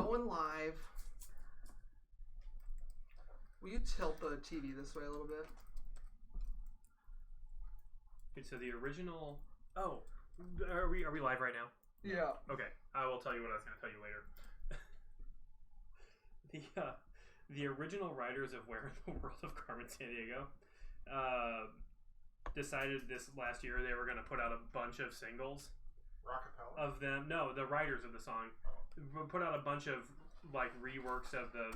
going live. Will you tilt the TV this way a little bit? Okay, so the original... Oh, are we live right now? Yeah. Okay, I will tell you what I was going to tell you later. The original writers of Where in the World of Carmen Sandiego decided this last year they were going to put out a bunch of singles. Rockapella? Of them. No, the writers of the song put out a bunch of like reworks of the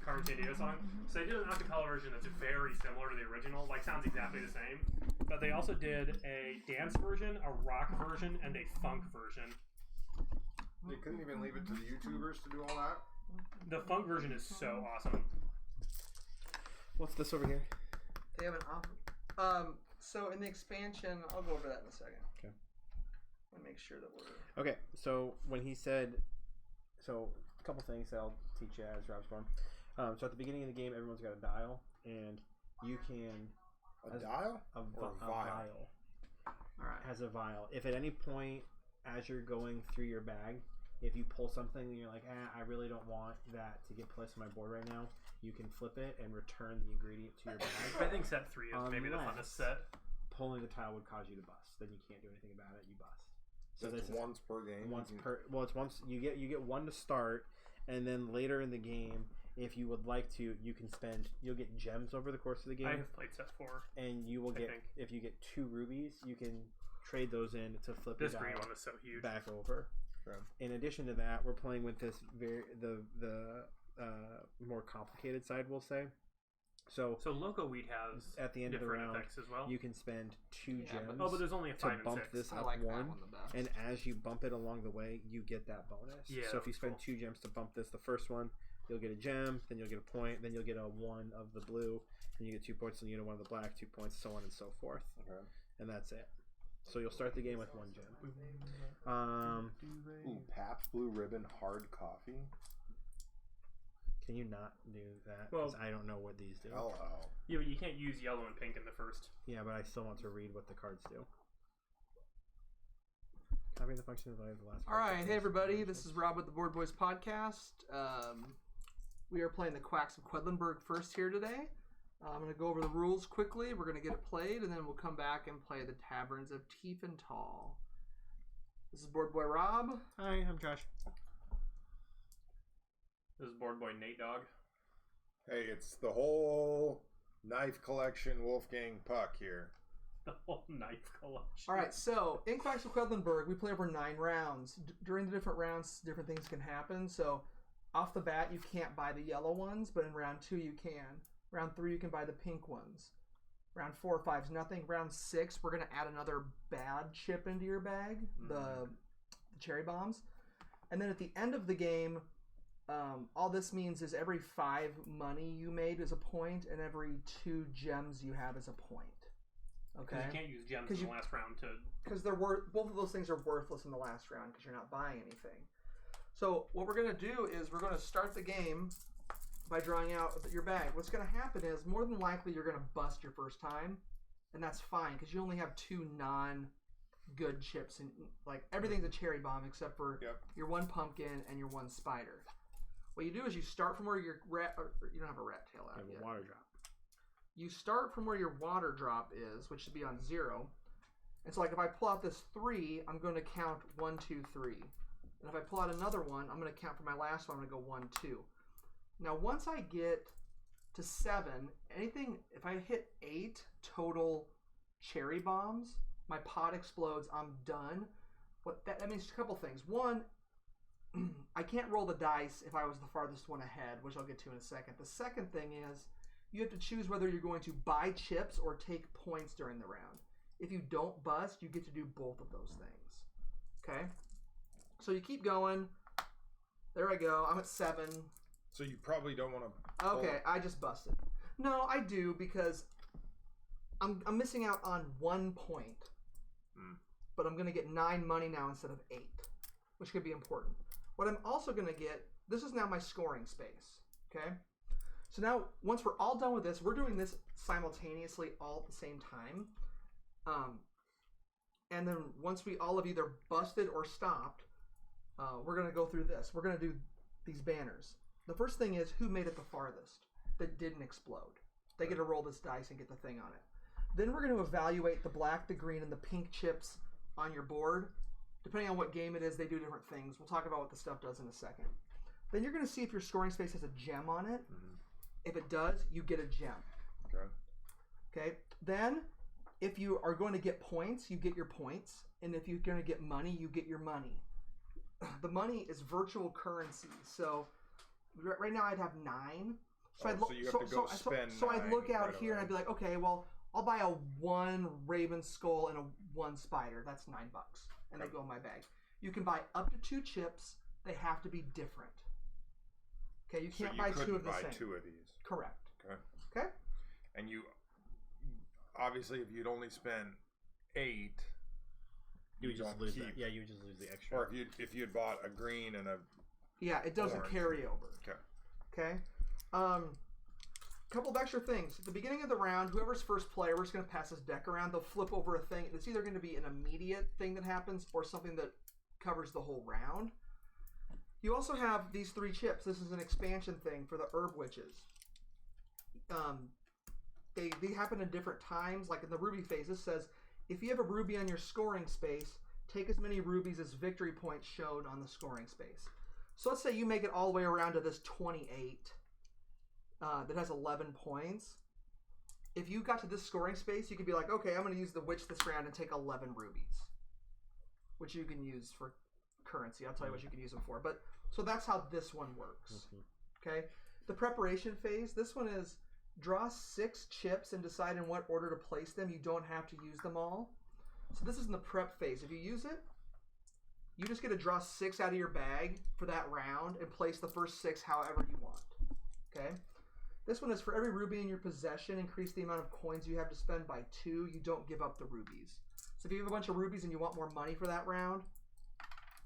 Carmen Sandiego song. So they did an acapella version that's very similar to the original, like sounds exactly the same. But they also did a dance version, a rock version, and a funk version. They couldn't even leave it to the YouTubers to do all that? The funk version is so awesome. What's this over here? They have an offer. So in the expansion, I'll go over that in a second. Okay. I want to make sure that we're... Okay, so when he said... So, a couple things that I'll teach you as Rob's going. So at the beginning of the game, everyone's got a dial, and you can... A dial? A vial. Alright. Has a vial. If at any point, as you're going through your bag, if you pull something and you're like, I really don't want that to get placed on my board right now, you can flip it and return the ingredient to your bag. I think set 3 is maybe the funnest set. Pulling the tile would cause you to bust. Then you can't do anything about it. You bust. So that's once per game. Well, it's once you get one to start, and then later in the game, if you would like to, you can spend. You'll get gems over the course of the game. I have played set 4, and you will get if you get 2 rubies, you can trade those in to flip. This green one is so huge. Back over. Sure. In addition to that, we're playing with this the more complicated side, we'll say. So Loco Wheat has at the end of the round effects as well. You can spend 2 gems. But there's only a 5 and 6. To bump this up like 1, and as you bump it along the way, you get that bonus. Yeah, so if you spend 2 gems to bump this, the first one, you'll get a gem, then you'll get a point, then you'll get a 1 of the blue, and you get 2 points, and you get a 1 of the black, 2 points, so on and so forth. Okay. And that's it. So you'll start the game with 1 gem. Ooh, Pabst Blue Ribbon hard coffee. Can you not do that? Well, I don't know what these do. Hello. Yeah, but you can't use yellow and pink in the first. Yeah, but I still want to read what the cards do. Copy the function of the last. All right, hey everybody, this is Rob with the Board Boys podcast. We are playing the Quacks of Quedlinburg first here today. I'm going to go over the rules quickly. We're going to get it played, and then we'll come back and play the Taverns of Tiefenthal. This is Board Boy Rob. Hi, I'm Josh. This is Board Boy Nate Dog. Hey, it's the whole knife collection Wolfgang Puck here. The whole knife collection. All right, so in Quacks of Quedlinburg, we play over 9 rounds. During the different rounds, different things can happen. So off the bat, you can't buy the yellow ones, but in round 2, you can. Round 3, you can buy the pink ones. Round 4 or 5 is nothing. Round 6, we're going to add another bad chip into your bag, the cherry bombs. And then at the end of the game, all this means is every 5 money you made is a point, and every 2 gems you have is a point. Okay. Because you can't use gems in the last round to. Because both of those things are worthless in the last round because you're not buying anything. So what we're going to do is we're going to start the game by drawing out your bag. What's going to happen is more than likely you're going to bust your first time, and that's fine because you only have 2 non-good chips, and like everything's a cherry bomb except for your 1 pumpkin and your 1 spider. What you do is you start from where your rat, or you don't have a rat tail out yet. Water drop. You start from where your water drop is, which should be on 0. And so like if I pull out this 3, I'm going to count 1, 2, 3. And if I pull out another one, I'm going to count for my last one, I'm going to go 1, 2. Now once I get to 7, if I hit 8 total cherry bombs, my pot explodes, I'm done. That means a couple things. One, I can't roll the dice if I was the farthest one ahead, which I'll get to in a second. The second thing is you have to choose whether you're going to buy chips or take points during the round. If you don't bust, you get to do both of those things. Okay? So you keep going. There I go. I'm at 7. So you probably don't want to... Okay, I just busted. No, I do because I'm missing out on 1 point. But I'm going to get 9 money now instead of 8, which could be important. What I'm also going to get, this is now my scoring space. Okay? So now, once we're all done with this, we're doing this simultaneously all at the same time. And then once we all have either busted or stopped, we're going to go through this. We're going to do these banners. The first thing is who made it the farthest that didn't explode. They get to roll this dice and get the thing on it. Then we're going to evaluate the black, the green, and the pink chips on your board. Depending on what game it is, they do different things. We'll talk about what the stuff does in a second. Then you're going to see if your scoring space has a gem on it. Mm-hmm. If it does, you get a gem. Okay. Then, if you are going to get points, you get your points. And if you're going to get money, you get your money. The money is virtual currency. So, right now I'd have 9. So I'd look out here and I'd be like, okay, well, I'll buy a 1 raven skull and a 1 spider. That's $9. And they go in my bag. You can buy up to 2 chips. They have to be different. Okay, you can't buy 2 of the same. Buy 2 of these. Correct. Okay. And you obviously, if you'd only spend 8, you would just lose that. Yeah, you would just lose the extra. Or if you'd bought a green and a it doesn't orange. carry over. Okay. Couple of extra things. At the beginning of the round, whoever's first player, we're just going to pass this deck around. They'll flip over a thing. It's either going to be an immediate thing that happens or something that covers the whole round. You also have these 3 chips. This is an expansion thing for the herb witches. They happen in different times. Like in the ruby phase, this says, if you have a ruby on your scoring space, take as many rubies as victory points showed on the scoring space. So let's say you make it all the way around to this 28 that has 11 points. If you got to this scoring space, you could be like, okay, I'm going to use the witch this round and take 11 rubies, which you can use for currency. I'll tell you what you can use them for. But so that's how this one works. Mm-hmm. Okay. The preparation phase. This one is draw 6 chips and decide in what order to place them. You don't have to use them all. So this is in the prep phase. If you use it, you just get to draw 6 out of your bag for that round and place the first 6 however you want. Okay. This one is for every ruby in your possession, increase the amount of coins you have to spend by 2. You don't give up the rubies. So if you have a bunch of rubies and you want more money for that round,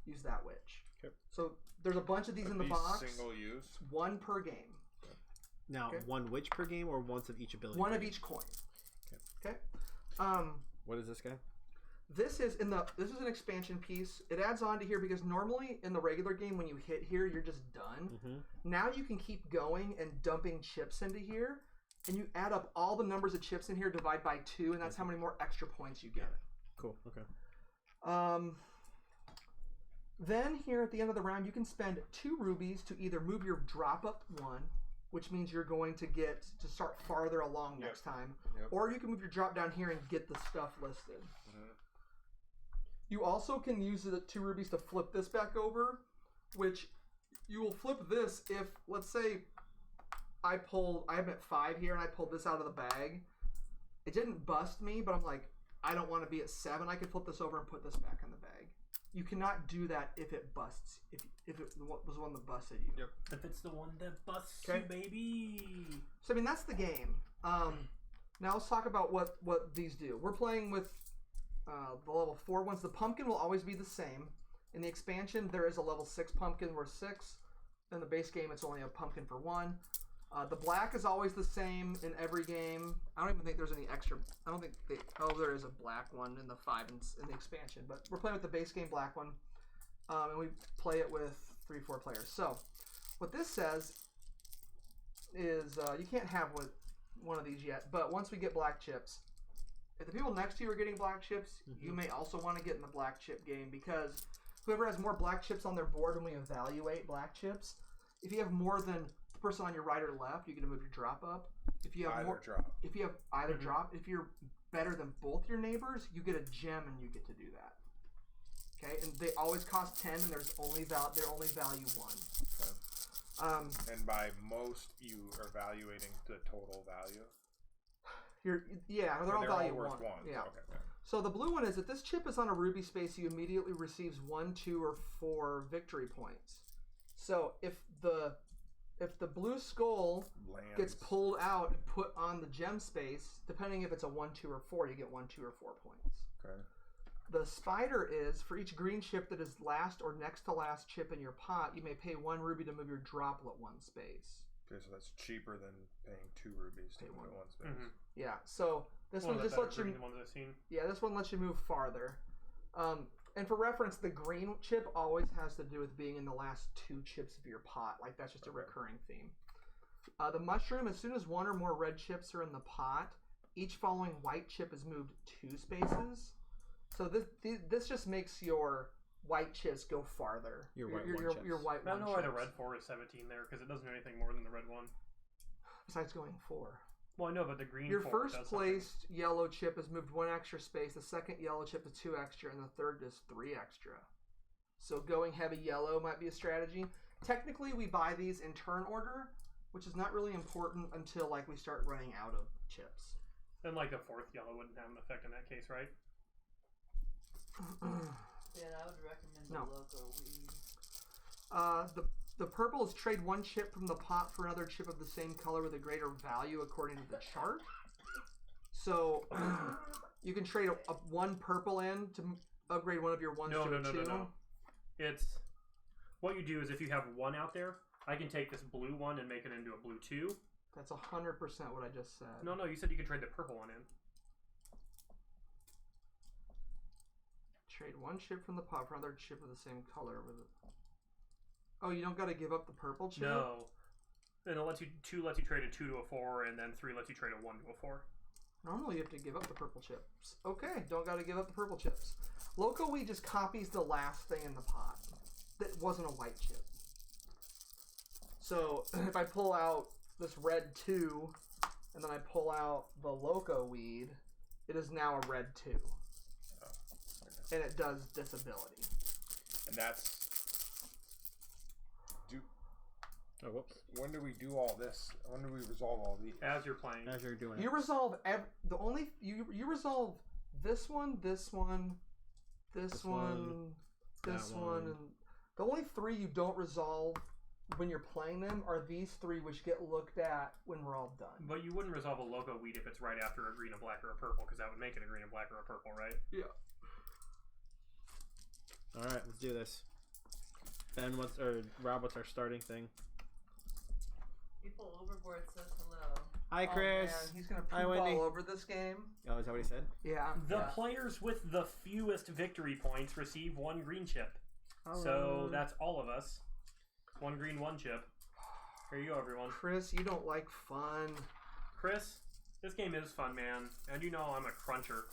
use that witch. Okay. So there's a bunch of these in the box. Single use? 1 per game. Now, 1 witch per game or once of each ability? 1 of each coin. Okay. What is this guy? This is an expansion piece. It adds on to here because normally in the regular game when you hit here, you're just done. Mm-hmm. Now you can keep going and dumping chips into here, and you add up all the numbers of chips in here, divide by 2, and that's how many more extra points you get. Cool. Okay. Then here at the end of the round, you can spend 2 rubies to either move your drop up 1, which means you're going to get to start farther along next time, or you can move your drop down here and get the stuff listed. Mm-hmm. You also can use the 2 rubies to flip this back over, which you will flip this if, let's say, I'm at 5 here and I pulled this out of the bag. It didn't bust me, but I'm like, I don't want to be at 7. I can flip this over and put this back in the bag. You cannot do that if it busts. If it was the one that busted you. Yep. If it's the one that busts you, baby. So I mean that's the game. Now let's talk about what these do. We're playing with the level 4 ones. The pumpkin will always be the same. In the expansion, there is a level 6 pumpkin worth 6. In the base game, it's only a pumpkin for 1. The black is always the same in every game. I don't even think there's any extra. I don't think there is a black one in the 5 in the expansion. But we're playing with the base game black one. And we play it with 3-4 players. So what this says is you can't have one of these yet. But once we get black chips, if the people next to you are getting black chips, you may also want to get in the black chip game because whoever has more black chips on their board when we evaluate black chips, if you have more than the person on your right or left, you get to move your drop up. If you have if you have either drop, if you're better than both your neighbors, you get a gem and you get to do that. Okay, and they always cost 10, and they're only value 1. Okay. And by most, you are evaluating the total value. They're all value 1. Yeah. Okay. So the blue one is if this chip is on a ruby space, he immediately receives 1, 2, or 4 victory points. So if the blue skull gets pulled out and put on the gem space, depending if it's a 1, 2, or 4, you get 1, 2, or 4 points. Okay. The spider is for each green chip that is last or next to last chip in your pot, you may pay 1 ruby to move your droplet 1 space. Okay, so that's cheaper than paying 2 rubies to move 1 space. Mm-hmm. Yeah, so this one just lets you. The ones I've seen. Yeah, this one lets you move farther. And for reference, the green chip always has to do with being in the last 2 chips of your pot. Like, that's just a recurring theme. The mushroom, as soon as 1 or more red chips are in the pot, each following white chip is moved 2 spaces. So this just makes your white chips go farther. Your white your white I don't know why the chips. red 4 is 17 there, because it doesn't do anything more than the red 1. Besides going 4. Well, I know, but the green Your 4 first does placed yellow chip is moved 1 extra space. The second yellow chip is 2 extra, and the third is 3 extra. So going heavy yellow might be a strategy. Technically, we buy these in turn order, which is not really important until like we start running out of chips. Then like the 4th yellow wouldn't have an effect in that case, right? Yeah, I would recommend the No. loco weed. The purple is trade 1 chip from the pot for another chip of the same color with a greater value according to the chart. So you can trade a 1 purple in to upgrade one of your ones to a 2. No. It's what you do is if you have 1 out there, I can take this blue 1 and make it into a blue 2. That's 100% what I just said. No, you said you could trade the purple 1 in. Trade 1 chip from the pot for another chip of the same color with it. Oh, you don't got to give up the purple chip? No. Then it lets you 2 lets you trade a 2 to a 4, and then 3 lets you trade a 1 to a 4. Normally you have to give up the purple chips. Okay, don't got to give up the purple chips. Loco Weed just copies the last thing in the pot. That wasn't a white chip. So if I pull out this red 2, and then I pull out the Loco Weed, it is now a red 2. Oh, okay. And it does disability. And that's... Oh, whoops. When do we do all this? When do we resolve all these? As you're playing. As you're doing You it. resolve you resolve this one, this one, this one, this that one, one. and the only 3 you don't resolve when you're playing them are these 3, which get looked at when we're all done. But you wouldn't resolve a logo weed if it's right after a green, a black, or a purple, because that would make it a green, a black, or a purple, right? Yeah. All right, let's do this. Ben, Rob, what's our starting thing? People overboard says hello. Hi, Chris. Oh, man, he's gonna Hi, poop Wendy. all over this game. Oh, is that what he said? Yeah. The yeah. players with the fewest victory points receive 1 green chip. Hello. So that's all of us. 1 green, 1 chip. Here you go, everyone. Chris, you don't like fun. Chris, this game is fun, man. And you know I'm a cruncher.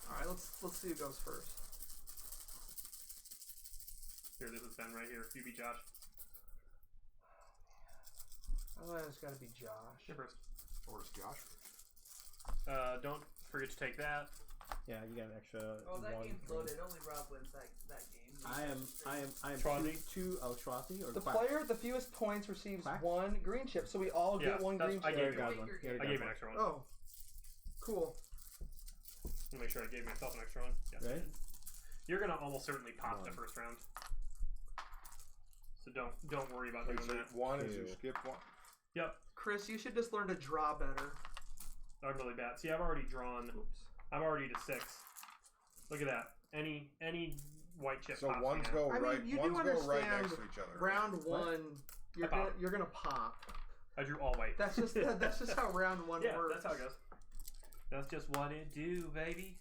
All right, let's see who goes first. Here, this is Ben right here. You be Josh. Oh, it's got to be Josh. You're first. Or is Josh? Don't forget to take that. Yeah, you got an extra. Oh, that 1 game's green. loaded. Only Rob wins that game. I am Schwazi? two Schwazi or The Quacks? player with the fewest points receives Quacks? 1 green chip, so we all get Yeah, 1 that's- green I chip. gave you got Take one. your Here, game. I got gave you one. an extra one. Oh, cool. Let me make sure I gave myself an extra one. Yes, I Right? did. You're gonna almost certainly pop the One. first round. So don't worry about Wait, doing so that. 1 is you Two. skip 1? Yep. Chris, you should just learn to draw better. I'm really bad. See, I've already drawn. Oops. I'm already to 6. Look at that. Any white chip. So pops ones me go I mean, right. you Ones do go right understand next to each other. Round 1, you're pop. gonna pop. I drew all white. That's just how round 1 yeah, works. that's how it goes. That's just what it do, baby.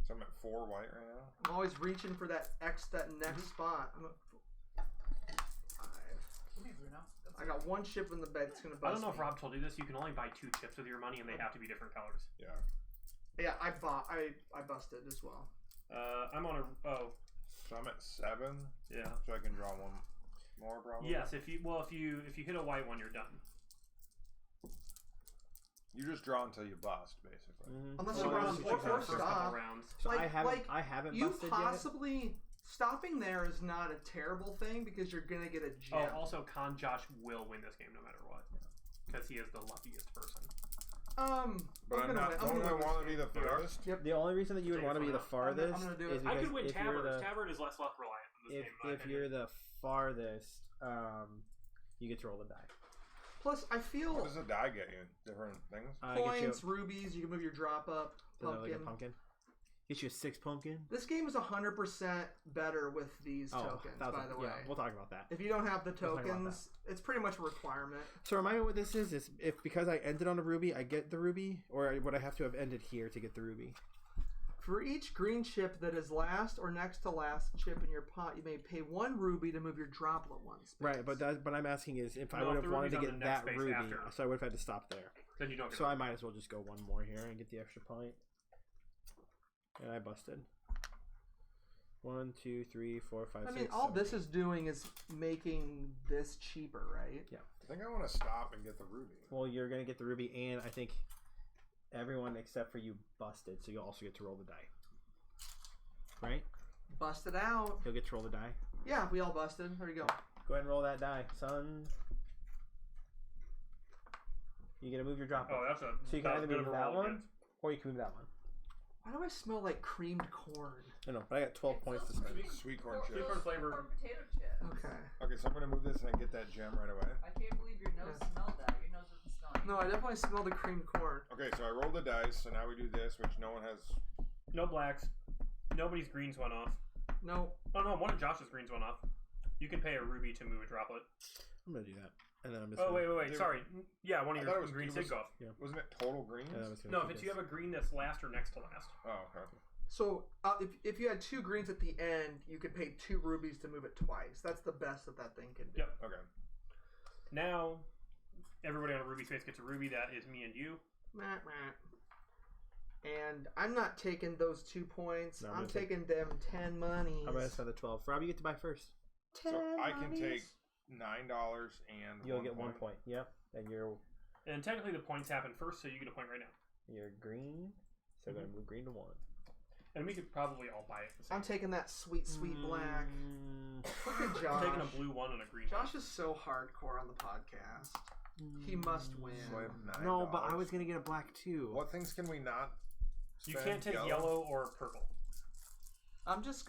So I'm at 4 white right now. I'm always reaching for that next spot. I'm at 5. Come here, Bruno. I got 1 chip in the bed. It's gonna bust I don't know if me. Rob told you this. You can only buy 2 chips with your money, and they have to be different colors. Yeah. Yeah, I busted as well. I'm on a. Oh, So I'm at 7. yeah. So I can draw 1 more probably. Yes, if you hit a white one, you're done. You just draw until you bust, basically. Mhm. Unless Well, you run that's what or you first couple stop. rounds. So Like- I haven't You busted possibly stopping there is not a terrible thing because you're gonna get a Oh, gem. also, Con Josh will win this game no matter what, because he is the luckiest person. But I'm gonna not. win. Don't I win this want to be game. the furthest? Yet. The only reason that you would Take want to it be the for now. farthest I'm gonna do is it. because I could win if you're Taverns. the Tavern is less luck reliant in this game. in my if you're opinion. the farthest, you get to roll the die. Plus, I What feel does a die get you? Different things? Get you coins, rubies. You can move your drop up. like a Pumpkin. pumpkin. Get you a 6 pumpkin. This game is 100% better with these tokens. By 1,000. the way, Yeah, we'll talk about that. if you don't have the talk about tokens, it's pretty much a requirement. So remind me what this is if because I ended on a ruby, I get the ruby, or would I have to have ended here to get the ruby? For each green chip that is last or next to last chip in your pot, you may pay 1 ruby to move your droplet once. Right, but I'm asking is if I No, would if have the wanted to ruby's on get the next that space ruby, after. so I would have had to stop there. Then you don't get So it. I might as well just go one more here and get the extra point. And I busted. 1, 2, 3, 4, 5, 6. I mean, all 7, this is doing is making this cheaper, right? Yeah. I think I want to stop and get the ruby. Well, you're gonna get the ruby, and I think everyone except for you busted, so you'll also get to roll the die. Right? Bust it out. You'll get to roll the die. Yeah, we all busted. There you go. Go ahead and roll that die, son. You get to move your drop. Oh, that's a. So you can that was either good move of a that roll one, against. or you can move that one. Why do I smell like creamed corn? I know, but I got 12 points to spend. Sweet corn Sweet chips. corn flavor. Or potato chips. Okay. Okay, so I'm gonna move this and I get that gem right away. I can't believe your nose smelled that. Your nose doesn't smell anything. No, I definitely smell the creamed corn. Okay, so I rolled the dice, so now we do this, which no one has. No blacks. Nobody's greens went off. No. Oh no, one of Josh's greens went off. You can pay a ruby to move a droplet. I'm gonna do that, and then I'm just. Oh gonna, wait. Dude, Sorry. Yeah, one of I your thought it was- greens it was- did go off. Wasn't it total greens? Yeah, that was gonna No, do if it's this. you have a green that's last or next to last. Oh, okay. So if you had 2 greens at the end, you could pay 2 rubies to move it twice. That's the best that thing can do. Yep. Okay. Now, everybody on a ruby space gets a ruby. That is me and you. Meh, meh. And I'm not taking those 2 points. No, I'm I'm gonna take- taking them 10 monies. I'm gonna spend the 12. Rob, you get to buy first. 10 So I can monies. take $9 and You'll get 1 point. Yep, and And technically, the points happen first, so you get a point right now. you're green, so I'm gonna move green to 1. And we could probably all buy it at the same I'm taking that sweet, sweet black. Mm, Look at I'm Josh. taking a blue one and a green Josh is so hardcore on the podcast. He must win. So I have $9. No, but I was gonna get a black too. What things can we not? one. You spend? can't take yellow or purple. I'm just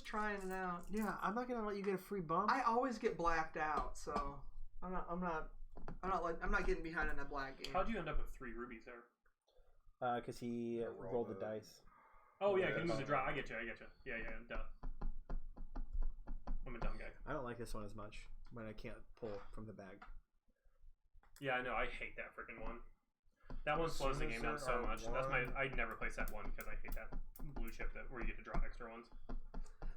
trying it out. Yeah, I'm not gonna let you get a free bump. I always get blacked out, so I'm not getting behind in that black game. How'd you end up with 3 rubies there? Because he roll rolled the the- dice. Oh yeah, Yeah, can move the that's draw. fine. I get you. Yeah, duh. I'm a dumb guy. I don't like this one as much when I can't pull from the bag. Yeah, I know. I hate that freaking one. That one As slows the soon game as down there so are much. That's one- I'd never play set 1 because I hate that blue chip where you get to draw extra ones.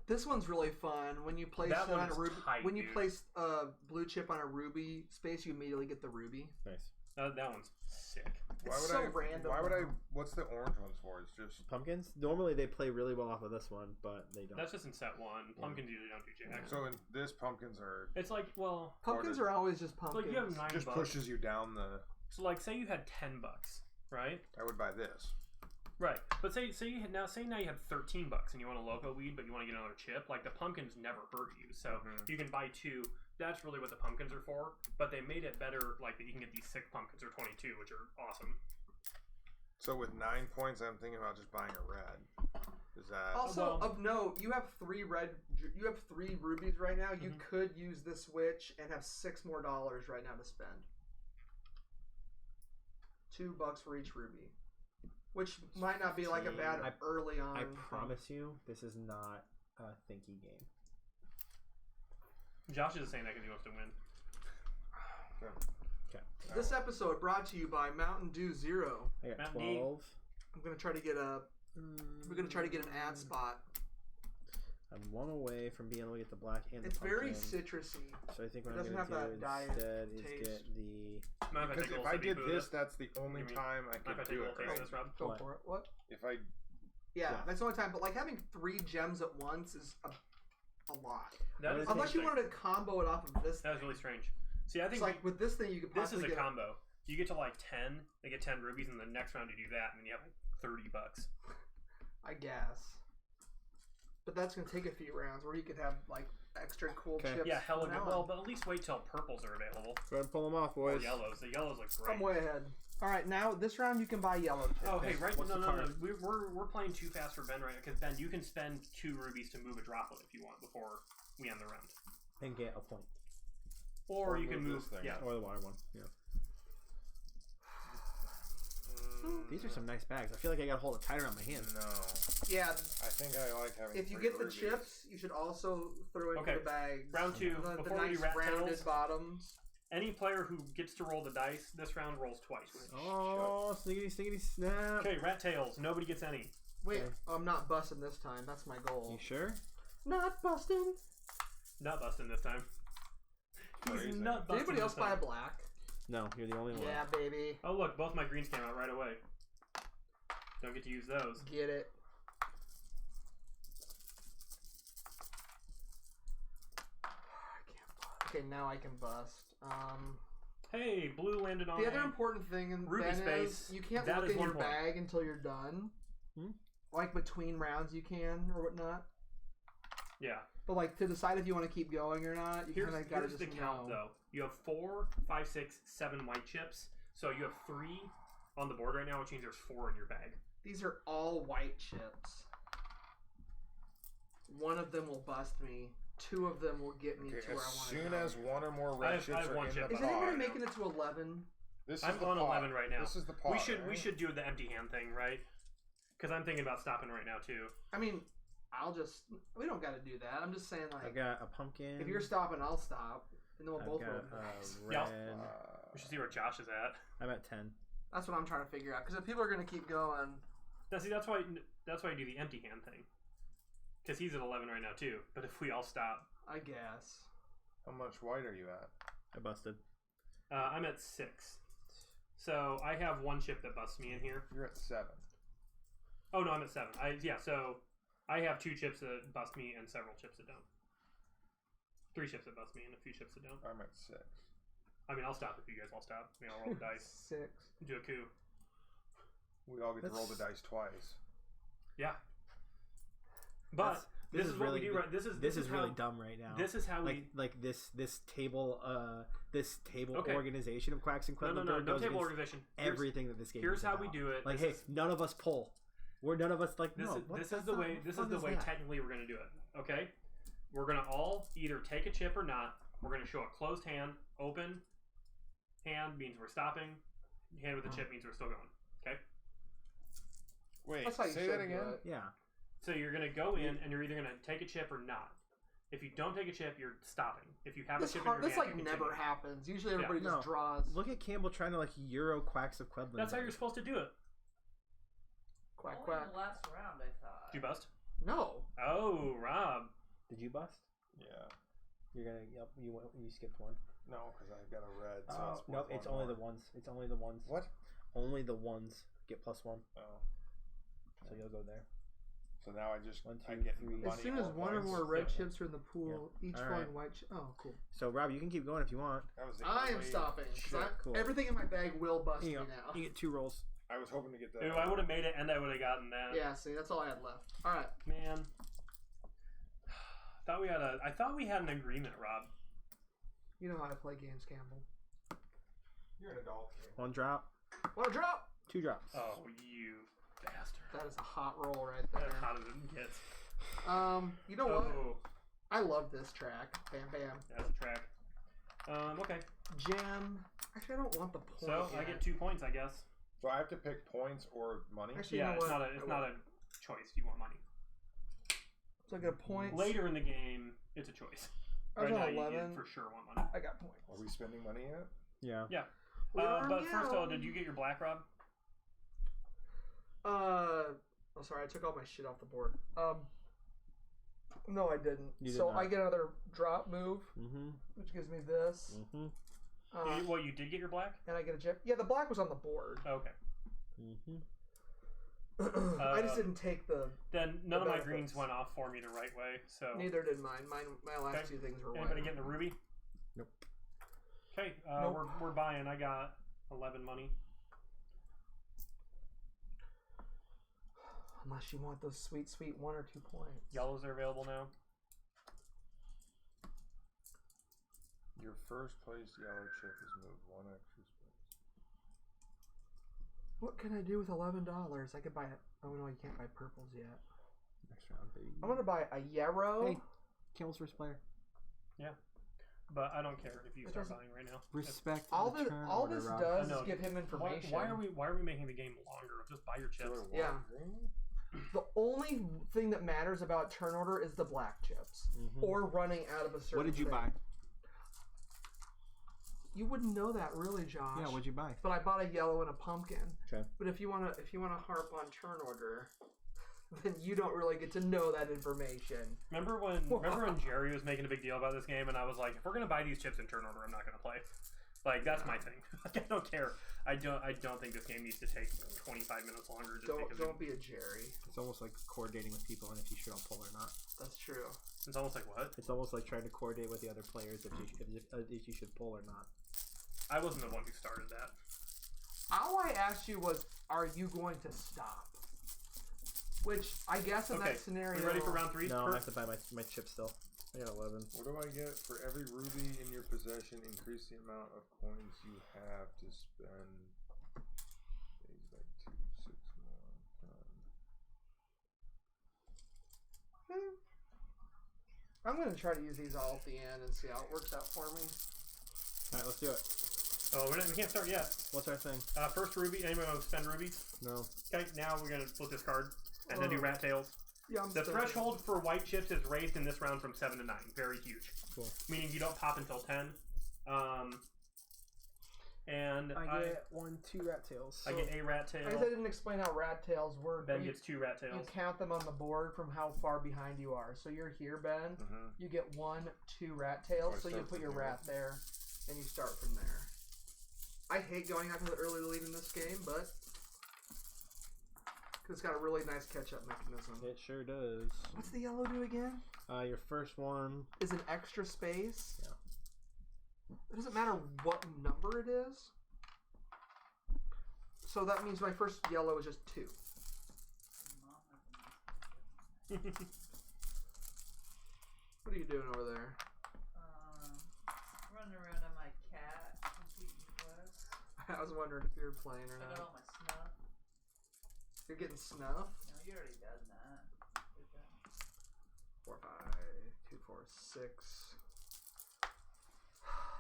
This one's really fun. When you place That it one on a is ruby, tight, when you dude. place a blue chip on a ruby space, you immediately get the ruby. Nice. That one's sick. Why would It's so I? random, Why would I? though. What's the orange ones for? It's just. Pumpkins. Normally they play really well off of this one, but they don't. That's just in set 1. Pumpkins usually don't do jack. So in this, pumpkins are It's like, well, Pumpkins are always just pumpkins. like you have 9 just bucks. pushes you down the. So like, say you had $10, right? I would buy this. Right. But say you had now you have $13 and you want a loco weed, but you want to get another chip. Like the pumpkins never hurt you, so you can buy 2. That's really what the pumpkins are for. But they made it better, like that you can get these 6 pumpkins or 22, which are awesome. So with 9 points, I'm thinking about just buying a red. Is that? Also, Well- of note, you have 3 rubies right now. You could use the switch and have $6 more right now to spend. $2 for each ruby, which might not be like a bad early on. I thing. promise you, this is not a thinky game. Josh is saying that because he wants to win. Okay. This episode brought to you by Mountain Dew Zero. I got Mountain Dew. 12. I'm gonna try to get we're gonna try to get an ad spot. I'm 1 away from being able to get the black and the It's very pumpkin. citrusy. So I think what It I'm doesn't going have to that do diet instead is taste. get the... Mind Because take a if little I sippy did poo of this, that's the only You mean- time I Mind if could I take do a it. little taste Right? of this, Rob? Go What? for it. What? If I Yeah, that's the only time. But like having 3 gems at once is a lot. That is Unless you interesting. wanted to combo it off of this. That was really strange. See, I It's think like with this thing, you could this is possibly a get combo. You get to like 10, they get 10 rubies, and the next round you do that, and then you have like $30. I guess. But that's gonna take a few rounds where you could have like extra cool Okay. chips. Yeah, hella from good. now Well, on. but at least wait till purples are available. Go ahead and pull them off, Or boys. yellows. The yellows look great. I'm way ahead. All right, now this round you can buy yellow chips. Oh, hey, right? What's No. the card? We're playing too fast for Ben right now because Ben, you can spend 2 rubies to move a droplet if you want before we end the round, And get a point. or you can move move. this thing. Yeah. Or the water one. Yeah. These are some nice bags. I feel like I got to hold it tight around my hand. no, Yeah, I think I like having. if you 3 get the rubies. chips, you should also throw in Okay. the bags. Round 2. The Before we nice do rat rounded tails, bottoms. any player who gets to roll the dice this round rolls twice. Oh, sniggity, sniggity, snap. Okay, rat tails. Nobody gets any. Wait, Okay. I'm not busting this time. That's my goal. You sure? Not busting. Not busting this time. He's Crazy. not Did busting anybody else this buy time. black? No, you're the only one. Yeah, baby. Oh look, both my greens came out right away. Don't get to use those. Get it. Okay, now I can bust. Hey, blue landed on The other A. important thing in Ruby Ben space, is you can't that look is in 1 your point. bag until you're done. Hmm? Like between rounds, you can or whatnot. Yeah. But like to decide if you want to keep going or not, you Here's, kind of gotta here's just the count know. though. You have 4, 5, 6, 7 white chips. So you have 3 on the board right now, which means there's 4 in your bag. These are all white chips. One of them will bust me. 2 of them will get me Okay, to where I as want to soon go. as one or more I red have chips are one in chip. the Is pot. anybody making it to 11? This is I'm the on pot. 11 right now. This is the pot. we should right? do the empty hand thing, right? Because I'm thinking about stopping right now too. I mean, we don't got to do that. I'm just saying I like, got a pumpkin. if you're stopping, I'll stop. And then we'll I've both got roll a dice. Yeah. red. We should see where Josh is at. I'm at 10. That's what I'm trying to figure out. Because if people are going to keep going, That's why you do the empty hand thing. Because he's at 11 right now too. But if we all stop, I guess. How much white are you at? I busted. I'm at 6. So I have 1 chip that busts me in here. You're at 7. Oh no, I'm at 7. So I have 2 chips that bust me and several chips that don't. 3 chips that bust me and a few chips that don't. I'm at 6. I mean, I'll stop if you guys all stop. I mean, I'll roll the dice, 6. do a coup. We all get to roll the That's- dice twice. Yeah. But this is what really, we do right. This is really how, dumb right now. This is how we. like this table Okay. organization of Quacks and No, Quedlinburg no goes table against organization. everything that this game Here's is how about. we do it. Like, This hey, is- none of us pull. We're none of us like This no. is what- this is that's the not- way. what This fun is the way that? technically we're gonna do it. Okay. We're gonna all either take a chip or not. We're gonna show a closed hand. Open hand means we're stopping. Hand with a chip means we're still going. Okay. Wait, That's how you say should that do again? it. Yeah. So you're gonna go in and you're either gonna take a chip or not. If you don't take a chip, you're stopping. If you have a This, chip in your this hand, like you never continue. happens. Usually everybody No. just draws. Look at Campbell trying to like Euro Quacks of Quedlinburg. That's how you're supposed to do it. Quack, Only quack. the last round, I thought. Did you bust? No. Oh, Rob. Did you bust? Yeah. You're gonna. Yep. You skipped one. No, because I've got a red. So Oh it's no! worth It's one only more. the ones. It's only the ones. What? Only the ones get +1. Oh. So you'll go there. So now I just One, I two, get three. money. As soon as all one or points. more red Yeah. chips are in the pool, each All falling right. white. Oh, cool. So Rob, you can keep going if you want. That was the I am only stopping. 'Cause chip. Cool. Everything in my bag will bust You me go. now. You get 2 rolls. I was hoping to get that. Ooh, I would have made it and I would have gotten that. Yeah, see, that's all I had left. All right. Man. I thought we had an agreement, Rob. You know how I play games, Campbell. You're an adult. Kid. 1 drop. Want to drop? 2 drops. Oh, you bastard. That is a hot roll right there. That's hot as it gets. You know what? Oh, I love this track. Bam, bam. that's a track. Okay. Gem. Actually, I don't want the point. So I yet. get 2 points, I guess. So I have to pick points or money. Actually, Yeah, you know it's what? not a choice. You want money. So I get a point. Later in the game, it's a choice. I was Right now, on you 11. for sure want money. I got points. Are we spending money yet? Yeah. Yeah. Well, But first of all, yeah. did you get your black, Rob? Oh, sorry, I took all my shit off the board. No, I didn't. You did So not. I get another drop move, Mm-hmm. which gives me this. Mm-hmm. You did get your black? And I get a chip. Yeah, the black was on the board. Okay. Mm-hmm. I just didn't take the. Then none of my benefits. greens went off for me the right way, so... Neither did mine. My last Okay. two things were Anybody white. getting a ruby? Nope. Okay, Nope. we're buying. I got 11 money. Unless you want those sweet, sweet 1 or 2 points. Yellows are available now. Your first place yellow chip is moved 1 extra space. What can I do with $11? I could buy it. Oh no, you can't buy purples yet. Next round, baby. I'm gonna buy a yarrow. Hey, Campbell's first player. But I don't care if you It start doesn't- buying right now. Respect All the turn all order, this Rob. does I know. is give him information. Why are we making the game longer? Just buy your Do I chips. want Yeah. green? The only thing that matters about turn order is the black chips, Mhm. or running out of a certain. What did you thing. buy? You wouldn't know that, really, Josh. Yeah, what'd you buy? But I bought a yellow and a pumpkin. Okay. But if you wanna harp on turn order, then you don't really get to know that information. Remember when Jerry was making a big deal about this game, and I was like, if we're gonna buy these chips in turn order, I'm not gonna play. Like that's my thing. Like, I don't care. I don't think this game needs to take 25 minutes longer. Just because Don't be a Jerry. It's almost like coordinating with people and if you should on pull or not. That's true. It's almost like what? It's almost like trying to coordinate with the other players if you should pull or not. I wasn't the one who started that. All I asked you was, are you going to stop? Which I guess in that scenario. You ready for round 3? No, I have to buy my chip still. I got 11. What do I get for every ruby in your possession? Increase the amount of coins you have to spend. Days by 2, 6 more. I'm going to try to use these all at the end and see how it works out for me. Alright, let's do it. Oh, we can't start yet. What's our thing? First ruby. Anyone want to spend rubies? No. Okay, now we're gonna flip this card and then do rat tails. Yeah, The threshold for white chips is raised in this round from 7 to 9. Very huge. Cool. Meaning you don't pop until 10. And I get 2 rat tails. I get a rat tail. I guess I didn't explain how rat tails work. Ben gets 2 rat You tails. count them on the board from how far behind you are. So you're here, Ben. You get 1, 2 rat tails. So you put your rat there, and you start from there. I hate going out to the early lead in this game, but because it's got a really nice catch-up mechanism. It sure does. What's the yellow do again? Your first one is an extra space. Yeah. It doesn't matter what number it is. So that means my first yellow is just 2. What are you doing over there? Running around on my cat, competing quests. I was wondering if you were playing or I got not. all my snuff. You're getting snuff? No, you already done that. Did that. 4, 5, 2, 4, 6.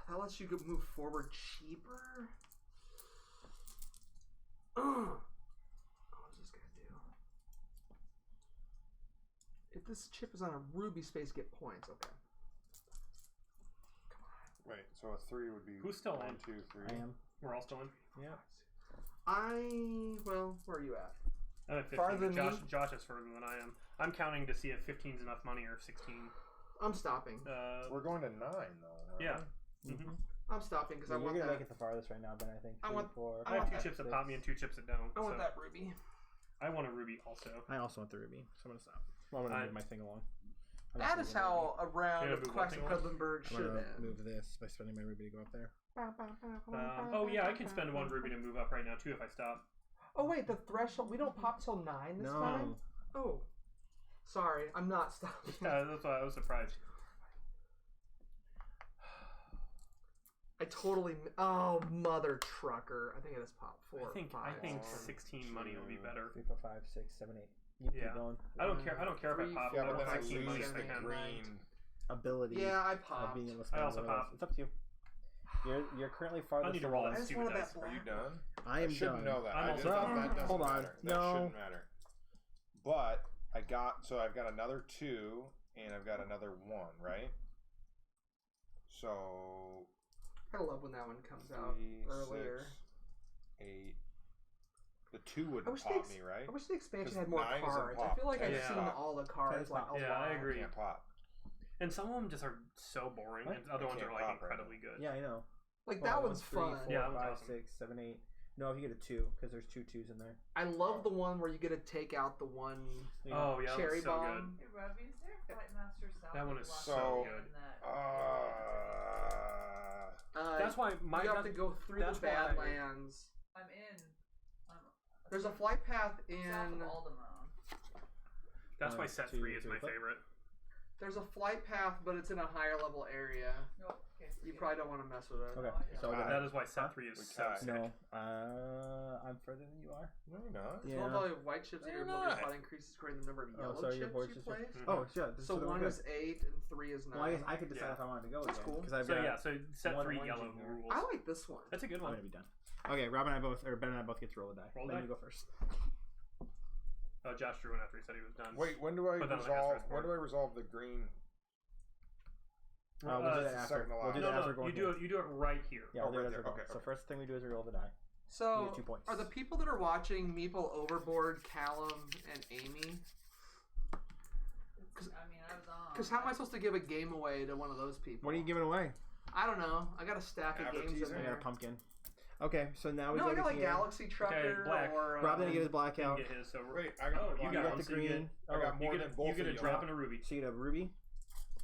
That lets you move forward cheaper. What is this gonna do? If this chip is on a ruby space, get points. Okay. Come on. Wait, so a 3 would be. Who's still 1, in? 2, 3. I am. We're all still in. Yeah. Well, where are you at? I'm at 15. Farther than me? Josh is further than I am. I'm counting to see if 15 is enough money or 16. I'm stopping. We're going to 9 though. Right? Yeah. Mm-hmm. I'm stopping because I You're want gonna that. make it the farthest right now, Ben. I think. I want- 4, I have 2 that chips that pop me and 2 chips that don't. I want so that ruby. I want a ruby also. I also want the ruby, so I'm gonna stop. Well, I'm gonna move my thing along. That is how a round Yeah, of move Quacks and one thing Quedlinburg I'm should gonna end. move this by spending my ruby to go up there. Oh yeah, I can spend 1 ruby to move up right now too if I stop. Oh wait, the threshold. We don't pop till 9 this time. Oh, sorry, I'm not stopping. That's why I was surprised. I totally. Oh, mother trucker! I think I just popped 4. I think 4, 16 money would be better. 3, 4, 5, 6, 7, 8. You keep Yeah. going. I don't care. I don't care if I pop. Yeah, I but want then I 16 money lose if I the can. green. Ability. Yeah, I Of popped. being able to I spend also more or less. pop. It's up to you. You're currently farthest. I need to roll I that just stupid wanted dice. that Are you black. done? I am shouldn't done. know that. I'm I also just thought done. that doesn't Hold on. matter. That No. shouldn't matter. But I've got another 2 and I've got another 1, right? So I love when that one comes out 3, earlier. 6, 8. The 2 I wouldn't wish pop me, right? I wish the expansion 'Cause had more 9 isn't cards. I pop. feel like I've Yeah. seen all the cards like a Yeah, lot. I agree. Can't pop. And some of them just are so boring, What? and other ones can't are like pop right incredibly good. Yeah, I know. Like Well, that one's 3, fun. 4, Yeah, that was 5, awesome. 6, 7, 8. No, if you get a 2, because there's 2 2s in there. I love the one where you get to take out the one. Oh yeah, that Cherry was so bomb. Hey, Robbie, is there a Fight Master South? That one is so in that? That's why you have to go through the that's why- Badlands. I'm in. There's a flight path South in. of Alderman. That's why 1, set 2, 3 is 3, my flip. favorite. There's a flight path, but it's in a higher level area. No, okay. You probably don't want to mess with it. Okay, I so Alright. That is why set 3 is We so tied. sick. no, I'm further than you are. No, you're not. It's Yeah. one of the white chips that You're your movie not. pot increases according to the number of Oh, yellow sorry, your chips board's you just play. Mhm. Oh, yeah. So then 1 we're is good. 8 and 3 is 9. Well, I guess I could decide Yeah. if I wanted to go That's again. cool. Because I've So got yeah, so set one 3 ones yellow in there. rules. I like this one. That's a good I'm one. gonna be done. Okay, Rob and I both, or Ben and I both get to roll a die. Roll a Ben, die. you go first. Josh drew one after he said he was done. Wait, when do I Put that on the resolve? asterisk When board. do I resolve the green? We'll do it's that the after. second to We'll last. do that as we're No, going. you do it. You do it right here. Yeah, Oh, we'll do it right as there. we're going. Okay, So okay. first thing we do is we roll the die. You So, get 2 points. are the people that are watching Meeple Overboard, Callum, and Amy? I mean, I was on. Because how am I supposed to give a game away to one of those people? What are you giving away? I don't know. I got a stack of games in Advertising. I got there. a pumpkin. Okay, so now we No, go I got to like here. Galaxy Trucker black. or. Rob didn't get his black Didn't out. get his, so Wait, I got you one. got got one, the so you green. I got more you than get, both you get of a you. drop and a ruby. So you get a ruby,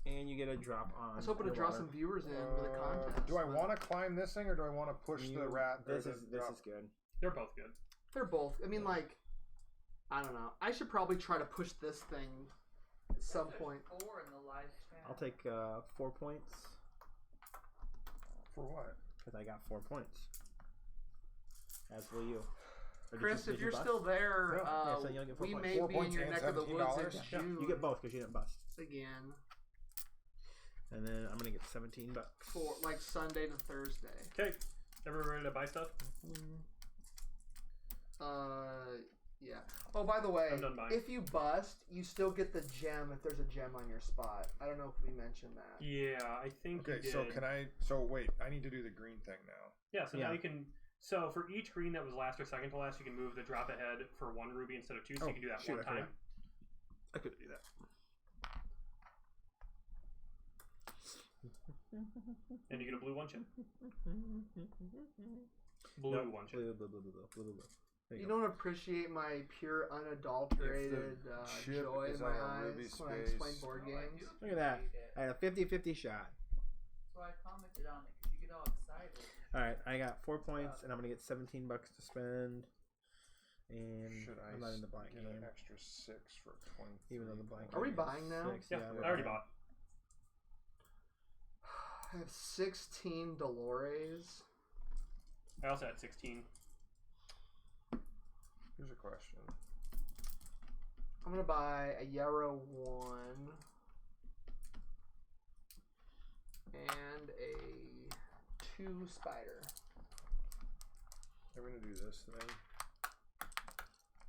and you get a drop on. I was hoping to your draw water. some viewers in with a contest. Do I but want to climb this thing or do I want to push the rat? or This the is drop? good. They're both good. They're both. I mean, like, I don't know. I should probably try to push this thing at some point. 4 in the live chat. I'll take 4 points For what? because I got 4 points. As will you. Or did Chris, you- if did you you're bust? still there, Yeah, so you'll get 4 we points. may 4 be in points your and neck of the woods in $17? Yeah, June you get both because you didn't bust. again And then I'm gonna get $17. for like Sunday to Thursday. Okay, everyone ready to buy stuff? Yeah. Oh, by the way, I'm done buying. if you bust, you still get the gem if there's a gem on your spot. I don't know if we mentioned that. Yeah, I think Okay, you so did. can I? So wait, I need to do the green thing now. Yeah, so Yeah. now you can. So for each green that was last or second to last, you can move the drop ahead for 1 ruby instead of 2, so Oh, you can do that shoot, one I forgot. time. I could do that. And you get a blue 1 chip. Blue No, 1 chip. blue. There You go. don't appreciate my pure, unadulterated chip joy is in my on a ruby eyes when I space. explain board No, I games. do Look at that. appreciate it. I had a 50-50 shot. So I commented on it because you get all excited. Alright, I got 4 points, and I'm gonna get $17 to spend. And Should I I'm not in the black get game. an extra 6 for 20? Even though the black Are we game is buying now? 6, Yeah, we're I already buying. bought. I have 16 Dolores. I also had 16. Here's a question. I'm gonna buy a Yarrow 1 and a 2 Spider. I'm gonna do this thing.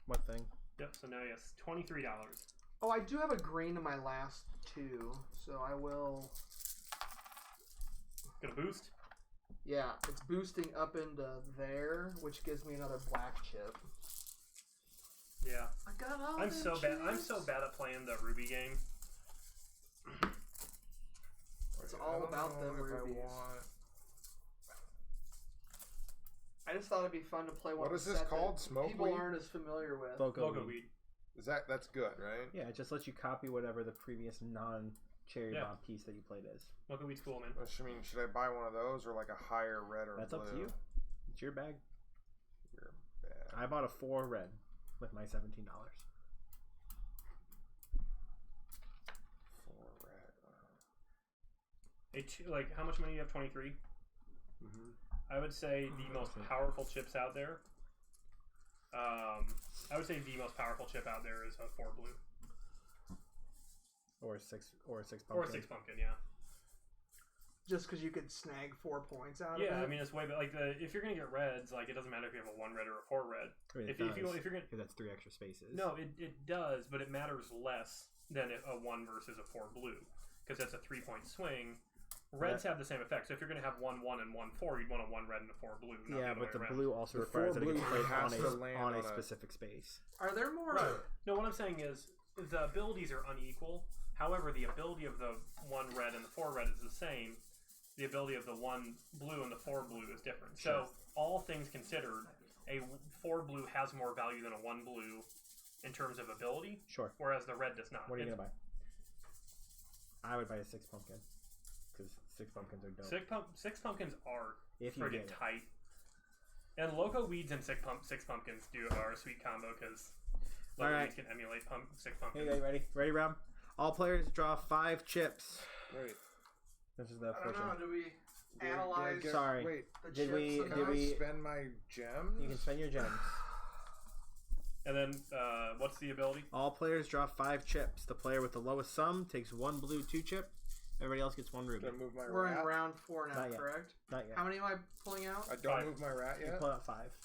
What thing? Yep, so now yes, $23. Oh, I do have a green in my last 2, so I will. Gonna boost. Yeah, it's boosting up into there, which gives me another black chip. Yeah. I got all I'm the so bad. I'm chips. so bad at playing the ruby game. It's Okay, all I don't about know them if I rubies. want- I just thought it'd be fun to play one. What is this set called? that Smoke people weed? aren't as familiar with. Logo Logo weed. weed. That's good, right? Yeah, it just lets you copy whatever the previous non-cherry Yeah. bomb piece that you played is. Logo weed's cool, man. I mean, should I buy one of those or like a higher red or That's blue? up to you. It's your bag. You're bad. I bought a 4 red with my $17. 4 red. Like, how much money do you have? 23. Mm-hmm. I would say the most powerful chips out there. I would say the most powerful chip out there is a 4 blue Or a 6 pumpkin. or a 6 pumpkin. Yeah. Just because you could snag 4 points out of Yeah, it. I mean it's way better. Like if you're gonna get reds, like it doesn't matter if you have a 1 red or a 4 red. I mean, If you're gonna because that's 3 extra spaces. no, it does, but it matters less than a 1 versus a 4 blue because that's a 3-point swing. Reds have the same effect. So if you're gonna have 1 1 and 1 4, you'd want a 1 red and a 4 blue. Not Yeah, other but way the around. blue also The requires 4 that it gets blue played has to land on a on a- specific space. Are there more? Right. No, what I'm saying is the abilities are unequal. However, the ability of the 1 red and the 4 red is the same. The ability of the 1 blue and the 4 blue is different. So, all things considered, a 4 blue has more value than a 1 blue in terms of ability, Sure. whereas the red does not. What are you going to buy? I would buy a 6 pumpkin. Because 6 pumpkins are dope. Six pumpkins are If you pretty get it. tight. And Loco Weeds and six pumpkins are a sweet combo because Loco Alright. Weeds can emulate 6 Here pumpkins. you go, you ready? Ready, Rob? All players draw 5 chips. Wait. This is the I don't first know. one. Do we Do I analyze get- Sorry. Wait. the Did chips? we- and Can I we- spend my gems? You can spend your gems. And then, what's the ability? All players draw 5 chips. The player with the lowest sum takes 1 blue 2 chip. Everybody else gets 1 ruby. Did I move my We're in rat? round 4 now, Not yet. correct? Not yet. How many am I pulling out? I don't 5. move my rat You yet? pull out 5.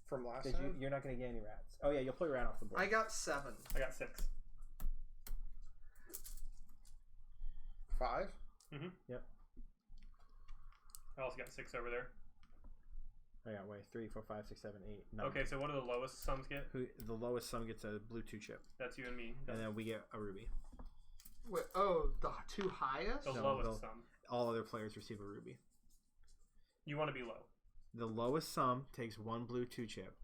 From last Because time? you're not going to get any rats. Oh, yeah, you'll pull your rat off the board. I got 7. I got 6. 5? Yep. I also got 6 over there. I got, 3, 4, 5, 6, 7, 8, 9. Okay, so what do the lowest sums get? The lowest sum gets a blue 2 chip. That's you and me. And then we get a ruby. Wait, the two highest? The No, lowest no. sum. All other players receive a ruby. You want to be low. The lowest sum takes 1 blue 2 chip.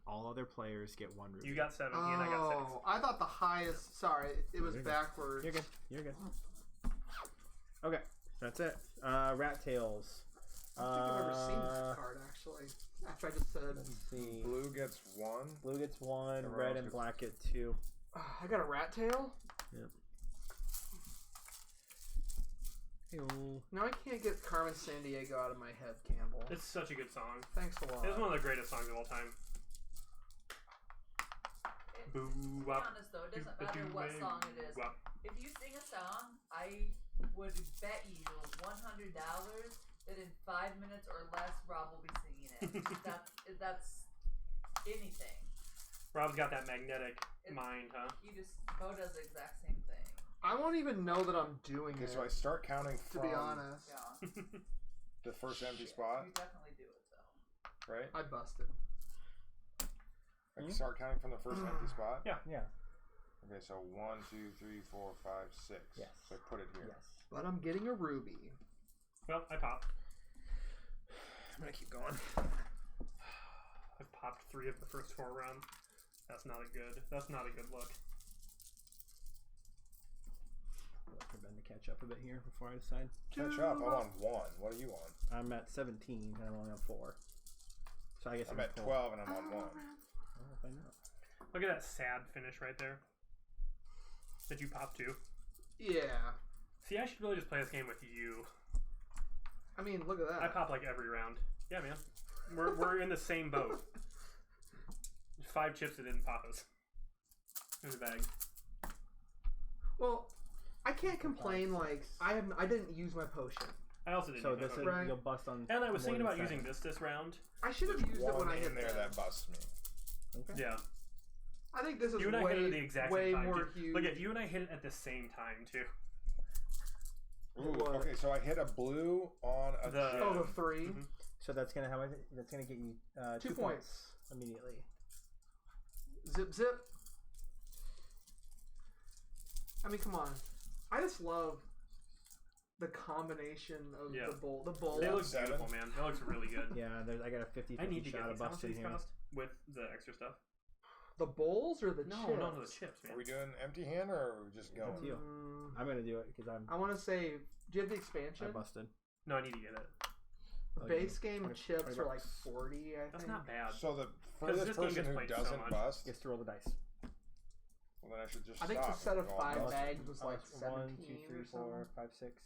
All other players get 1 ruby. You got 7, and I got 6. Oh, I thought the highest. Sorry, it was You're good. backwards. You're good. You're good. Okay, that's it. Rat tails. I don't think I've ever seen that card actually. After I just said, Let's see. Blue gets 1. Blue gets 1. Everyone Red else and gets- black get 2. I got a rat tail. Yep. Ew. Now I can't get Carmen San Diego out of my head, Campbell. It's such a good song. Thanks a lot. It's one of the greatest songs of all time. Boo To be wop. honest though, it doesn't matter what song it is. Wop. If you sing a song, I would bet you $100 that in 5 minutes or less, Rob will be singing it. that's anything. Rob's got that magnetic mind, huh? Bo does the exact same thing. I won't even know that I'm doing Okay, it. so I start counting To from be honest, Yeah, the first empty spot, you definitely do it though. right? I busted. I can start counting from the first empty spot. Yeah. Yeah. Okay, so 1, 2, 3, 4, 5, 6. Yes. So I put it here. Yes. But I'm getting a ruby. Well, I popped. I'm gonna keep going. I've popped 3 of the first 4 rounds. That's not a good look. Wait for Ben to catch up a bit here before I decide. Catch up. I'm on 1. What are you on? I'm at 17 and I'm only on 4. So I guess I'm I'm at 4. 12 and I'm on 1. I'll find out. Look at that sad finish right there. Did you pop 2? Yeah. See, I should really just play this game with you. I mean, look at that. I pop like every round. Yeah, man. We're in the same boat. 5 chips that didn't pop us. In the bag. Well, I can't complain. Like I didn't use my potion. I also didn't. So use my this is phone. Right. you'll bust on. And I was more thinking than about using seconds. this round. I should have used it when One I hit in there that. that busts me. Okay. Yeah. I think this is You and I way, hit it at the exact way same time. more too. huge. Look at you and I hit it at the same time too. Ooh, What? okay, so I hit a blue on a The- gem. Oh, the 3. Mhm. So that's gonna that's gonna get you 2 points. immediately. Zip, zip. I mean, come on. I just love the combination of Yeah. the bowl. The bowl. They look 7. beautiful, man. That looks really good. Yeah, I got a 50 I need to shot get of these. How much bust do in these here. cost with the extra stuff? The bowls or the No, chips? no, the chips, Are man. we doing empty hand or are we just It's up going? to you. I'm gonna do it because I want to say, do you have the expansion? I busted. No, I need to get it. Oh, Base you- game 20 chips are like bucks. 40, I That's think. not bad. So the Because furthest this game person gets who played so doesn't much. bust, Gets to roll the dice. well, then I should just I think stop the set and of go 5 bust. bags was like 1, 2, 17 3, or 4, something. 5, 6.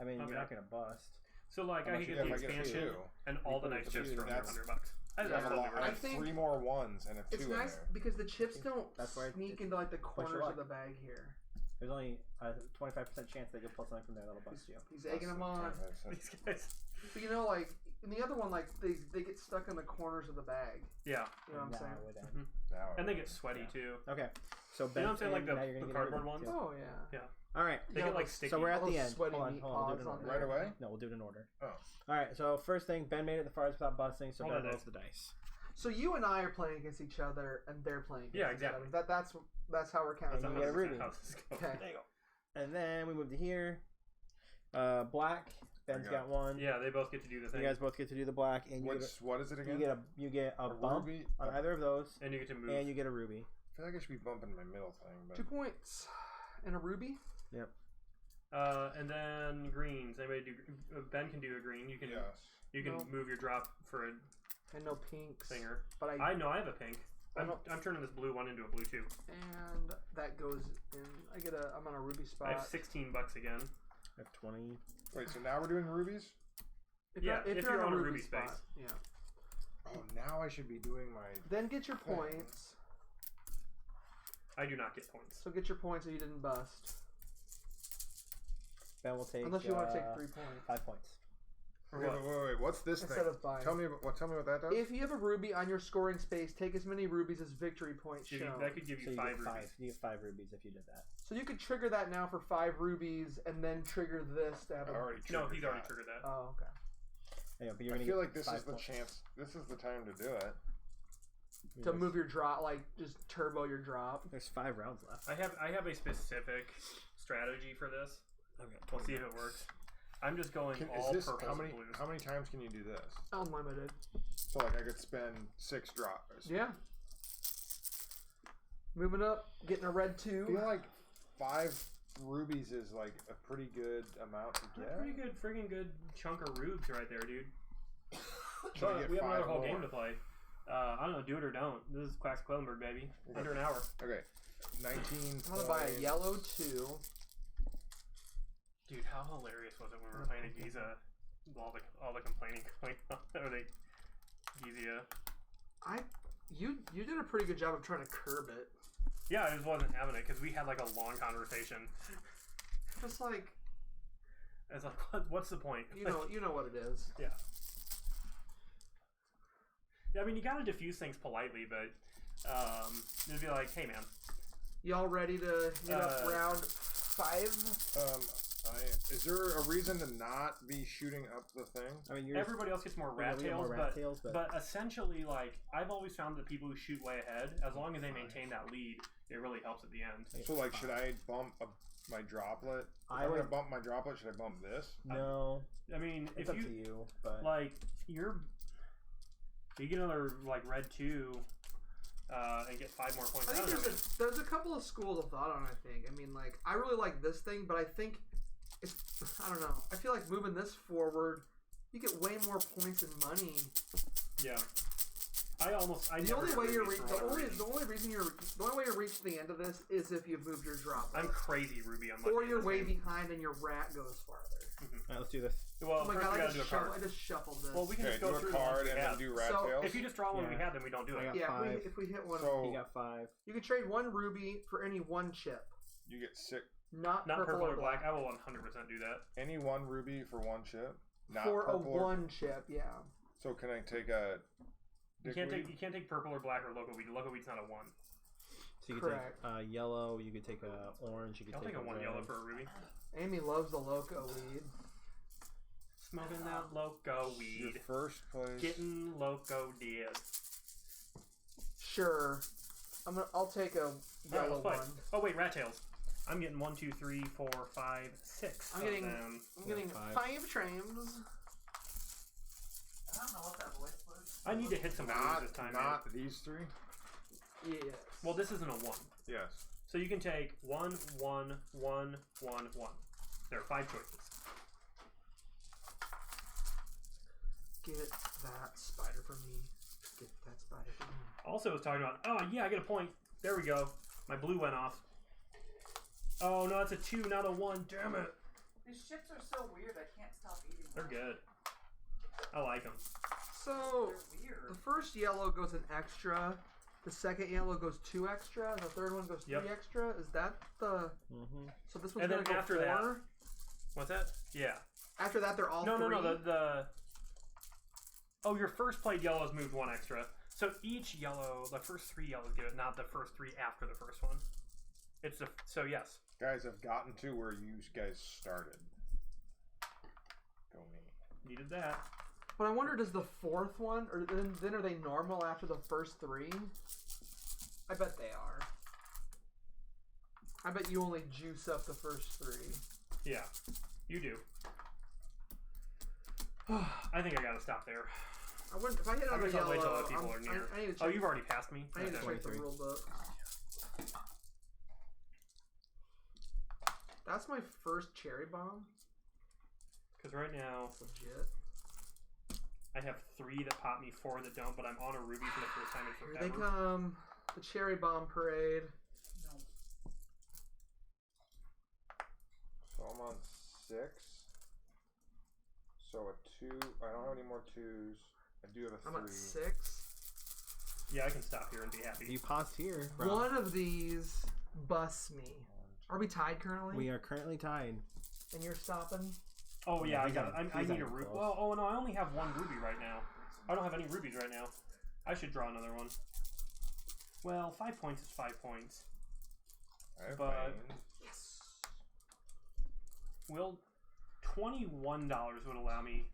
I mean, Okay. you're not gonna bust. So like, How I much could Yeah, get if the I get expansion 2. and all the You nice put chips two, for under that's- $100. I have, That's a totally lot, I worth have it. think 3 more 1s and a 2 It's in nice there. because the chips don't That's why sneak it's into like the your corners luck. of the bag here. There's only a 25% chance that you'll pull something from there that'll bust you. He's egging them on. These guys. But you know, like in the other one, like they get stuck in the corners of the bag. Yeah. You know what I'm Now saying? I would end. Mhm. And they get sweaty too. Okay, so You Ben, know what I'm saying? Like now you're the gonna get cardboard everything, ones? too. Oh yeah. All right, They Yeah, get like those- sticky. so we're at All the those end. sweaty Hold on, meat hold on. We'll do it paws in on order. there. Right away? No, we'll do it in order. Oh. All right, so first thing, Ben made it the farthest without busting, so Roll Ben that rolls the dice. So you and I are playing against each other, and they're playing against Yeah, each exactly. other. That's how we're counting. And That's you get a how ruby. this goes. Okay. There you go. And then we move to here. Black. Ben's There you got one. Yeah, they both get to do the thing. You guys both get to do the black, and What is it again? you get a A bump ruby? on I either of those, And you get to move. and you get a ruby. feel like I should be bumping my middle thing, but 2 points and a ruby. Yep. And then greens. Anybody do? Ben can do a green. You can. yes. You can No. move your drop for a And no pinks. singer. But I know I have a pink. I I'm don't- turning this blue one into a blue two. and that goes in. I'm on a ruby spot. I have $16 again. I have 20. Wait, so now we're doing rubies? If Yeah, you're, if you're on a on a ruby ruby spot, space. yeah. Oh, now I should be doing my... Then get your Okay. points. I do not get points. So get your points so you didn't bust. Ben will take. Unless you want to take 3 points. 5 points. For Wait, what? what's this Instead thing? of 5. Tell me what that does? If you have a ruby on your scoring space, take as many rubies as victory points So shown. that could give So you you 5 get rubies. You get 5 rubies if you did that. So you could trigger that now for 5 rubies, and then trigger this to have I a. already No, triggered he's already that. triggered that. Oh, okay. Yeah, but you're I gonna feel get like this 5 is the points. chance. This is the time to do it. To move your drop, like just turbo your drop. There's 5 rounds left. I have a specific strategy for this. I've got We'll 20 see if it bucks. works. I'm just going Is all this purples how many? and blues. How many times can you do this? Unlimited. So like I could spend 6 drops. Yeah. Moving up, getting a red I 2. feel like 5 rubies is like a pretty good amount to That's get. a pretty good, friggin' good chunk of rubes right there, dude. So you But get we have another 5 whole more. game to play. I don't know, do it or don't. This is Quacks Quedlinburg, baby. Okay. Under an hour. Okay, 19. I'm gonna buy a yellow 2. Dude, how hilarious was it when we were playing a Giza? All the complaining going on. Or the Gizia. You did a pretty good job of trying to curb it. Yeah, I just wasn't having it because we had like a long conversation. Just like It's like, what's the point? you know what it is. Yeah. Yeah, I mean, you gotta diffuse things politely, but it'd be like, hey, man. Y'all ready to hit up round 5? Is there a reason to not be shooting up the thing? I mean, Everybody else gets more rat tails, but essentially, like, I've always found that people who shoot way ahead, as long as they maintain that lead, it really helps at the end. So like, should I bump my droplet? If I'm gonna bump my droplet. Should I bump this? No, I mean, it's if up you to you. But like, you get another like red 2, and get 5 more points. I think there's a couple of schools of thought on it, I think. I mean, like, I really like this thing, but I think it's, I don't know. I feel like moving this forward, you get way more points and money. Yeah. The only way you're reaching the end of this is if you've moved your drop. I'm crazy Ruby on my or you're way behind and your rat goes farther. Alright, let's do this. Well, Oh my first god, we I gotta do a card. just shuffled this. Well, we can Okay, just go do through a card the and ones then we do have. rat So, tails. If you just draw one we Yeah. had, then we don't do I it. got yeah, 5. if we hit one, So You got 5. you can trade 1 ruby for any 1 chip. you get 6. Not Not purple or black. I will 100% do that. Any 1 ruby for 1 chip. Not For a purple or- 1 chip, yeah. So can I take a? You can't take purple or black or loco weed. Loco weed's not a 1. So you could Correct. take yellow. You could take a orange. You could I'll take take a 1 red. yellow for a ruby. Amy loves the loco weed. Smoking that loco Your weed. first place. Getting loco dead. Sure. I'll take a yellow play. one. Oh wait, rat tails. I'm getting 1, 2, 3, 4, 5, 6. I'm of getting- them. I'm getting 5. 5 trams. I don't know what that voice was. I need to hit some blues Not this time, not man. these 3. Yes. Well, this isn't a 1. Yes. So you can take 1, 1, 1, 1, 1. There are 5 choices. Get that spider for me. Get that spider for me. Also, was talking about. Oh yeah, I get a point. There we go. My blue went off. Oh no, it's a 2, not a 1. Damn it. These chips are so weird. I can't stop eating They're them. good. I like them. So, They're the weird. first yellow goes an extra. The second yellow goes 2 extra. And the third one goes 3 Yep. extra. Is that the... Mm-hmm. So this one's And going then to go after 4? that- What's that? Yeah. After that, they're all No, 3? no. Oh, your first played yellows moved 1 extra. So each yellow, the first 3 yellows get it, not the first 3 after the first one. It's the so yes. Guys, I've gotten to where you guys started. Go me. Needed that. But I wonder, does the 4th one, or then are they normal after the first 3? I bet they are. I bet you only juice up the first 3. Yeah, you do. I think I gotta stop there. I wouldn't, if I hit I another guess I'll wait till yellow, other people are near. I need to check, Oh, you've already passed me. I need to Okay. check the 23. rule book. That's my first cherry bomb. Because right now Legit. I have 3 that pop me, 4 that don't, but I'm on a ruby for the first time in Here they forever. come. The cherry bomb parade. No. So I'm on 6. So a 2. I don't have any more 2s. I do have a 3. I'm at 6. Yeah, I can stop here and be happy. You paused here. Bro. One of these busts me. Are we tied currently? We are currently tied. And you're stopping? Oh yeah, I he's got. not- I he's need not a ruby. close. Well, oh no, I only have 1 ruby right now. I don't have any rubies right now. I should draw another one. Well, 5 points is 5 points. I have but- mine. Yes. Will $21 would allow me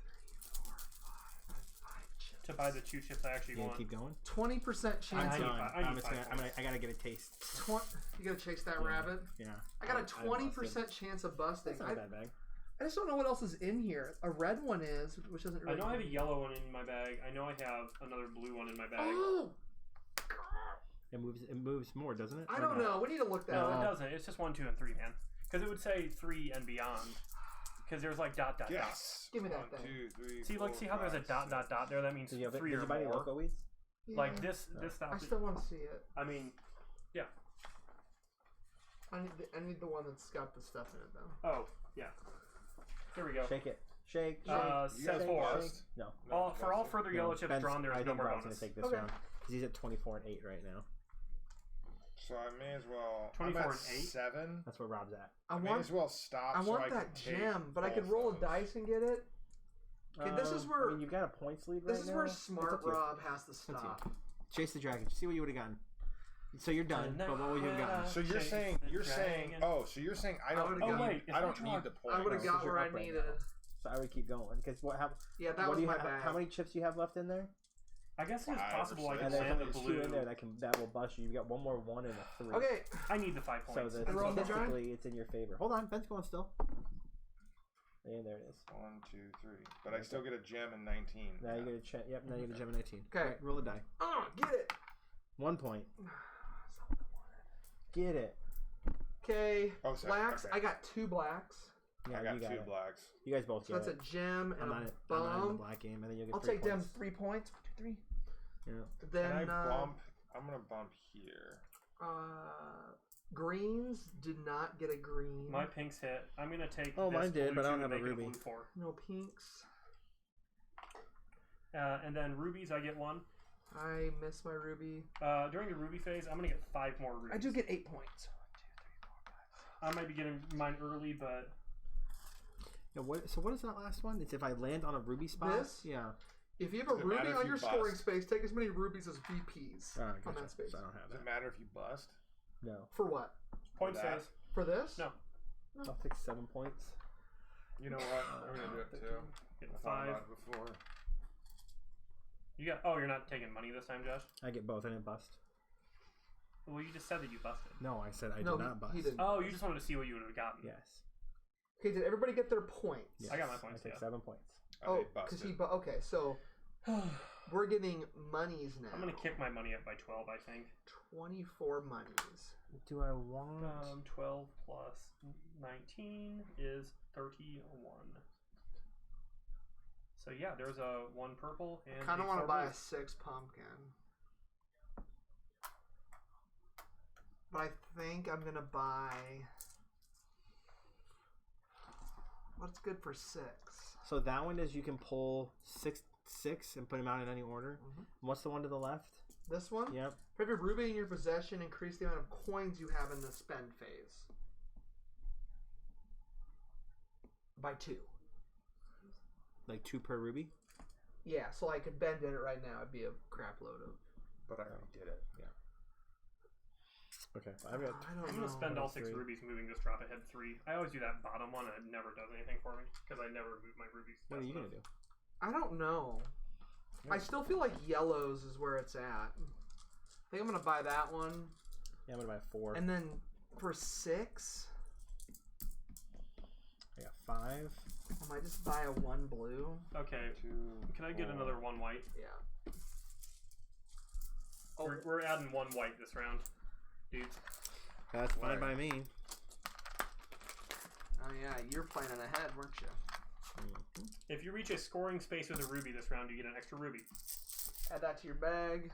4, 5. I have 5 chips. to buy the 2 chips I actually You gonna want. keep going? 20% I chance. need of- five- I need 5 points. I gotta get a taste. You gotta chase that Yeah. rabbit. Yeah. I got a busted. 20% chance of busting. That's not a bad bag. I just don't know what else is in here. A red one is, which doesn't I really. know I have a yellow one in my bag. I know I have another blue one in my bag. Oh, It moves more, doesn't it? I Or don't no? know. We need to look that No, up. it doesn't. It's just 1, 2, and 3, man. Because it would say 3 and beyond. Because there's like dot, dot, Yes. Give me that 1, thing. 2, 3, dot. See, look, 4, see how there's a 5, dot, 6. dot, dot there? That means Did you, 3 did or you buy any more. loco weeds? Like Yeah. this I stuff. still want to see it. I mean, yeah. I need the one that's got the stuff in it though. Oh, yeah. Here we go. Shake it. Shake. You Set guys 4. bust? No. No, For all busted. further yellow chips Ben's- drawn, there I is no think more Rob's bonus. gonna take this Okay. round because he's at 24 and 8 right now. So I may as well. 24 I'm and at 8? 7. That's where Rob's at. I May want as well stop. I so want I that can take gem, but I could both roll a those. dice and get it. Okay, this is where- I mean, you've got a points lead right now. This is where It's Smart up to you. Rob has to It's up stop. to you. Chase the dragon. See what you would have gotten. So you're done. But what would you have gotten? So you're Chase saying the you're saying dragon. oh, so you're saying I don't would've need got- wait, if I don't I need draw- the points. I would have No, got because where you're I up right needed. now. So I would keep going because Yeah, that what was do you my have? bad. How many chips do you have left in there? I guess it's 5 or possible I 6. can And there's land the only 2 blue. in there that will bust you. You've got one more 1 and a 3. Okay, I need the 5 So points. that I rolled the die? statistically, it's in your favor. Hold on, Ben's going still. And there it is. 1, 2, 3. But I still get a gem in 19. Now you get a check. Yep. Now you get a gem in 19. Okay. Alright, roll a die. get it. 1 point. Get it. Okay, Oh, sorry. blacks. Okay. I got 2 blacks. Yeah, I got you got 2 it. blacks. You guys both So get that's it. a gem and I'm a not in the bomb. black game, and then you'll get I'll 3 take them points. 3 points. 1, 2, 3. Yeah. Then Can I bump? I'm gonna bump here. greens did not get a green. My pinks hit. I'm gonna take. Oh, this mine did, blue but I don't 2 have a and make it ruby. blue 4. No pinks. And then rubies, I get 1. I missed my ruby. During the ruby phase, I'm gonna get 5 more rubies. I do get 8 points. I might be getting mine early, but Yeah, so what is that last one? It's if I land on a ruby spot. This? Yeah. If you have a Does it ruby matter if on you your bust? scoring space, take as many rubies as VPs Oh, on gotcha. that space. So I don't have Does it that. matter if you bust? No. For what? point that. says For this? no. I'll take 7 points. You know what? I'm gonna do it too. Getting I thought 5. about it before. You got. Oh, you're not taking money this time, Josh. I get both. I didn't bust. Well, you just said that you busted. No, I said I No, did not bust. he didn't. Oh, you just wanted to see what you would have gotten. Yes. Okay, did everybody get their points? Yes. I got my I points. take Yeah. 7 points. Oh, busted. because okay, so we're getting monies now. I'm gonna kick my money up by 12. I think. 24 monies. Do I want? 12 plus 19 is 31. So yeah, there's a 1 purple and. Kind of want to 4 buy blue. a 6 pumpkin. But I think I'm going to buy. What's good for 6? So that one is you can pull six and put them out in any order. Mhm. What's the one to the left? This one? Yep. For every ruby in your possession, increase the amount of coins you have in the spend phase. By 2. Like 2 per ruby. Yeah, so I could bend in it right now. It'd be a crap load of. But I already did it. Okay. I've got. I don't I'm know. gonna spend all 6 3. rubies moving this drop ahead 3. I always do that bottom one, and it never does anything for me because I never move my rubies. What are fast you gonna enough. do? I don't know. I still feel like yellows is where it's at. I think I'm gonna buy that one, Yeah, I'm gonna buy 4. and then for 6, I got 5. I might just buy a 1 blue. Okay, 2. can I get 4. another 1 white? Yeah. Oh, We're adding 1 white this round, dudes. That's fine Right. by me. oh yeah, you're planning ahead, weren't you? If you reach a scoring space with a ruby this round, you get an extra ruby. Add that to your bag.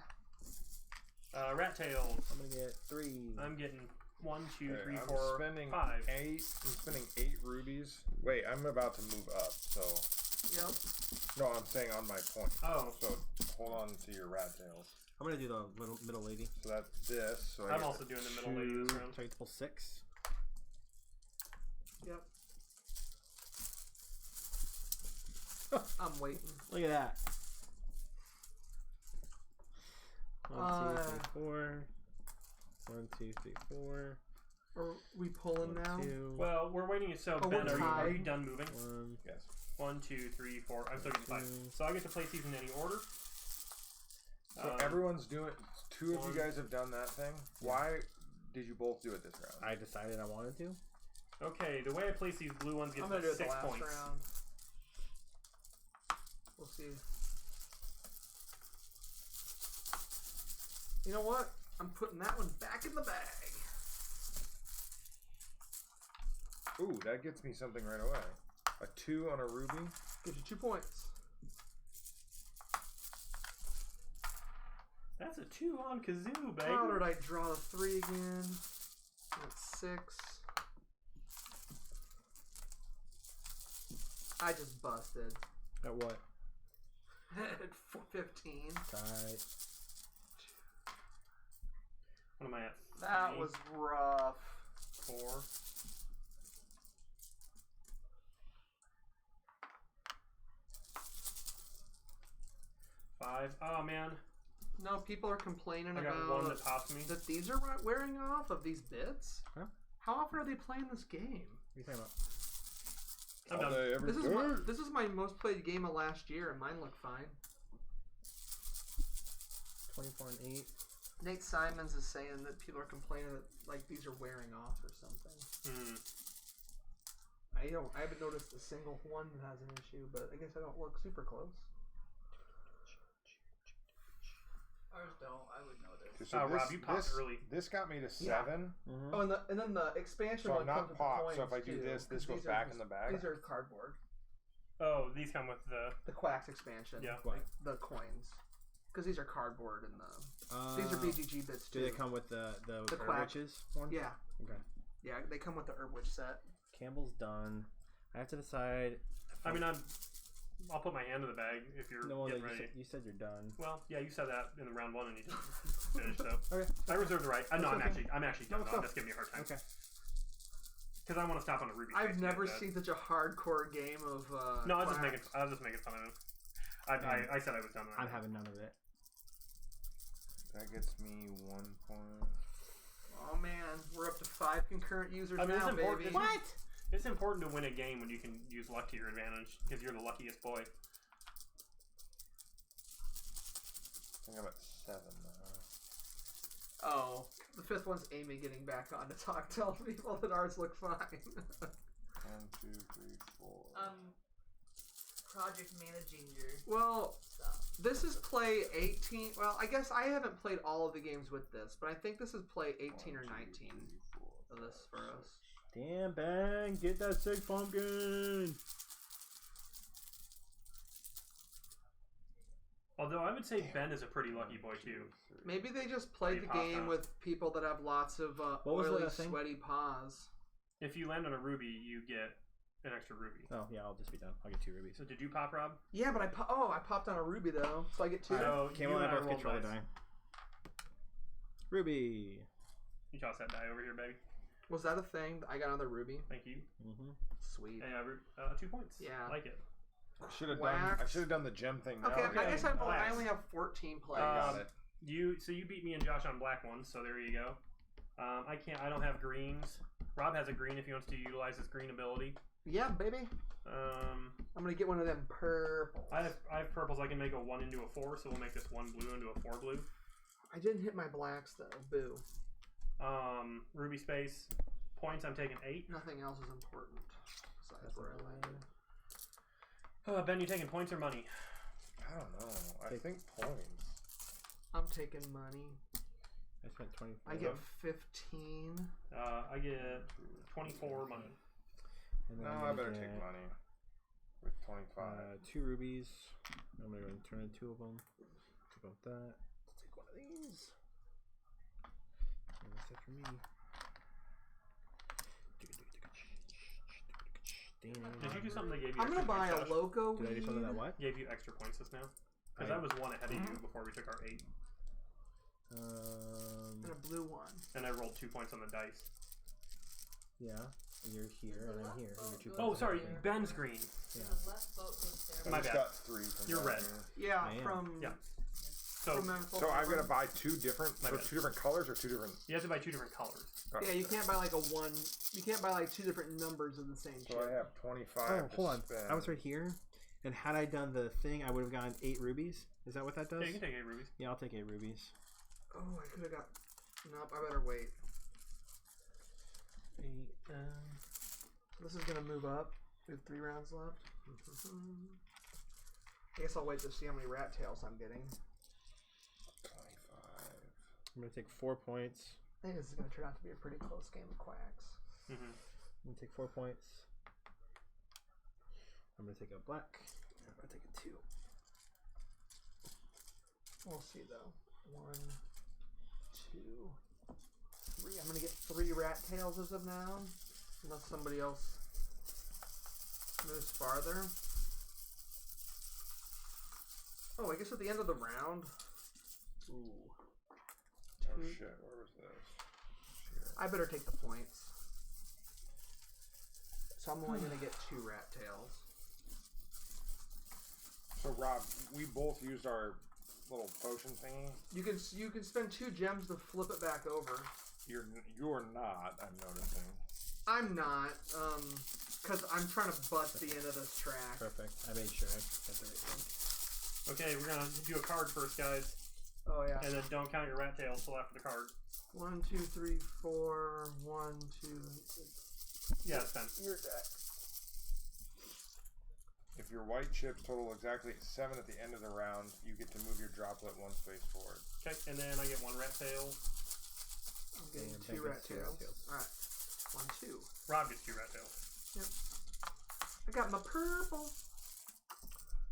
Rat tails. I'm gonna get 3. I'm getting 1, 2, Okay, 3, I'm 4, spending 5. 8. I'm spending 8 rubies. Wait, I'm about to move up. So Yep. no, I'm saying on my point. Oh, So hold on to your rat tails. I'm gonna do the middle lady. So that's this. So I I'm get also doing the middle lady this round. So I get to pull 6. Yep. I'm waiting. Look at that. 1, 2, 3, 4. 1, 2, 3, 4. Are we pulling 1, now? 2, Well, we're waiting. So Oh, Ben, we're are you tied. done moving? 1. yes. 1, 2, 3, 4. I'm still getting 5. Two. So I get to place these in any order. So everyone's doing. Two of one. you guys have done that thing. Why did you both do it this round? I decided I wanted to. Okay, the way I place these blue ones I'm gives gonna me do it the 6 last points. round. We'll see. You know what? I'm putting that one back in the bag. Ooh, that gets me something right away. A 2 on a ruby. Gives you 2 points. That's a 2 on Kazoo, baby. How did I draw the 3 again? That's 6. I just busted. At what? At 15. Tight. What am I at? That 3, was rough. 4. Five. Oh man, No, people are complaining I got about one that pops me. that these are wearing off of these bits. Huh? How often are they playing this game? What are you talking about? I'm All done. day, every This is day. this is my most played game of last year, and mine look fine. 24 and 8. Nate Simons is saying that people are complaining that like these are wearing off or something. I haven't noticed a single one that has an issue, but I guess I don't look super close. Ours don't. I would know this. So Rob, you popped early. This got me to Yeah. 7. Mm-hmm. Oh, and then the expansion So one I'm comes not with popped. the coins So if I do too, this 'cause goes these are back just- in the bag. These are cardboard. Oh, these come with the. The Quacks expansion. Yeah. Like the coins. Because these are cardboard and these are BGG bits too. Do they come with the Quack. Witches one? Yeah. Okay. Yeah, they come with the Herb Witch set. Campbell's done. I have to decide. I mean, I'll put my hand in the bag if you're No, getting you ready. said you're done. Well, yeah, you said that in the round 1 and you didn't finish. So Okay. I reserve the right. No, That's I'm okay. actually No, done. it's I'm fine. just giving you a hard time. Okay. Because I want to stop on a ruby. I've space never to get seen such a hardcore game of. No, I was Quacks. just making fun of him. I said I was done. I'm having none of it. That gets me 1 point. Oh man, we're up to 5 concurrent users I mean, now, it's important. baby. It's important to win a game when you can use luck to your advantage because you're the luckiest boy. I think I'm at 7 now. Oh, the 5th one's Amy getting back on to tell people that ours look fine. 1, 2, 3, 4. Project managing your Well, stuff. this is play 18. Well, I guess I haven't played all of the games with this, but I think this is play 18 or 19 of this for us. Damn, bang! Get that sick pumpkin! Although I would say Ben is a pretty lucky boy too. Maybe they just played the Pretty game hot, huh? with people that have lots of What was oily, the thing? sweaty paws. If you land on a ruby, you get an extra ruby. Oh, yeah, I'll just be done. I'll get 2 rubies. So did you pop, Rob? Yeah, but I popped on a ruby though, so I get 2. So Campbell you and I both rolled control the dice. die. Ruby! You toss that die over here, baby. Was that a thing? I got another ruby. Thank you. Mm-hmm. Sweet. And 2 points. Yeah. I like it. I should have Wax. done the gem thing now. Okay, I Okay, guess I relax. only have 14 plays. Got it. You beat me and Josh on black ones, so there you go. I don't have greens. Rob has a green if he wants to utilize his green ability. Yeah, baby. I'm gonna get one of them purples. I have purples. I can make a 1 into a 4, so we'll make this 1 blue into a 4 blue. I didn't hit my blacks though. Boo. Ruby space points. I'm taking 8. Nothing else is important besides where I landed. Ben, you taking points or money? I don't know. I think points. I'm taking money. I spent 24. I get 15. I get 24 money. And No, then I'm I gonna better get, take money. With 25. 2 rubies. I'm going to go and turn in 2 of them. Take out that. Let's take one of these. And that's it for me. Did you do something that gave you I'm gonna extra buy points, a Josh? loco Did I do something that weed. what? Gave you extra points just now? Because I was 1 ahead of you before we took our 8. And a blue one. And I rolled 2 points on the dice. Yeah. And you're here, and I'm here. And you're 2 Oh, points sorry. ahead. Ben's green. The left boat goes there. My I just bad. got 3 from You're down red. here. Yeah, Man. from Yeah. So from Memphis. So I'm gonna buy 2 different My for bad. 2 different colors or 2 different. you have to buy 2 different colors. Oh, Yeah, you can't buy like a one. You can't buy like 2 different numbers of the same So I chip. have 25. Oh, to hold on. spend. I was right here, And had I done the thing, I would have gotten 8 rubies. Is that what that does? Yeah, you can take 8 rubies. Yeah, I'll take 8 rubies. Oh, I could have got. Nope, I better wait. 8. This is gonna move up. We have 3 rounds left. I guess I'll wait to see how many rat tails I'm getting. 25. I'm gonna take 4 points. I think this is gonna turn out to be a pretty close game of Quacks. I'm gonna take 4 points. I'm gonna take a black. I'm gonna take a 2. We'll see though. 1, 2, 3. I'm gonna get 3 rat tails as of now, unless somebody else moves farther. Oh, I guess at the end of the round. Ooh. Oh shit, where was this? Shit. I better take the points. So I'm only gonna get 2 rat tails. So Rob, we both used our little potion thingy. You can spend 2 gems to flip it back over. You're not. I'm noticing. I'm not, because I'm trying to bust the end of this track. Perfect. I made sure I got the right thing. Okay, we're gonna do a card first, guys, Oh yeah. and then don't count your rat tails till after the card. 1, 2, 3, 4. 1, 2. Yeah, it's 10. Your deck. If your white chips total exactly 7 at the end of the round, you get to move your droplet 1 space forward. Okay, and then I get 1 rat tail. I'm getting And 2 Ben rat gets 2 rat tails. tails. Alright. 1, 2. Rob gets 2 rat tails. I got my purple.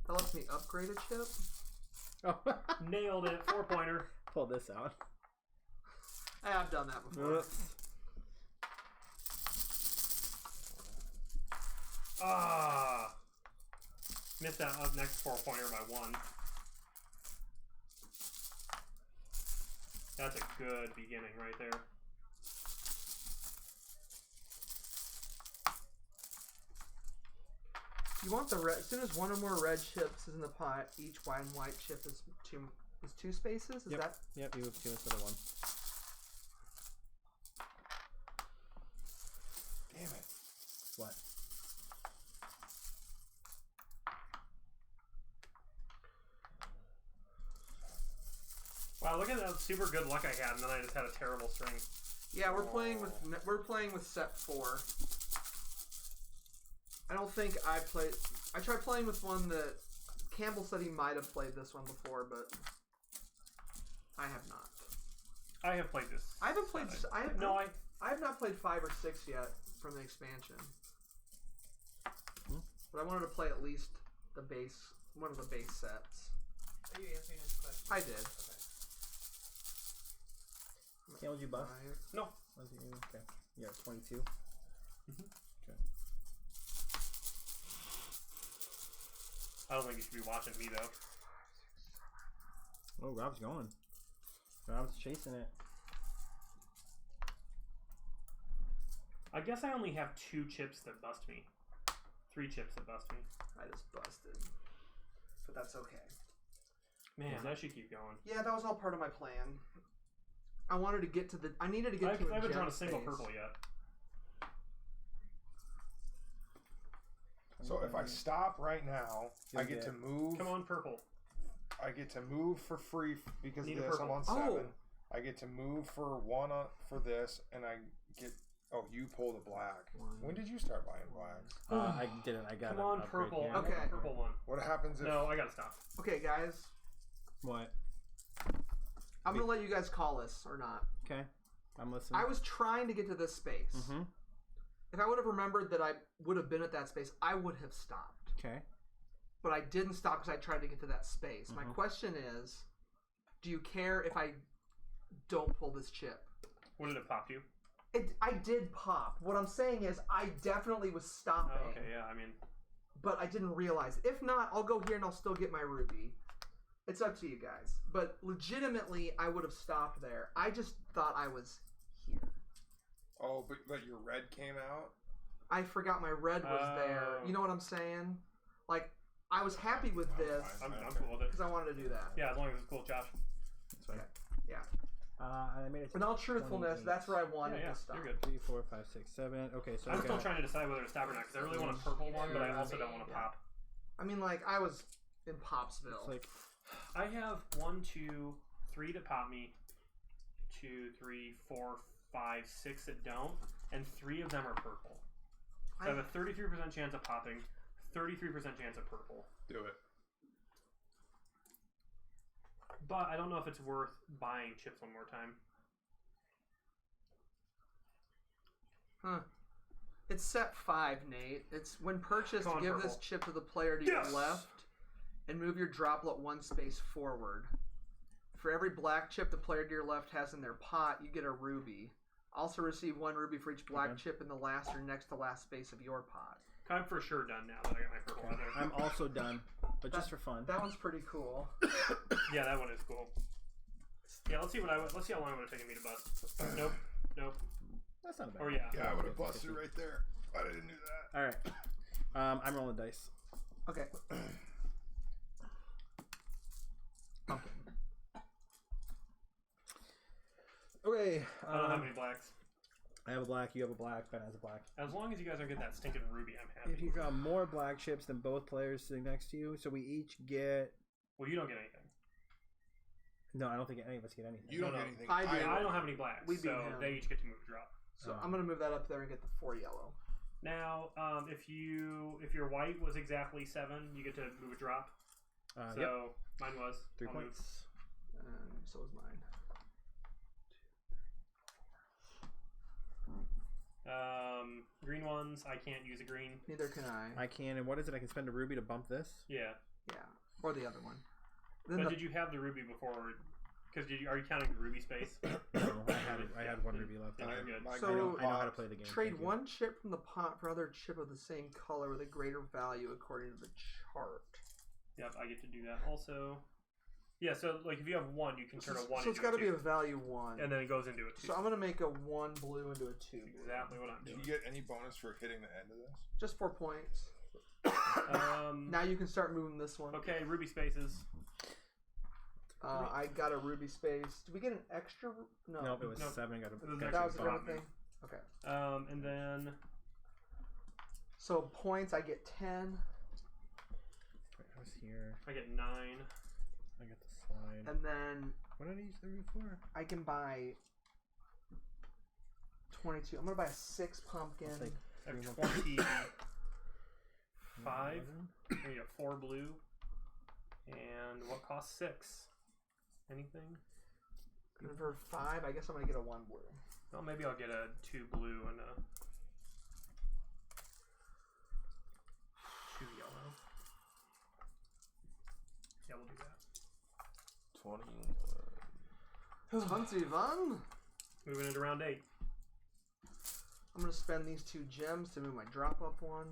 That lets me upgrade a chip. Oh, Nailed it. 4-pointer. pull this out. I've done that before. Ah. Missed that up next 4-pointer by 1. That's a good beginning right there. You want the red. As soon as one or more red chips is in the pot, each white and white chip is 2 spaces. Is Yep. that? Yep, you move 2 instead of 1. Damn it. What? Wow, look at that super good luck I had, and then I just had a terrible string. Yeah, we're playing with set 4. I don't think I played. I tried playing with one that Campbell said he might have played this one before, but I have not. I have played this. I haven't played. set. I have No, I have not played 5 or 6 yet from the expansion. But I wanted to play at least the base, one of the base sets. Are you answering his question? I did. Can't would you buff? 5. No. Okay. Yeah, 22. Okay. I don't think you should be watching me though. Oh, Rob's going. Rob's chasing it. I guess I only have 2 chips that bust me. 3 chips that bust me. I just busted. But that's okay. Man, I should keep going. Yeah, that was all part of my plan. I wanted to get to the. I needed to get to. I haven't drawn a gem single space. purple yet. So if I stop right now, I get to move. Come on, purple. I get to move for free because Need of a this. I'm purple. on 7. Oh. I get to move for 1 for this, and I get. Oh, you pull the black. When did you start buying blacks? I didn't. I got Come an on, upgrade purple. here. I want Okay. the purple one. What happens if? No, I gotta stop. Okay, guys. What? I'm gonna let you guys call this or not. Okay. I'm listening. I was trying to get to this space. Mm-hmm. If I would have remembered that I would have been at that space, I would have stopped. Okay. But I didn't stop because I tried to get to that space. My question is, do you care if I don't pull this chip? What did it pop you? I did pop. What I'm saying is, I definitely was stopping. Oh, okay, yeah, I mean, But I didn't realize. If not, I'll go here and I'll still get my ruby. It's up to you guys. But legitimately, I would have stopped there. I just thought I was here. Oh, but your red came out. I forgot my red was there. Oh. You know what I'm saying? Like, I was happy with this I'm cool with it. because I wanted to do that. Yeah, as long as it's cool, Josh. That's fine. Yeah. I made it. In all truthfulness, 28. that's where I wanted Yeah, to stop. you're good. 3, 4, 5, 6, 7. Okay, so I'm I still got trying to decide whether to stop or not because I really want a purple one, but I also don't want to pop. I mean, like, I was in Popsville. It's like I have 1, 2, 3 that pop me, 2, 3, 4, 5, 6 that don't, and 3 of them are purple. So I have a 33% chance of popping, 33% chance of purple. Do it. But I don't know if it's worth buying chips one more time. Huh. It's set 5, Nate. It's when purchased, Come on, give purple. this chip to the player to Yes! your left and move your droplet 1 space forward. For every black chip the player to your left has in their pot, you get a ruby. Also receive 1 ruby for each black chip in the last or next to last space of your pot. I'm for sure done now that I got my purple in there. I'm also done, but just for fun. That one's pretty cool. Yeah, that one is cool. Yeah, let's see how long it would have taken me to bust. Nope. That's not bad. Or yeah. Yeah, I would have busted right there. But I didn't do that. All right. I'm rolling dice. Okay. Pumpkin. Okay. I don't have any blacks. I have a black. You have a black. Ben has a black. As long as you guys don't get that stinking ruby, I'm happy. If you draw more black chips than both players sitting next to you, so we each get. Well, you don't get anything. No, I don't think any of us get anything. You don't No, get no. anything. I do. I don't have any blacks, We beat so him. they each get to move a drop. So I'm going to move that up there and get the 4 yellow. Now, if your white was exactly 7, you get to move a drop. So Yep. mine was 3 I'll points. And so is mine. Green ones, I can't use a green. Neither can I. I can, and what is it? I can spend a ruby to bump this? Yeah. Yeah. Or the other one. Then But the- did you have the ruby before? Because are you counting the ruby space? No, I had 1 ruby left. Yeah, I- you're good. my So- green I know how to pots- play the game. trade Thank you. 1 chip from the pot for another chip of the same color with a greater value according to the chart. Yep, I get to do that also. Yeah, so like if you have 1, you can turn a 1 So it's into got to a be 2. a value 1. And then it goes into a 2. So I'm going to make a 1 blue into a 2 blue. Exactly what I'm Do doing. you get any bonus for hitting the end of this? Just 4 points. Now you can start moving this one. Okay, ruby spaces. I got a ruby space. Did we get an extra? No. No, it was Nope. 7. Got It was a, an That was extra everything. spot. Okay. And then So points, I get 10. I was here. I get 9. I got the slide. And then What did I use the ruby for? I can buy 22. I'm going to buy a 6 pumpkin. I'll take I have 3 25. 11. I get 4 blue. And what costs 6? Anything? And for 5, I guess I'm going to get a 1 blue. Well, maybe I'll get a 2 blue and a 2 yellow. Yeah, we'll do that. 20. 21. Moving into round 8. I'm going to spend these 2 gems to move my drop up 1.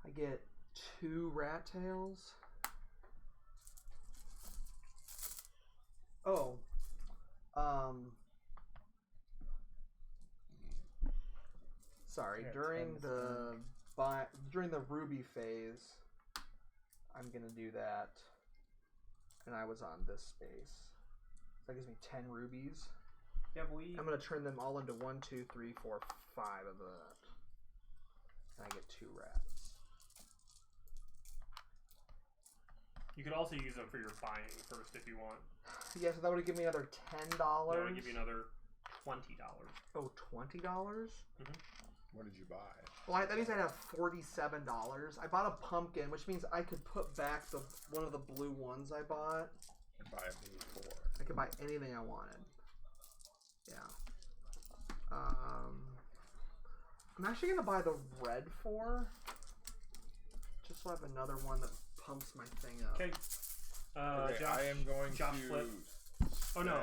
I get 2 rat tails. Oh. Sorry, Yeah, during 10's during the ruby phase, I'm gonna do that, and I was on this space. So that gives me 10 rubies. Yeah, we. I'm gonna turn them all into 1, 2, 3, 4, 5 of that, and I get 2 rats. You could also use them for your buying first if you want. Yeah, so that would give me another $10. That would give you another $20. Oh, $20? What did you buy? Well, that means I'd have $47. I bought a pumpkin, which means I could put back one of the blue ones I bought. And buy a blue 4. I could buy anything I wanted. Yeah. I'm actually gonna buy the red 4. Just so I have another one that pumps my thing up. Okay. Okay, Josh, I am going Josh to flip. spend Oh, no.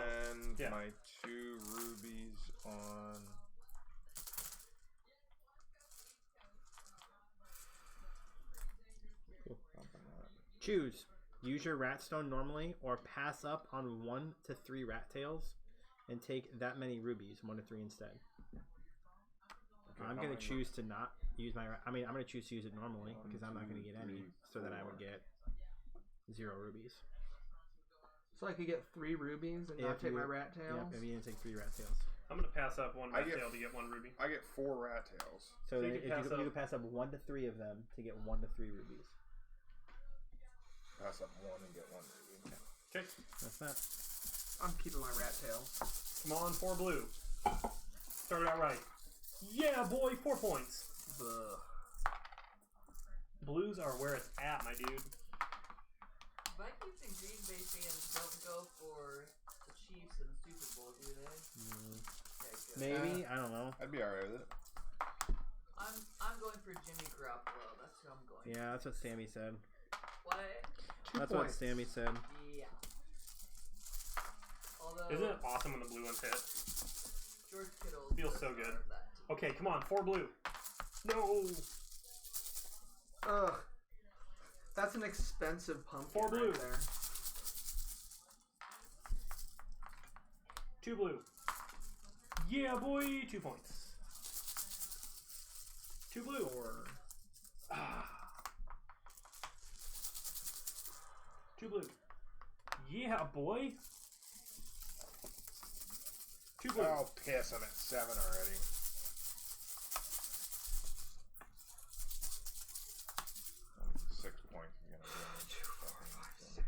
Yeah. my 2 rubies on. Choose. Use your rat stone normally, or pass up on 1 to 3 rat tails, and take that many rubies, 1 to 3 instead. Okay, I'm how gonna many choose to not use my. I'm gonna choose to use it normally One, because I'm not gonna two, get any, three, so that I would 4. get 0 rubies. So I could get 3 rubies and not If take you- my rat tails. Yep, if you didn't take 3 rat tails. I'm gonna pass up one I rat get- tail to get one ruby. I get 4 rat tails. So So you if can you pass could, up- you could pass up 1 to 3 of them to get 1 to 3 rubies. Pass up 1 and get 1 ruby. Okay, That's that. I'm keeping my rat tails. come on, 4 blue. Started out right. Yeah, boy, 4 points. Ugh. Blues are where it's at, my dude. Vikings and Green Bay fans don't go for the Chiefs in the Super Bowl, do they? Okay, good. Maybe, I don't know. I'd be alright with it. I'm going for Jimmy Garoppolo. That's who I'm going. Yeah, that's what Sammy said. What? 2 That's points. what Sammy said. Yeah. Although Isn't it awesome when the blue ones hit? George Kittle Feels the so star good. of that team. Okay, come on, 4 blue. No! Ugh. That's an expensive pumpkin 4 blue. right there. 2 blue. Yeah, boy, 2 points. 2 blue. 4. Ah. 2 blue. Yeah, boy. 2 blue. Oh, piss, I'm at 7 already. Only 6 points. You're gonna win. 2, 4, 5, 6.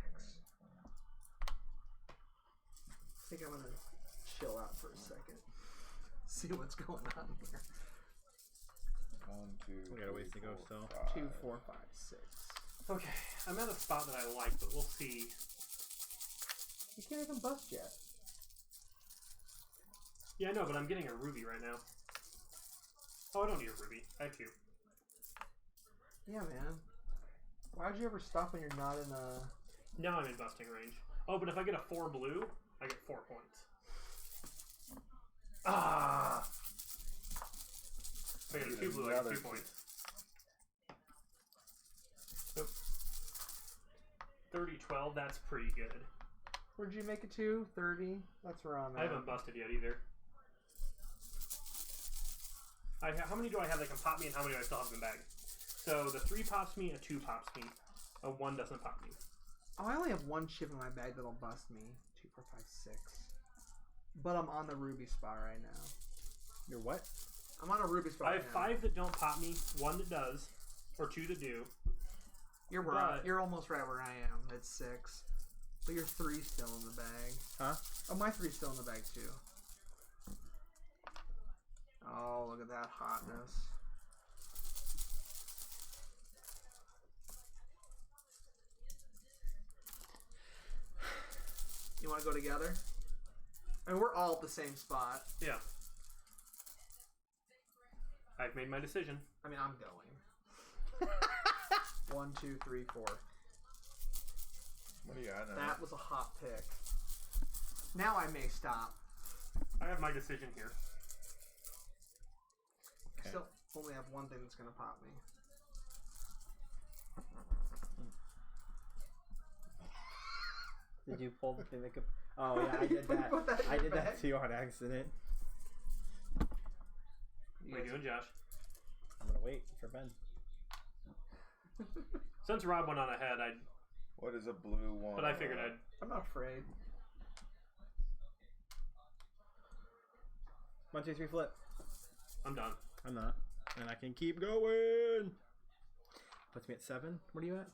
I think I'm gonna chill out for a second. See what's going on here. 1, 2, We got a ways to go 4, still. 5. 2, 4, 5, 6. Okay, I'm at a spot that I like, but we'll see. You can't even bust yet. Yeah, I know, but I'm getting a ruby right now. Oh, I don't need a ruby. I have 2. Yeah, man. Why'd you ever stop when you're not in a... Now I'm in busting range. Oh, but if I get a 4 blue, I get 4 points. Ah! If I get a 2 blue, I get 2 points. Nope. 30-12, that's pretty good. Where'd you make it to? 30? That's where I'm at. I haven't busted yet either. How many do I have that can pop me, and how many do I still have in the bag? So the 3 pops me, a 2 pops me, a 1 doesn't pop me. Oh, I only have 1 chip in my bag that'll bust me. 2, 4, 5, 6. But I'm on the ruby spot right now. You're what? I'm on a ruby spot I right have now. 5 that don't pop me, 1 that does, or 2 that do. You're but- you're almost right where I am. It's 6. But your 3's still in the bag. Huh? Oh, my 3's still in the bag too. Oh, look at that hotness. You want to go together? I mean, we're all at the same spot. Yeah. I've made my decision. I mean, I'm going. 1, 2, 3, 4. What do you got now? That was a hot pick. Now I may stop. I have my decision here. Okay. Still only have 1 thing that's going to pop me. Did you pull the thing that could... Oh, yeah, I did that. Put that in I your did bag. that too on accident. What are you doing, Josh? I'm going to wait for Ben. Since Rob went on ahead, What is a blue one? but I figured I'd. I'm not afraid. 1, 2, 3, flip. I'm done. I'm not. And I can keep going. Puts me at 7. What are you at?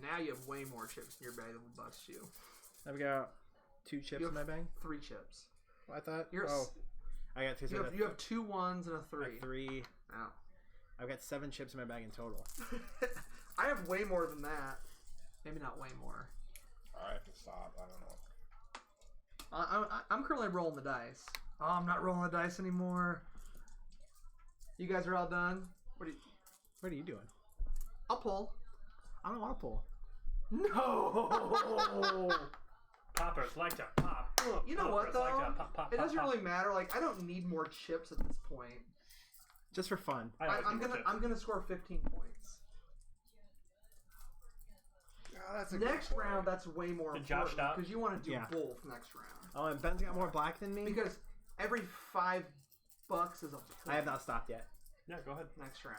Now you have way more chips in your bag that will bust you. I've got 2 chips You in have my bag. 3 chips. I thought. You're Oh, I got 2. you have 2 1s and a 3. 3. Ow. I've got 7 chips in my bag in total. I have way more than that. Maybe not way more. I have to stop. I don't know. I'm currently rolling the dice. Oh, I'm not rolling the dice anymore. You guys are all done? What are you doing? I'll pull. I don't want to pull. No! Poppers like to pop. You know what, Poppers like though? to pop, pop, It pop, doesn't pop. really matter. Like, I don't need more chips at this point. Just for fun. I always I'm need more gonna chips. score 15 points. That's a Next good point. round, that's way more Did Josh important stop? because you want to do Yeah. both next round. Oh, and Ben's got more black than me? Because every $5 is a point. I have not stopped yet. Yeah, go ahead. Next round.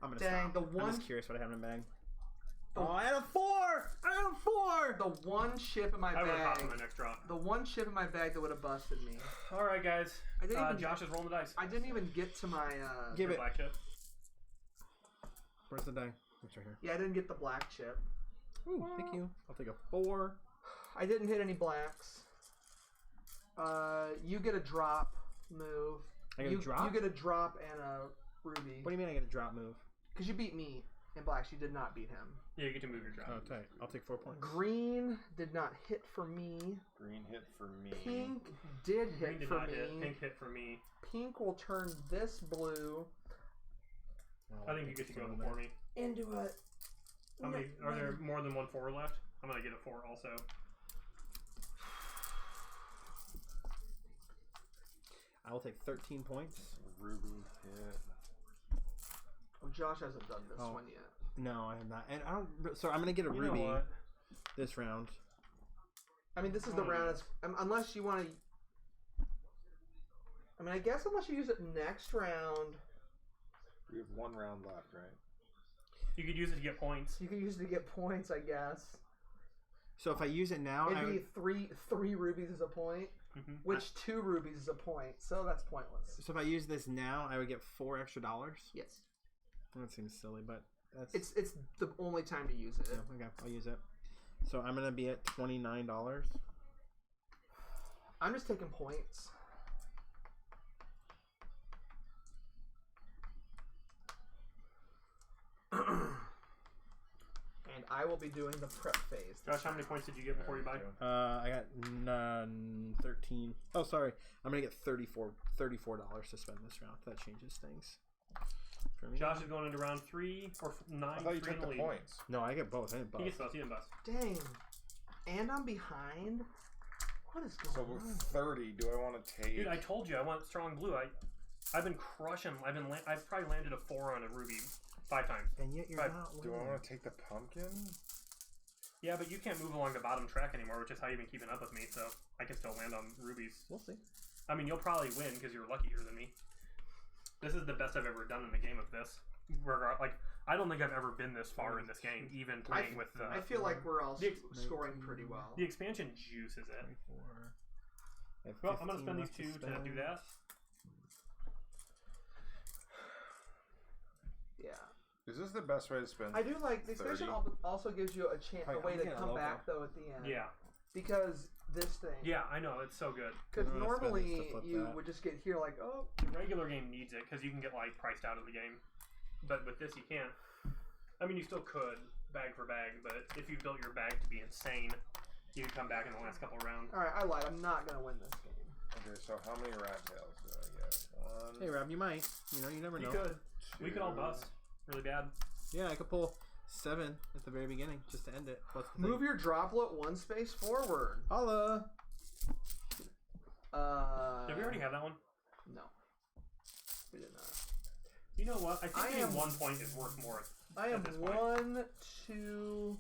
I'm going to Dang, stop. the I'm one- just curious what I have in my bag. The- Oh, I had a 4! I had a 4! the one chip in my I would have bag. popped on my next drop. The one chip in my bag that would have busted me. All right, guys. I didn't even. Josh is rolling the dice. I didn't even get to my. Give The it. black chip. Where's the die? It's right here. Yeah, I didn't get the black chip. Ooh, thank you. I'll take a 4. I didn't hit any blacks. You get a drop move. I get a drop? You get a drop and a ruby. What do you mean I get a drop move? Because you beat me in blacks. You did not beat him. Yeah, you get to move your drop. Oh, tight. I'll take 4 points. Green did not hit for me. Green hit for me. Pink did hit Green did for not me. hit. Pink hit for me. Pink will turn this blue I think you get to go before me. into a. How many? Are there more than 1 4 left? I'm gonna get a 4 also. I will take 13 points. Ruby hit. Oh, Josh hasn't done this Oh. one yet. No, I have not. And I don't. So I'm gonna get a You ruby know what? this round. I mean, this is the round. Unless you want to. I mean, I guess unless you use it next round, We have 1 round left, right? You could use it to get points. you can use it to get points. I guess So if I use it now, I it'd be would, three rubies is a point, Mm-hmm. which 2 rubies is a point. So that's pointless. so if I use this now, I would get $4 extra. Yes, That seems silly, but that's it's the only time to use it. yeah, okay. I'll use it. So I'm gonna be at $29. I'm just taking points. And I will be doing the prep phase. Josh, how many points did you get before you buy? I got 13. Oh, sorry. I'm gonna get $34 to spend this round. That changes things for me. Josh is going into round 3 or 9. I thought you 3 in took the the lead. points. No, I get both. I didn't He both. gets both. He didn't bust. Dang. And I'm behind? What is going So on? with 30, do I want to take? Dude, I told you I want strong blue. I've been crushing. I've probably landed a 4 on a ruby 5 times. And yet you're Right. not Do I winning. want to take the pumpkin? Yeah, but you can't move along the bottom track anymore, which is how you've been keeping up with me. So I can still land on rubies. We'll see. I mean, you'll probably win because you're luckier than me. This is the best I've ever done in a game of this. Like, I don't think I've ever been this far in this game, even playing with the I feel like we're all The- scoring pretty well. the expansion juice. Is it? 24. I have Well, I'm gonna 15 spend these left 2 to spend. do that. Yeah. Is this the best way to spend? I do like the expansion 30. also gives you a chance, Oh, a yeah, way I'm to getting a come logo. back though at the end. Yeah, Because this thing. yeah, I know it's so good. Because I'm gonna spend this normally to flip you that. would just get here like, oh, The regular game needs it because you can get like priced out of the game, but with this you can't. I mean, you still could bag for bag, but if you built your bag to be insane, you could come back in the last couple of rounds. all right, I lied. I'm not gonna win this game. Okay, so how many rat tails do I get? 1. Hey, Rob, you might. You know, you never You know. could. We could all bust really bad. Yeah, I could pull 7 at the very beginning just to end it. What's the Move thing? your droplet 1 space forward. Holla! Did we already have that one? No, we did not. You know what? I think I getting am- 1 point is worth more. I am At this point. 1, 2,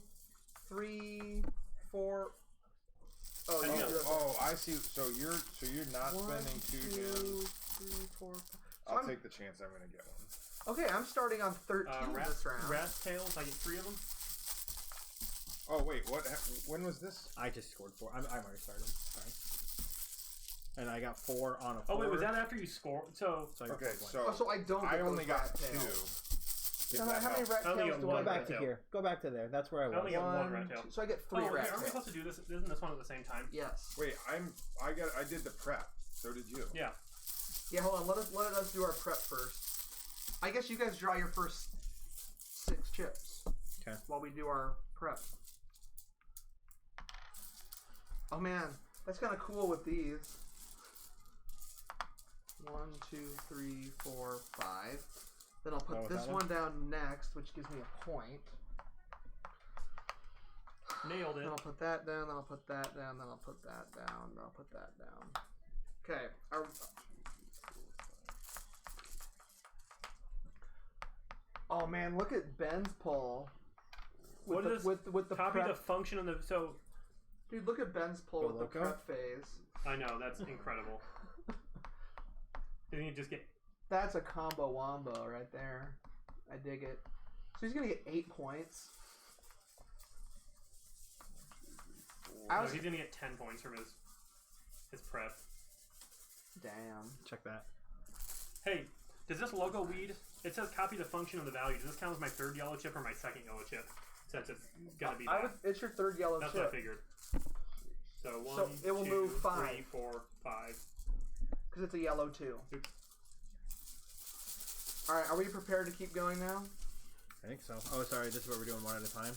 3, 4. Oh, And you you do know- it. Oh, I see. So you're not 1, spending 2 gems. 3, 4, 5. I'll I'm- take the chance I'm gonna get one. Okay, I'm starting on 13 this round. rat tails. I get 3 of them. Oh wait, what? When was this? I just scored 4. I'm already started. Sorry. And I got 4 on a 4. Oh wait, was that after you scored? So So I got Okay, 4 points. so Oh, so I don't. I get only those got rat 2. tails. If How that many helps. rat I only tails get do one I Go back rat to tail. here. Go back to there. That's where I I only was. get one One, rat tail. two- so I get 3 Oh, rat here, aren't we tails. supposed to do this? Isn't this one at the same time? Yes. Wait, I did the prep. So did you. Yeah. Yeah, hold on. Let us do our prep first. I guess you guys draw your first 6 chips. Okay. While we do our prep. Oh man, that's kind of cool with these. 1, 2, 3, 4, 5. Then I'll put with this that one down next, which gives me a point. Nailed Then it. I'll put that down. Then I'll put that down. Then I'll put that down. Then I'll put that down. Okay. Oh man, look at Ben's pull. What is with the Copy prep. the function of the. So Dude, look at Ben's pull Go with the loco? prep phase. I know that's incredible. Didn't you just get? That's a combo wombo right there. I dig it. So he's gonna get 8 points. No, he's gonna get 10 points from his prep. Damn. Check that. Hey, does this logo weed? It says copy the function of the value. Does this count as my third yellow chip or my second yellow chip? Since it's gonna be that. It's your third yellow That's chip. what I figured. So one, So it will two, move 5. 3, 4, 5. Because it's a yellow too. Oops. Alright, are we prepared to keep going now? I think so. Oh, sorry. This is what we're doing one at a time.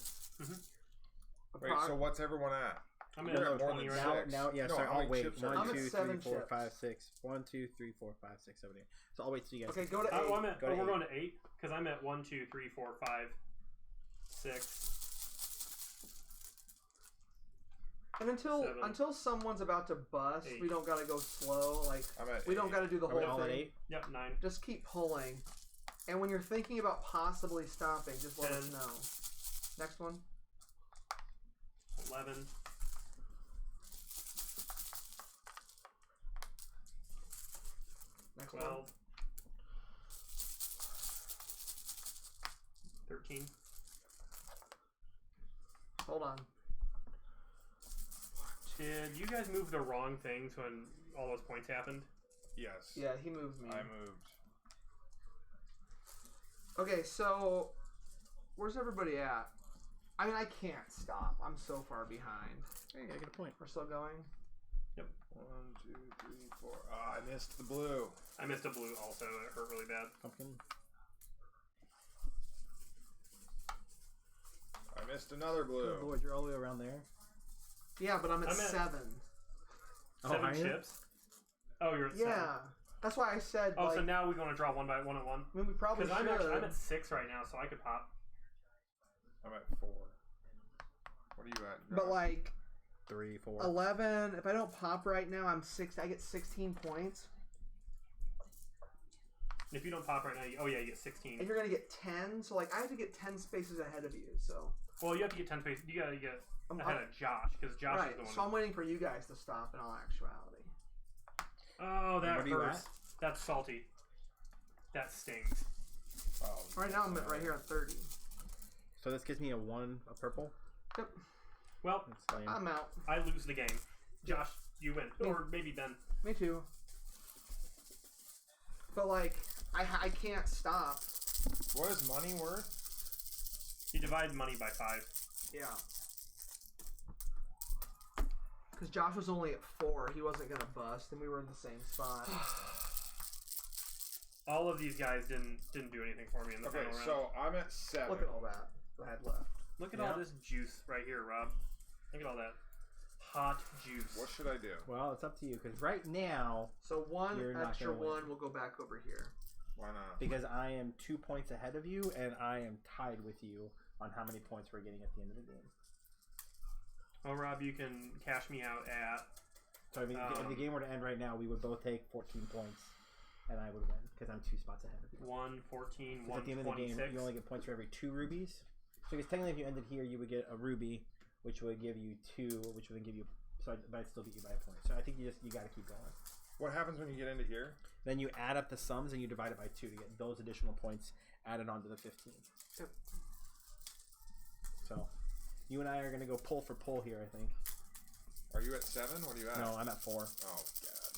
Wait, so what's everyone at? I'm You're at at more 20 than right Now, now. six. now, yeah. No, sorry. how I'll many wait. chips are 1, I'm at 2, 3, 7 4, chips. 5, 6. 1, 2, 3, 4, 5, 6, 7, 8. So I'll wait till you guys. Okay, go to 8. Oh, I'm at. Go to we're 8. going to 8 because I'm at 1, 2, 3, 4, 5, 6. And until 7, someone's about to bust, 8. we don't gotta go slow. Like I'm at we don't 8. gotta do the Are whole we all at thing. 8? Yep, 9. Just keep pulling. And when you're thinking about possibly stopping, just let us 10. know. Next one. 11. Next 12. one. 13. Hold on. Did you guys move the wrong things when all those points happened? Yes. Yeah, he moved me. I moved. Okay, so where's everybody at? I mean, I can't stop. I'm so far behind. Hey, I get a point. We're still going. 1, 2, 3, 4. Ah, I missed the blue. I missed a blue also. It hurt really bad. Pumpkin. I missed another blue. Oh, Lord, you're all the way around there. Yeah, but I'm at I'm at- 7. Oh, 7 are you? chips? Oh, you're at 7. Yeah, that's why I said. Oh, like, so now we're going to draw one at one. I mean, we probably Because should. I'm at 6 right now, so I could pop. I'm at 4. What are you at? But Josh? like 3, 4. 11. If I don't pop right now, I'm 6. I get 16 points. If you don't pop right now, you get 16. And you're gonna get 10. So like, I have to get 10 spaces ahead of you. So. Well, you have to get 10 spaces. You got to get I'm ahead of Josh, because Josh right. is the one. So I'm waiting for you guys to stop. In all actuality. Oh, that What are you hurts. at? That's salty. That stings. Oh, Right now, I'm at right here at 30. So this gives me a 1, a purple. Yep. Well, That's lame. I'm out. I lose the game. Josh, you win. Or maybe Ben. Me too. But like, I can't stop. What is money worth? You divide money by 5. Yeah. Because Josh was only at 4. He wasn't gonna bust, and we were in the same spot. All of these guys didn't do anything for me in the Okay, final round. so I'm at 7. Look at all that I had left. Look at Yeah. all this juice right here, Rob. Look at all that hot juice. What should I do? Well, it's up to you, because right now, So one You're not extra gonna win. one will go back over here. Why not? because I am 2 points ahead of you, and I am tied with you on how many points we're getting at the end of the game. Well, Rob, you can cash me out at... So I mean, if the game were to end right now, we would both take 14 points, and I would win, because I'm 2 spots ahead of you. 114, 'Cause at the end of the game, 126. you only get points for every 2 rubies. So because technically, if you ended here, you would get a ruby, which would give you 2, which would then give you. So, but I'd still beat you by a point. So I think you got to keep going. What happens when you get into here? Then you add up the sums and you divide it by 2 to get those additional points added onto the 15. Yep. So you and I are gonna go pull for pull here, I think. Are you at 7? What are you at? No, I'm at 4. Oh, God.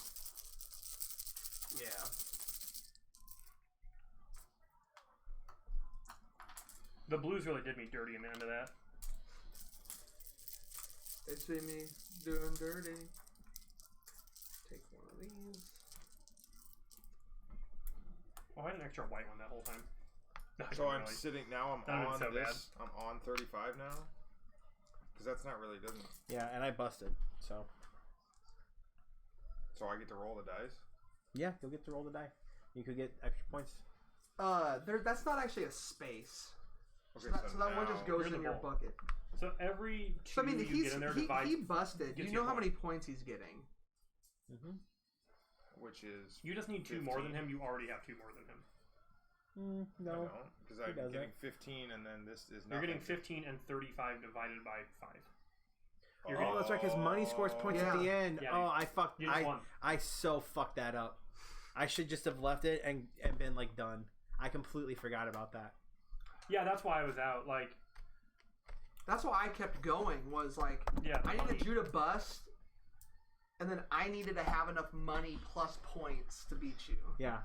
Yeah. The Blues really did me dirty in the end of that. They see me doing dirty. Take one of these. Oh, I had an extra white one that whole time. No, I So didn't I'm really. sitting now. I'm That on would've been so this. I'm on 35 now. Because that's not really doesn't. Yeah, and I busted. So So I get to roll the dice. yeah, you'll get to roll the die. You could get extra points. That's not actually a space. Okay, So that one just now- goes Here's in the your ball. bucket. So every 2 So I mean, you get in there divides... he busted. gives You you know a how point. many points he's getting. Mm-hmm. which is You just need 2 more than 15. him. You already have 2 more than him. I No. don't because I'm doesn't. getting 15 and then this is You're nothing. getting 15 and 35 divided by 5. You're Oh, getting, that's right. Because money scores points at Yeah. the end. Yeah, oh, I fucked. you just won. I so fucked that up. I should just have left it and been like done. I completely forgot about that. Yeah, that's why I was out. Like, That's why I kept going. Was like, Yeah, I money. needed you to bust, and then I needed to have enough money plus points to beat you. Yeah,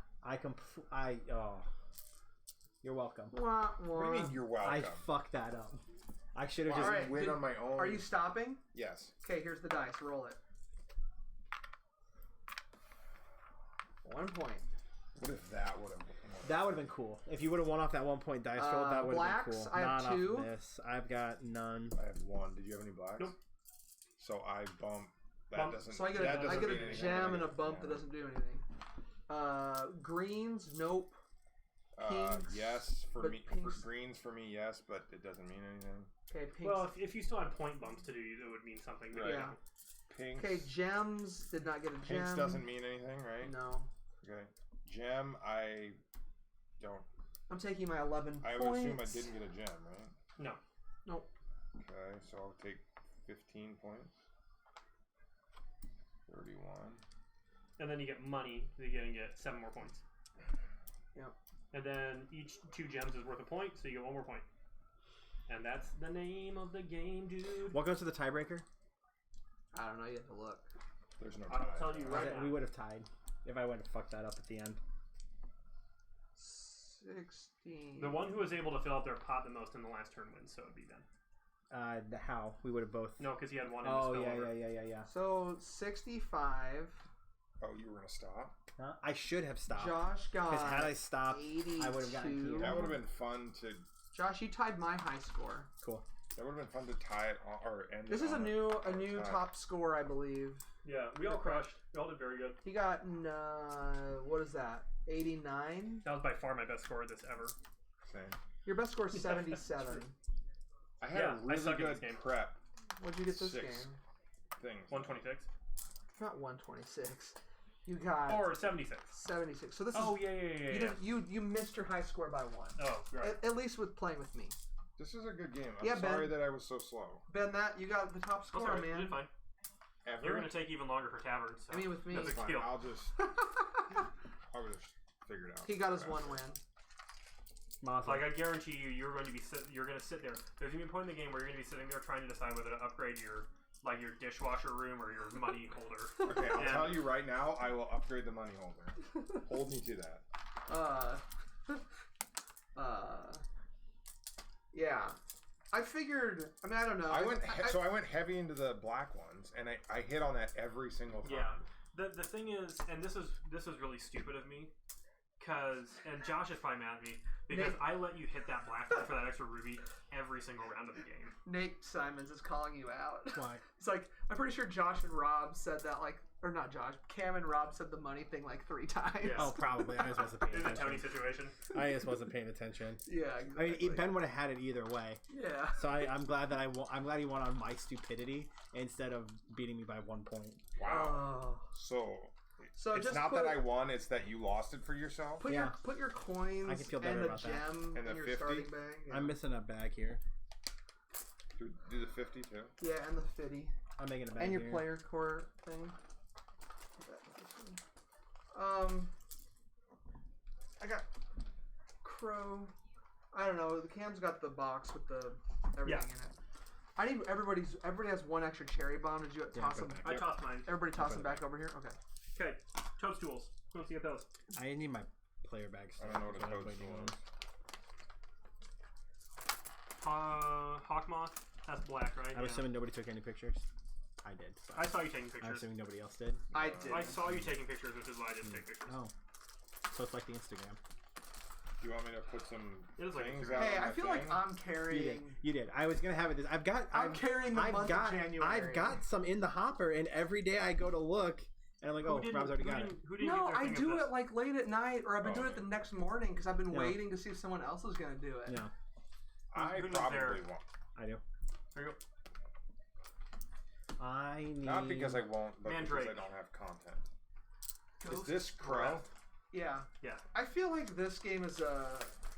you're welcome. Wah, wah. What do you mean you're welcome? I fucked that up. I should have Well, just. Alright, win on my own. Are you stopping? Yes. Okay, here's the dice. Roll it. 1 point. What if that would have? That would have been cool. If you would have won off that 1 point dice roll, that would have been blacks, cool. I have Not 2. off this. I've got none. I have 1. Did you have any blacks? Nope. So I bump. That Bump. doesn't. So I get that a, I doesn't get mean a anything. gem and a bump Yeah. that doesn't do anything. Greens, nope. Pinks, yes, for but me. pinks- For greens, for me, yes, but it doesn't mean anything. Okay, pinks. Well, if you still had point bumps to do, it would mean something. But Right. Yeah. Pinks. Okay, gems did not get a gem. Pinks doesn't mean anything, right? No. Okay. Gem, I don't. I'm taking my 11 I points. would assume I didn't get a gem, right? No. Nope. Okay, so I'll take 15 points. 31. And then you get money. So you're gonna get 7 more points. Yep. And then each 2 gems is worth a point, so you get 1 more point. And that's the name of the game, dude. What goes to the tiebreaker? I don't know. You have to look. There's no I'll tie. tell you right now. We would have tied if I would have fucked that up at the end. 16. The one who was able to fill up their pot the most in the last turn wins, so it'd be Ben. How we would have both. No, because he had one in Oh his yeah, spillover. yeah. So 65. Oh, you were gonna stop? Huh? I should have stopped. Josh got. Because had I stopped, 82. I would have gotten here. That would have been fun to. Josh, you tied my high score. Cool. That would have been fun to tie it on, or end. This it is a on new tie. top score, I believe. Yeah, we all crushed. We all did very good. He got what is that? 89. That was by far my best score this ever. Same. Your best score is 77. I had Yeah, a I really suck at good this game. prep What'd you get this 6. game? thing. 126 Not 126. You got or 76. 76. So this Oh is yeah. you, didn't, you missed your high score by 1. Oh right. At least with playing with me. This is a good game. I'm Yeah, sorry Ben. that I was so slow. Ben, that you got the top That's score, alright. You man. did fine. Ever? You're gonna take even longer for taverns. So I mean, with me. that's a Fine, skill. I'll just figure it out. He got his 1 win. Awesome. Like I guarantee you, you're going to be you're going to sit there. There's going to be a point in the game where you're going to be sitting there trying to decide whether to upgrade your dishwasher room or your money holder. Okay, I'll Yeah. tell you right now, I will upgrade the money holder. Hold me to that. Yeah. I figured. I mean, I don't know. I went heavy into the black ones, and I hit on that every single time. Yeah. The thing is, and this is really stupid of me, and Josh is probably mad at me because Nate. I let you hit that black one for that extra ruby every single round of the game. Nate Simons is calling you out. Why? It's like I'm pretty sure Josh and Rob said that or not Josh. Cam and Rob said the money thing like 3 times. Yes. Oh, probably. I just wasn't paying It's a Tony attention. situation. I just wasn't paying attention. Yeah. I Exactly. mean, Ben would have had it either way. Yeah. So I'm glad that I'm glad he won on my stupidity instead of beating me by 1 point. Wow. Oh. So just it's not put, that I won; it's that you lost it for yourself. put Yeah. your coins I can feel better and the about that. gem And the in your 50? starting bag. Yeah. I'm missing a bag here. Do the 50 too. Yeah, and the 50. I'm making a bag And your here. player core thing. I got Crow. I don't know. The Cam's got the box with the everything in it. I need everybody has 1 extra cherry bomb. Did you toss put them? it I tossed mine. Everybody toss them back over here. Okay. Okay, toadstools. Who wants to get those? I need my player bags. I don't know what a toadstool is. Hawkmoth. That's black, right? I'm Yeah. assuming nobody took any pictures. I did. So. I saw you taking I'm pictures. assuming nobody else did. I did. I saw you taking pictures, which is why I didn't take pictures. Oh, so it's like the Instagram. Do you want me to put some It is like things Instagram. out? Hey, on I my feel thing? like I'm You carrying. did. You did. I was gonna have it. I'm carrying the month of January. I've got some in the hopper, and every day I go to look, and I'm like, oh, Rob's already got it. Who didn't No, get their I thing of do this? it like late at night, or I've been Oh, doing it the man. next morning because I've been Yeah. waiting to see if someone else is gonna do it. Yeah, I Who needs probably their- won't. I do. There you go. I need. Not because I won't, but Mandrake. because I don't have content. Is Ghost this Crow? Breath. Yeah. Yeah. I feel like this game is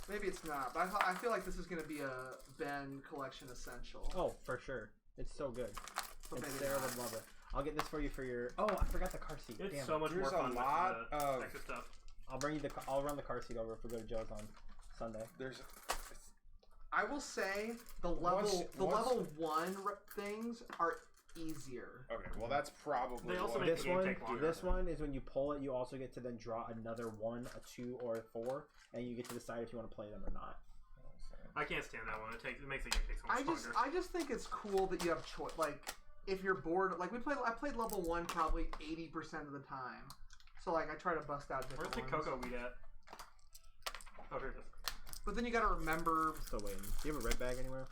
maybe it's not, but I feel like this is gonna be a Ben collection essential. Oh, for sure. It's so good. But And maybe Sarah not. would love it. I'll get this for you for your. Oh, I forgot the car seat. It's Damn. so much There's more a fun lot with the of- extra stuff. I'll bring you the. I'll run the car seat over if we go to Joe's on Sunday. There's. I will say the level 1 things are easier. Okay, well that's probably They also what- make This the game one, take longer. this one is when you pull it, you also get to then draw another 1, a 2, or a 4, and you get to decide if you want to play them or not. I can't stand that one. It makes the game take so much longer. I just think it's cool that you have choice. Like, if you're bored, like I played level 1 probably 80% of the time. So like I try to bust out Where's different the ones. cocoa weed at? Oh, here it is. But then you got to remember. Still waiting. Do you have a red bag anywhere?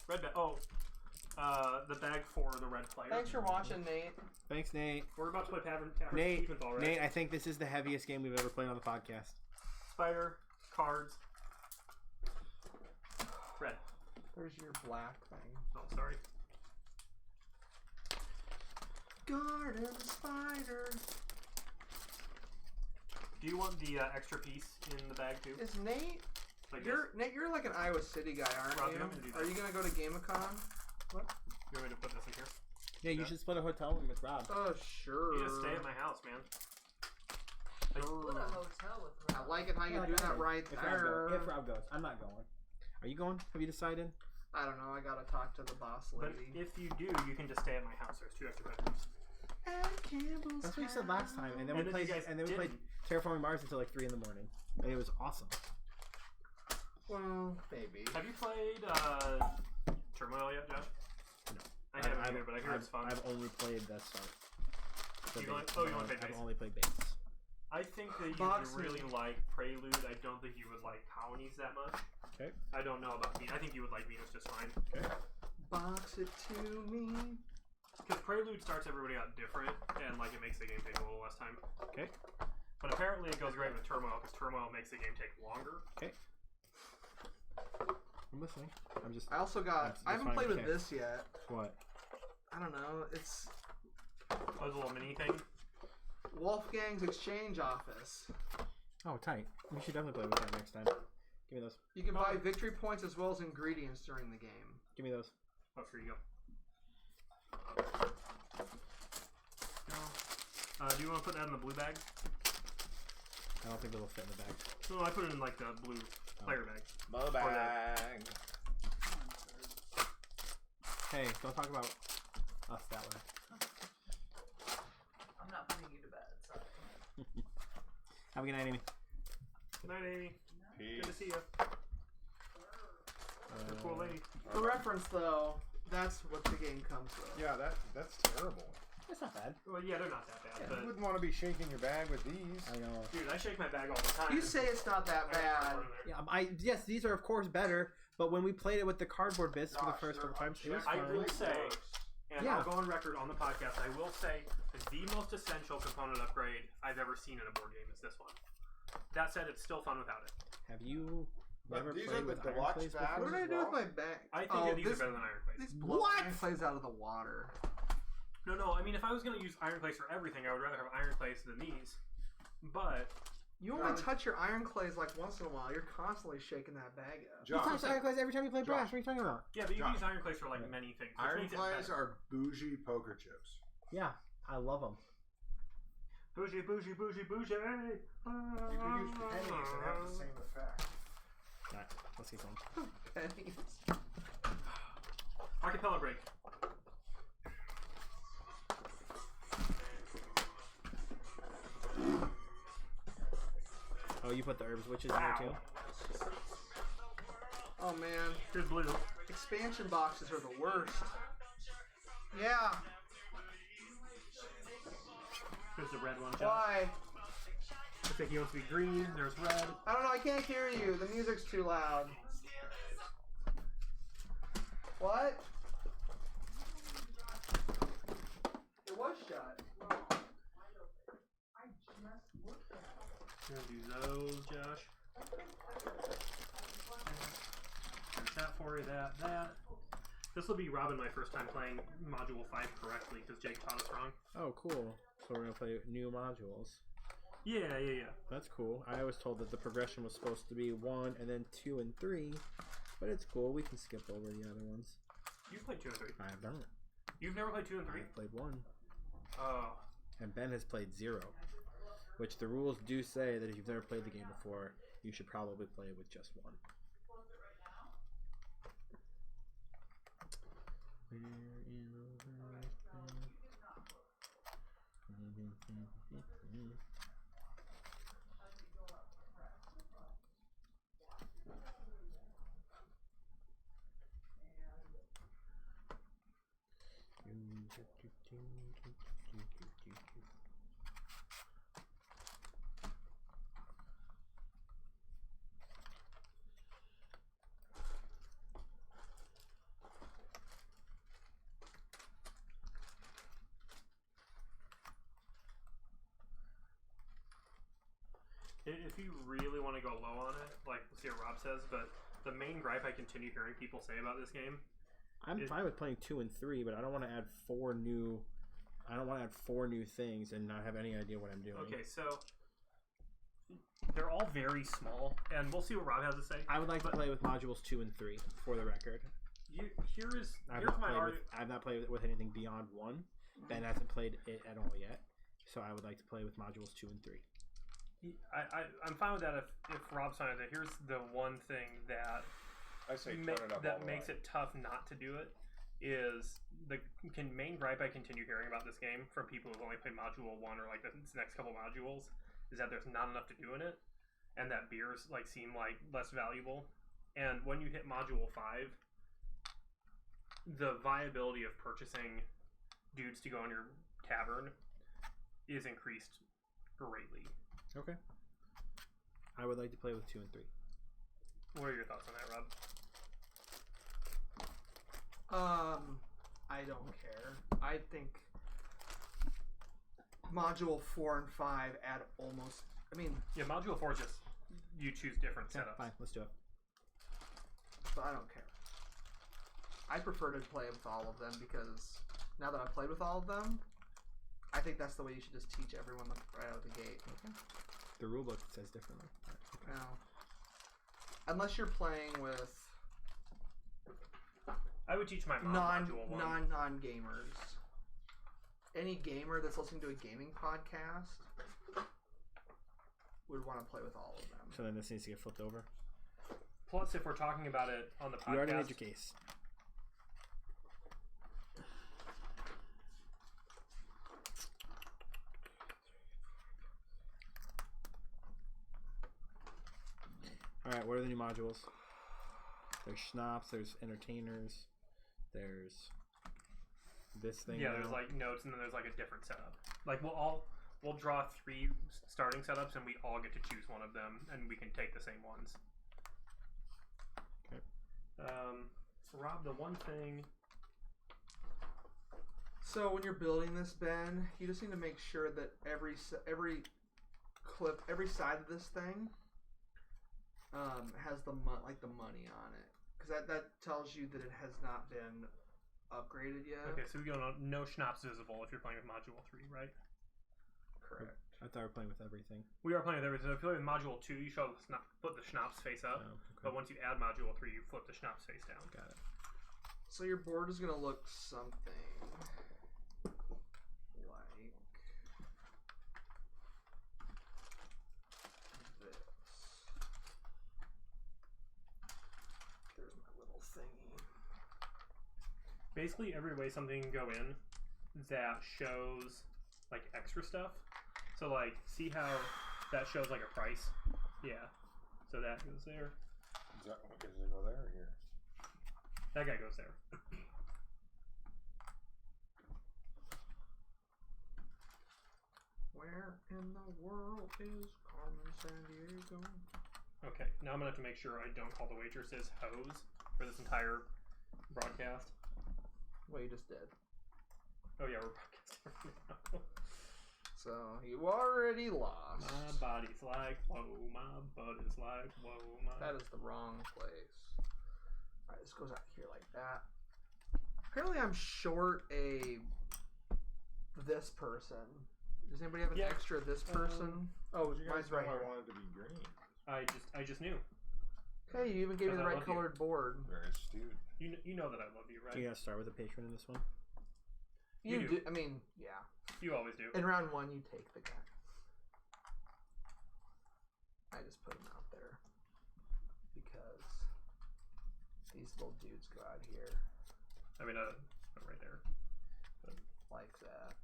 Red bag. Oh, the bag for the red player. Thanks for watching, Nate. Thanks, Nate. We're about to play Taverns Nate, Tiefenthal, right? Nate, I think this is the heaviest game we've ever played on the podcast. Spider, cards, red. There's your black thing. Oh, sorry. Garden spider. Do you want the extra piece in the bag too? Is Nate? Like Nate, you're like an Iowa City guy, aren't Rob, you? you want me to do Are that? you gonna go to GameCon? You want me to put this in here? Yeah, you Yeah. should split a hotel room with Rob. Oh sure. You just stay at my house, man. Split a hotel with I Rob. like it how you do that right if there. If Rob goes. I'm not going. Are you going? Have you decided? I don't know. I gotta talk to the boss But lady. if you do, you can just stay at my house. There's 2 extra bedrooms. That's what you said last time, and then And we then you played. guys And then we played Terraforming Mars until like 3 in the morning. And it was awesome. Well, maybe. Have you played Turmoil yet, Josh? No. I haven't either, but I hear it's fun. I've only played the start. The You only- base. oh, you only played base. I've only played base. I think that you Box would really me. like Prelude. I don't think you would like Colonies that much. Okay. I don't know about Venus. I think you would like Venus just fine. Okay. Box it to me. Because Prelude starts everybody out different, and like it makes the game take a little less time. Okay. But apparently it goes great with Turmoil, because Turmoil makes the game take longer. Okay. I'm listening. I'm just. I also got. That's I haven't fine, played with okay. this yet. What? I don't know. It's Oh, there's a little mini thing. Wolfgang's Exchange Office. Oh, tight. We should definitely play with that next time. Give me those. You can buy victory points as well as ingredients during the game. Give me those. Oh, here you go. Do you want to put that in the blue bag? I don't think they'll fit in the bag. No, I put it in like the blue player bag. Mo bag. Hey, don't talk about us that way. I'm not putting you to bed, sorry. Have a good night, Amy. Good night, Amy. Peace. Good to see you. You're a cool lady. For reference, though, that's what the game comes with. Yeah, that's terrible. It's not bad. Well, yeah, they're not that bad, You but wouldn't want to be shaking your bag with these. I know. dude, I shake my bag all the time. You say it's not that bad. Yeah, yes, these are of course better. But when we played it with the cardboard bits for the first couple times, it was I fun. will say, and Yeah. I'll go on record on the podcast, I will say that the most essential component upgrade I've ever seen in a board game is this one. That said, it's still fun without it. Have you But never these played are with the Iron deluxe Clays bags. before? What did I do with my bag? I think that these are better than Iron Clays. These blow iron clays out of the water. No, I mean, if I was going to use Iron Clays for everything, I would rather have Iron Clays than these. But, You only touch your iron clays like once in a while. You're constantly shaking that bag up. You touch Iron Clays every time you play brass. What are you talking about? yeah, but you Josh. can use Iron Clays for like many things. which Iron makes it clays better. are bougie poker chips. Yeah, I love them. Bougie, bougie, bougie, bougie. You could use pennies and have the same effect. Alright, let's keep going. Pennies. Archipelago break. Oh, you put the herbs witches in there too? Oh man, Here's blue. expansion boxes are the worst. Yeah. Here's the red one. Josh. Why? Looks like he wants to be green. There's red. I don't know. I can't hear you. The music's too loud. What? It was shut. We're gonna do those, Josh. There's that for you, that. This will be Robin my first time playing Module 5 correctly because Jake taught us wrong. Oh, cool. So we're gonna play new modules. Yeah. That's cool. I was told that the progression was supposed to be 1 and then 2 and 3, but it's cool. We can skip over the other ones. You've played 2 and 3. I have done it. You've never played 2 and 3? I've played 1, Oh. and Ben has played 0. Which the rules do say that if you've never played the game before, you should probably play with just one. If you really want to go low on it, like, we'll see what Rob says, but the main gripe I continue hearing people say about this game, I'm fine with playing 2 and 3, but I don't want to add 4 new. I don't want to add 4 new things and not have any idea what I'm doing. okay, so they're all very small, and we'll see what Rob has to say. I would like to play with modules 2 and 3 for the record. Here's my argument. I've not played with anything beyond 1. Ben hasn't played it at all yet, so I would like to play with modules 2 and 3. I'm fine with that if Rob's fine with it. Here's the one thing that I say turn it up that all the makes way. it tough not to do it is the main gripe I continue hearing about this game from people who've only played module 1 or like the next couple modules is that there's not enough to do in it, and that beers like seem like less valuable. And when you hit module 5, the viability of purchasing dudes to go in your tavern is increased greatly. Okay. I would like to play with 2 and 3. What are your thoughts on that, Rob? I don't care. I think module 4 and 5 add almost. I mean, Yeah, module 4 is just you choose different Yeah, setups. fine, let's do it. but I don't care. I prefer to play with all of them because now that I've played with all of them, I think that's the way you should just teach everyone right out of the gate. Okay. The rulebook says differently. Now, unless you're playing with I would teach my mom module 1. non gamers. Any gamer that's listening to a gaming podcast would want to play with all of them. So then this needs to get flipped over. Plus, if we're talking about it on the podcast, You already made your case. Alright, what are the new modules? There's schnapps, there's entertainers, there's this thing. yeah, now. there's like notes, and then there's like a different setup. Like we'll draw 3 starting setups, and we all get to choose one of them, and we can take the same ones. Okay. Rob, the one thing. So when you're building this, Ben, you just need to make sure that every side of this thing has the money on it, because that tells you that it has not been upgraded yet. Okay, so we go no schnapps visible if you're playing with module 3, right? Correct. I thought we were playing with everything. We are playing with everything. So if you play with module 2, you put the schnapps face up. Oh, okay. But once you add module 3, you flip the schnapps face down. Got it. So your board is going to look something like this. There's my little thingy. Basically, every way something can go in that shows like extra stuff. So like, see how that shows like a price? Yeah. So that goes there. Does it go there or here? That guy goes there. Where in the world is Carmen Sandiego? Okay, now I'm gonna have to make sure I don't call the waitresses hoes for this entire broadcast. Well, you just did. Oh yeah, we're broadcasting right now. So you already lost. My body's like whoa, my butt is like whoa, my. That is the wrong place. Alright, this goes out here like that. Apparently I'm short this person. Does anybody have an extra this person? Oh, You guys mine's know right I here. wanted to be green. I just knew. Hey, you even gave me the Because I right love you. colored board. Very astute. You know that I love you, right? Do you gotta start with a patron in this one? You You do. do. I mean, yeah. You always do. In round 1, you take the guy. I just put them out there because these little dudes go out here. I mean, right there. Like that.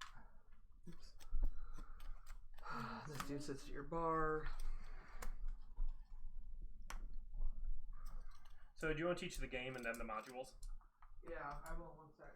Oops. This dude sits at your bar. So do you want to teach the game and then the modules? Yeah, I will. One sec.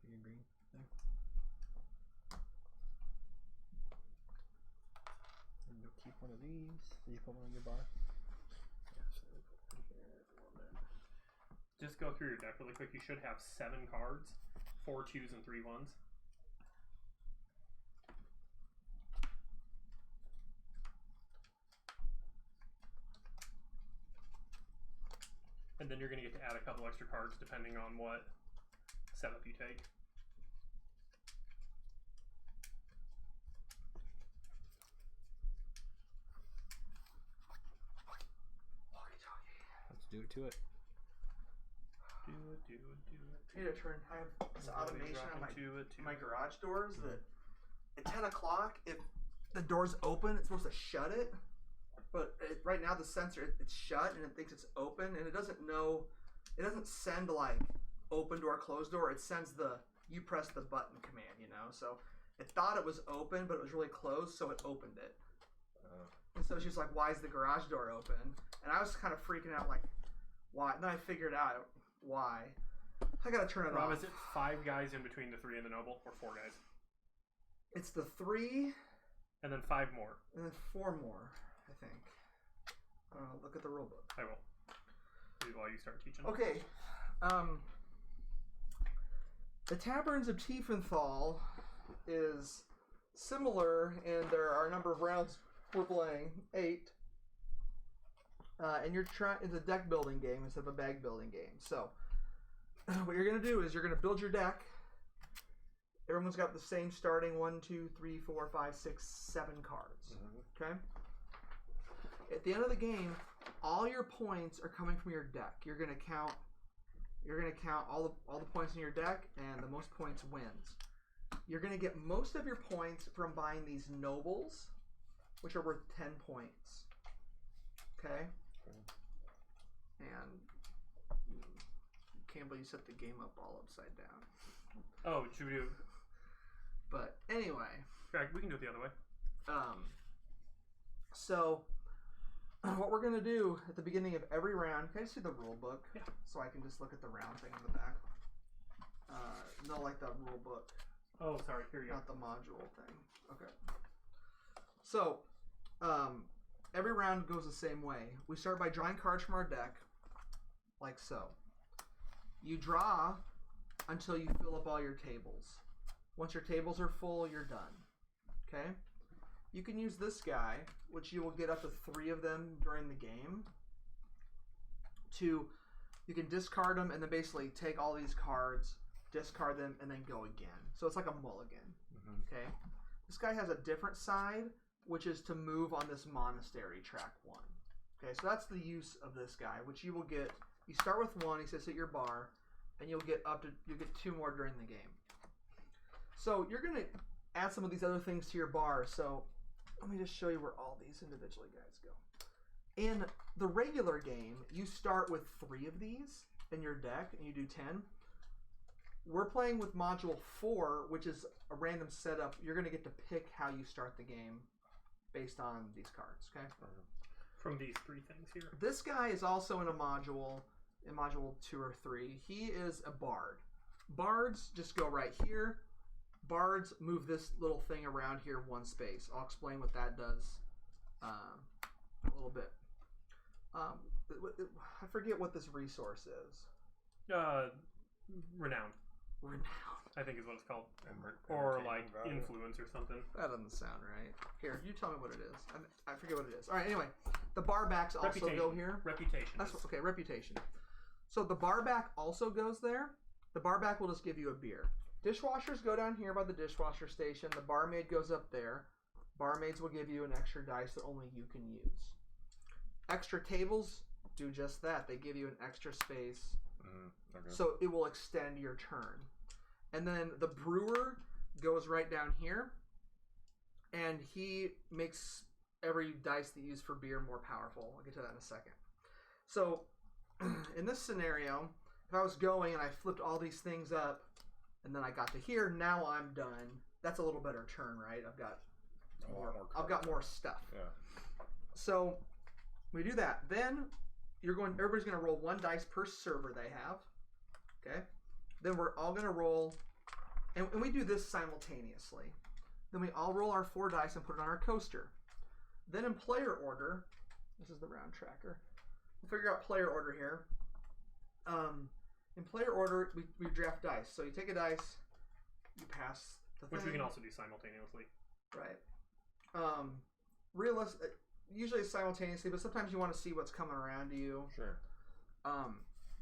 Green there. And you'll keep one of these. Did you put one on your bar? Yeah, so we put one here, one there. Just go through your deck really quick. You should have 7 cards, 4 2s and 3 1s. And then you're going to get to add a couple extra cards depending on what setup you take. Let's do it to it. Do it. I need to turn. I have this automation on my garage doors that at 10 o'clock, if the door's open, it's supposed to shut it. But right now the sensor, it's shut and it thinks it's open, and it doesn't know. It doesn't send like open door, closed door. It sends the you press the button command, you know. So it thought it was open, but it was really closed, so it opened it. And so she's like, "Why is the garage door open?" And I was kind of freaking out, like, "Why?" And then I figured out why. I gotta turn it Rob, off. is it 5 guys in between the 3 and the noble, or 4 guys? It's the 3, And then 5 more. and then 4 more, I think. Look at the rule book. I will. While you start teaching. Okay. The Taverns of Tiefenthal is similar, and there are a number of rounds we're playing, 8. And you're trying. It's a deck building game instead of a bag building game. So, what you're gonna do is you're gonna build your deck. Everyone's got the same starting 1, 2, 3, 4, 5, 6, 7 cards. Okay. At the end of the game, all your points are coming from your deck. You're gonna count. You're gonna count all the points in your deck, and the most points wins. You're gonna get most of your points from buying these nobles, which are worth 10 points. Okay. And can't believe you set the game up all upside down. Oh, should we do? But anyway, We can do it the other way. So what we're gonna do at the beginning of every round? Can I just see the rule book? Yeah. So I can just look at the round thing on the back. No, like the rule book, Oh, sorry. Here you go. not the module thing. Okay. So, every round goes the same way. We start by drawing cards from our deck, like so. You draw until you fill up all your tables. Once your tables are full, you're done. Okay? You can use this guy, which you will get up to 3 of them during the game. You can discard them and then basically take all these cards, discard them, and then go again. So it's like a mulligan. Okay? This guy has a different side, which is to move on this monastery track 1. Okay, so that's the use of this guy, which you will get. You start with 1, he sits at your bar, and you'll get 2 more during the game. So you're gonna add some of these other things to your bar. So let me just show you where all these individually guys go. In the regular game, you start with 3 of these in your deck, and you do 10. We're playing with module 4, which is a random setup. You're gonna get to pick how you start the game based on these cards. Okay. From these 3 things here. This guy is also in module 2 or 3. He is a bard. Bards just go right here. Bards move this little thing around here 1 space. I'll explain what that does a little bit. I forget what this resource is. Renown, Renown. I think is what it's called. Or Entertainment like value. influence or something. That doesn't sound right. Here, you tell me what it is. I forget what it is. All right. Anyway, the bar backs also Reputation. go here. Reputation. That's okay. Reputation. So the bar back also goes there. The bar back will just give you a beer. Dishwashers go down here by the dishwasher station. The barmaid goes up there. Barmaids will give you an extra dice that only you can use. Extra tables do just that. They give you an extra space. Okay. So it will extend your turn. And then the brewer goes right down here. And he makes every dice that you use for beer more powerful. I'll get to that in a second. So in this scenario, if I was going and I flipped all these things up and then I got to here, now I'm done. That's a little better turn, right? I've got more stuff. Yeah. So we do that. Then everybody's gonna roll one dice per server they have. Okay? Then we're all gonna roll, and we do this simultaneously. Then we all roll our 4 dice and put it on our coaster. Then in player order, this is the round tracker. We'll figure out player order here. In player order, we draft dice. So you take a dice, you pass the thing. Which we can also do simultaneously. Right. Usually simultaneously, but sometimes you want to see what's coming around you. Sure.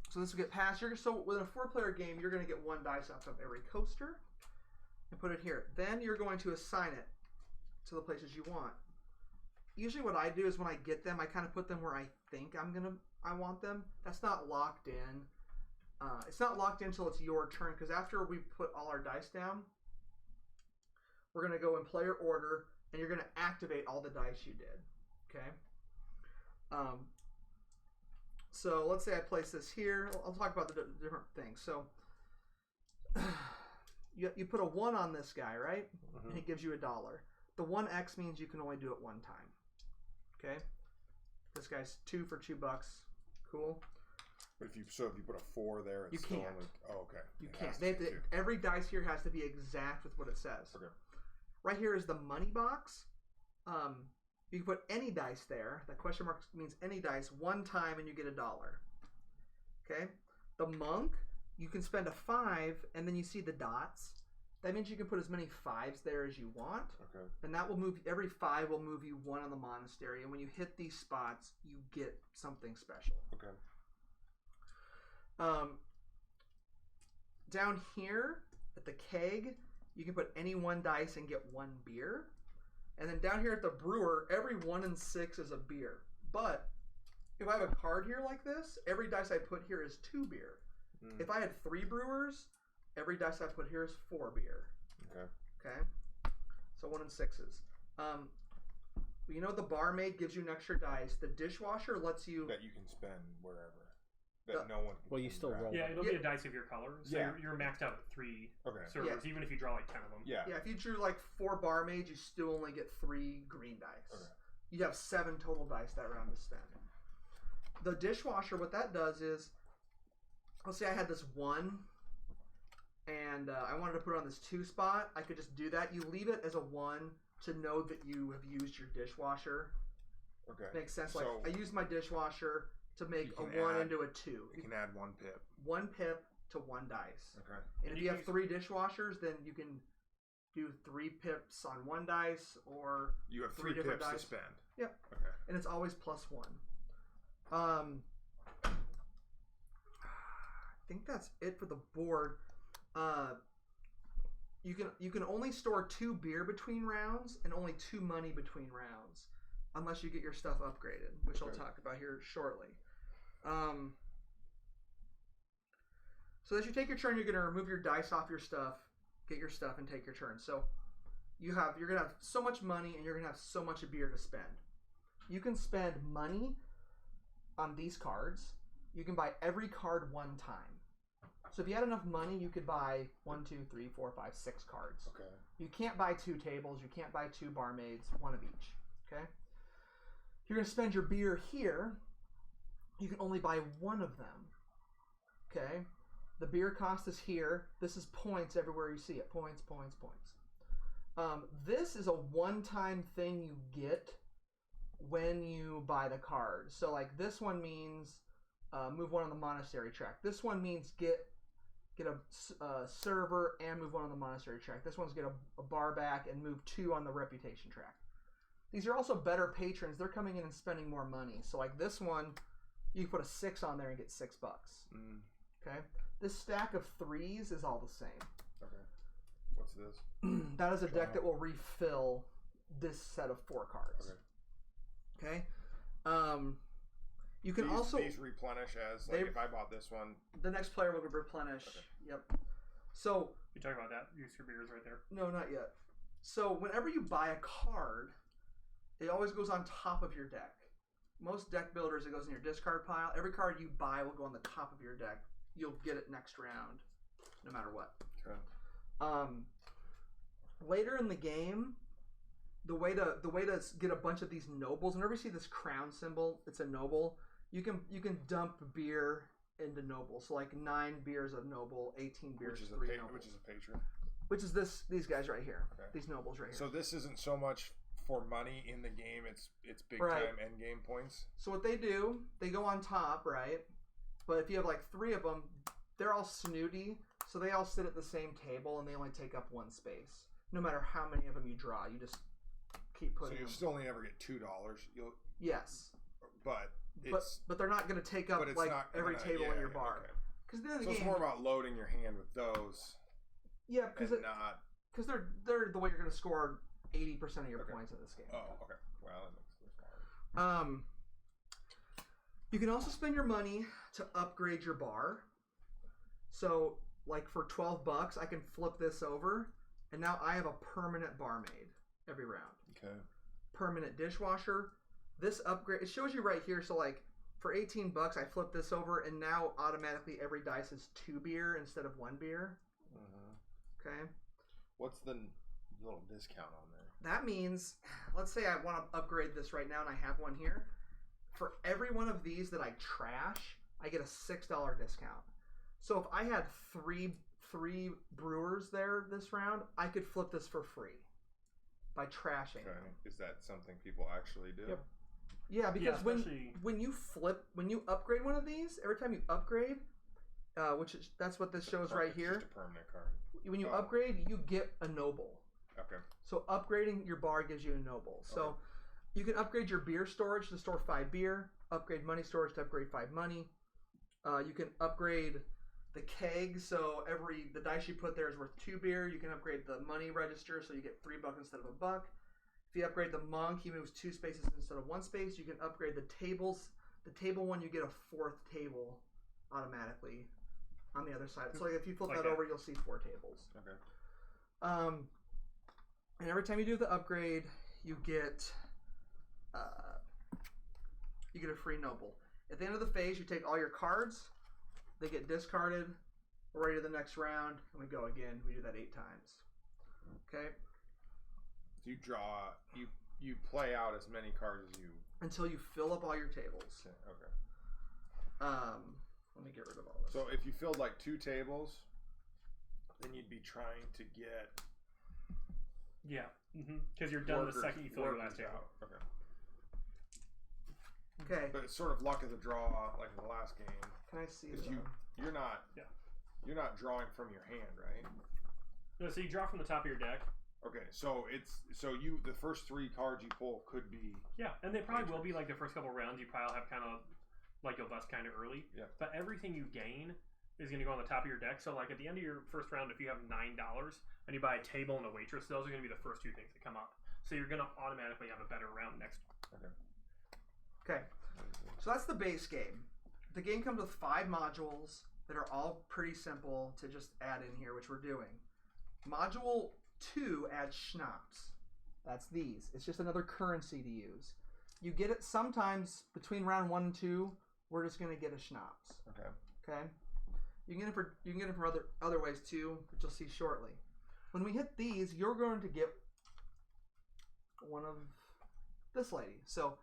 So this will get passed. So with a 4-player game, you're going to get 1 dice off of every coaster and put it here. Then you're going to assign it to the places you want. Usually what I do is when I get them, I kind of put them where I think I want them. That's not locked in. It's not locked in until it's your turn, because after we put all our dice down, we're going to go in player order, and you're going to activate all the dice you did. Okay? So let's say I place this here. I'll talk about the different things. So you put a 1 on this guy, right? Mm-hmm. And it gives you $1. The 1x means you can only do it 1 time. Okay? This guy's 2 for $2. Cool. But if you put a 4 there, it's You still can't. only. Oh, okay. You It can't. has to be 2. Every dice here has to be exact with what it says. Okay. Right here is the money box. You can put any dice there. That question mark means any dice 1 time and you get $1. Okay? The monk, you can spend a 5 and then you see the dots. That means you can put as many 5s there as you want. Okay. And that will move, every 5 will move you 1 on the monastery. And when you hit these spots, you get something special. Okay. Down here at the keg, you can put any 1 dice and get 1 beer. And then down here at the brewer, every 1 and 6 is a beer. But if I have a card here like this, every dice I put here is 2 beer. If I had 3 brewers, every dice I put here is 4 beer. Okay. Okay? So 1 and 6s. You know the barmaid gives you an extra dice. The dishwasher lets you... That you can spend wherever. That no one can. Well, you still roll. Yeah, it'll be a dice of your color. So Yeah. you're maxed out at 3 Okay. servers, even if you draw like 10 of them. Yeah. Yeah, if you drew like 4 barmaids, you still only get 3 green dice. Okay. You have 7 total dice that round to spend. The dishwasher, what that does is, let's say I had this 1, and I wanted to put it on this 2 spot. I could just do that. You leave it as a 1 to know that you have used your dishwasher. Okay. Makes sense. Like So I used my dishwasher to make a you can 1 add- into a 2. you can add 1 pip. 1 pip to 1 dice. Okay. And if you have 3 dishwashers, then you can do 3 pips on 1 dice, or You have 3 3 different pips dice. to spend. Yep. Okay. And it's always +1. I think that's it for the board. You can only store 2 beer between rounds and only 2 money between rounds, unless you get your stuff upgraded, which I'll Okay. talk about here shortly. So as you take your turn, you're going to remove your dice off your stuff, get your stuff, and take your turn. So you're going to have so much money, and you're going to have so much beer to spend. You can spend money on these cards. You can buy every card 1 time. So if you had enough money, you could buy 1, 2, 3, 4, 5, 6 cards. Okay. You can't buy 2 tables. You can't buy 2 barmaids, 1 of each. Okay? You're going to spend your beer here. You can only buy 1 of them. Okay? The beer cost is here. This is points everywhere you see it. Points, points, points. This is a one-time thing you get when you buy the card. So like this one means move one on the monastery track. This one means get a server and move one on the monastery track. This one's get a bar back and move 2 on the reputation track. These are also better patrons. They're coming in and spending more money. So like this one, you can put a 6 on there and get $6. Okay. This stack of 3s is all the same. Okay. What's this? That is a deck that will refill this set of 4 cards. Okay. You can also these replenish as like if I bought this one, the next player will replenish. Yep. So you talking about that? Use your beers right there. No, not yet. So whenever you buy a card, it always goes on top of your deck. Most deck builders, it goes in your discard pile. Every card you buy will go on the top of your deck. You'll get it next round, no matter what. Okay. Later in the game, the way to get a bunch of these nobles. Whenever you see this crown symbol, it's a noble. You can dump beer into noble. So like 9 beers of noble, 18 beers, which is 3 nobles. which is a patron. Which is these guys right here. Okay. These nobles right here. So this isn't so much for money in the game. It's big time end game points. So what they do, they go on top, right? But if you have like 3 of them, they're all snooty. So they all sit at the same table and they only take up 1 space. No matter how many of them you draw, you just keep putting. So you still only ever get $2. Yes. But they're not going to take up like every table in your bar. Because so it's more about loading your hand with those. Yeah, because they're the way you're going to score 80% of your points in this game. Oh, okay. Well, that makes sense. You can also spend your money to upgrade your bar. So, like for $12, I can flip this over, and now I have a permanent barmaid every round. Okay. Permanent dishwasher. This upgrade, it shows you right here. So, like for $18, I flip this over, and now automatically every dice is 2 beer instead of 1 beer. Okay. What's the little discount on there? That means, let's say I want to upgrade this right now and I have one here. For every one of these that I trash, I get a $6 discount. So if I had three brewers there this round, I could flip this for free by trashing. Okay. Is that something people actually do? Yep. Yeah, because when you upgrade one of these, every time you upgrade, that's what this shows right here. Just a permanent card. When you upgrade, you get a noble. Okay. So upgrading your bar gives you a noble. So you can upgrade your beer storage to store 5 beer. Upgrade money storage to upgrade 5 money. You can upgrade the keg. So the dice you put there is worth 2 beer. You can upgrade the money register, so you get $3 instead of $1. If you upgrade the monk, he moves 2 spaces instead of 1 space. You can upgrade the tables. The table one, you get a 4th table automatically on the other side. So if you flip that over, you'll see 4 tables. Okay. And every time you do the upgrade, you get a free noble. At the end of the phase, you take all your cards. They get discarded. We're ready to the next round, and we go again. We do that 8 times. Okay. So you draw. You play out as many cards as you until you fill up all your tables. Okay. Let me get rid of all this. So if you filled like 2 tables, then you'd be trying to get. Yeah. Because you're done the second you fill your last table. Okay. Okay. But it's sort of luck of the draw, like in the last game. Can I see? Because you're not drawing from your hand, right? No. So you draw from the top of your deck. Okay. So the first 3 cards you pull could be. Yeah, and they probably will be like the first couple rounds. You probably have kind of like you'll bust kind of early. Yeah. But everything you gain is going to go on the top of your deck. So like at the end of your first round, if you have $9 and you buy a table and a waitress, those are going to be the first 2 things that come up. So you're going to automatically have a better round next. Okay. So that's the base game. The game comes with 5 modules that are all pretty simple to just add in here, which we're doing. Module 2 adds schnapps. That's these. It's just another currency to use. You get it sometimes between round 1 and 2. We're just going to get a schnapps. Okay. Okay. You can get it from other ways too, which you'll see shortly. When we hit these, you're going to get one of this lady. So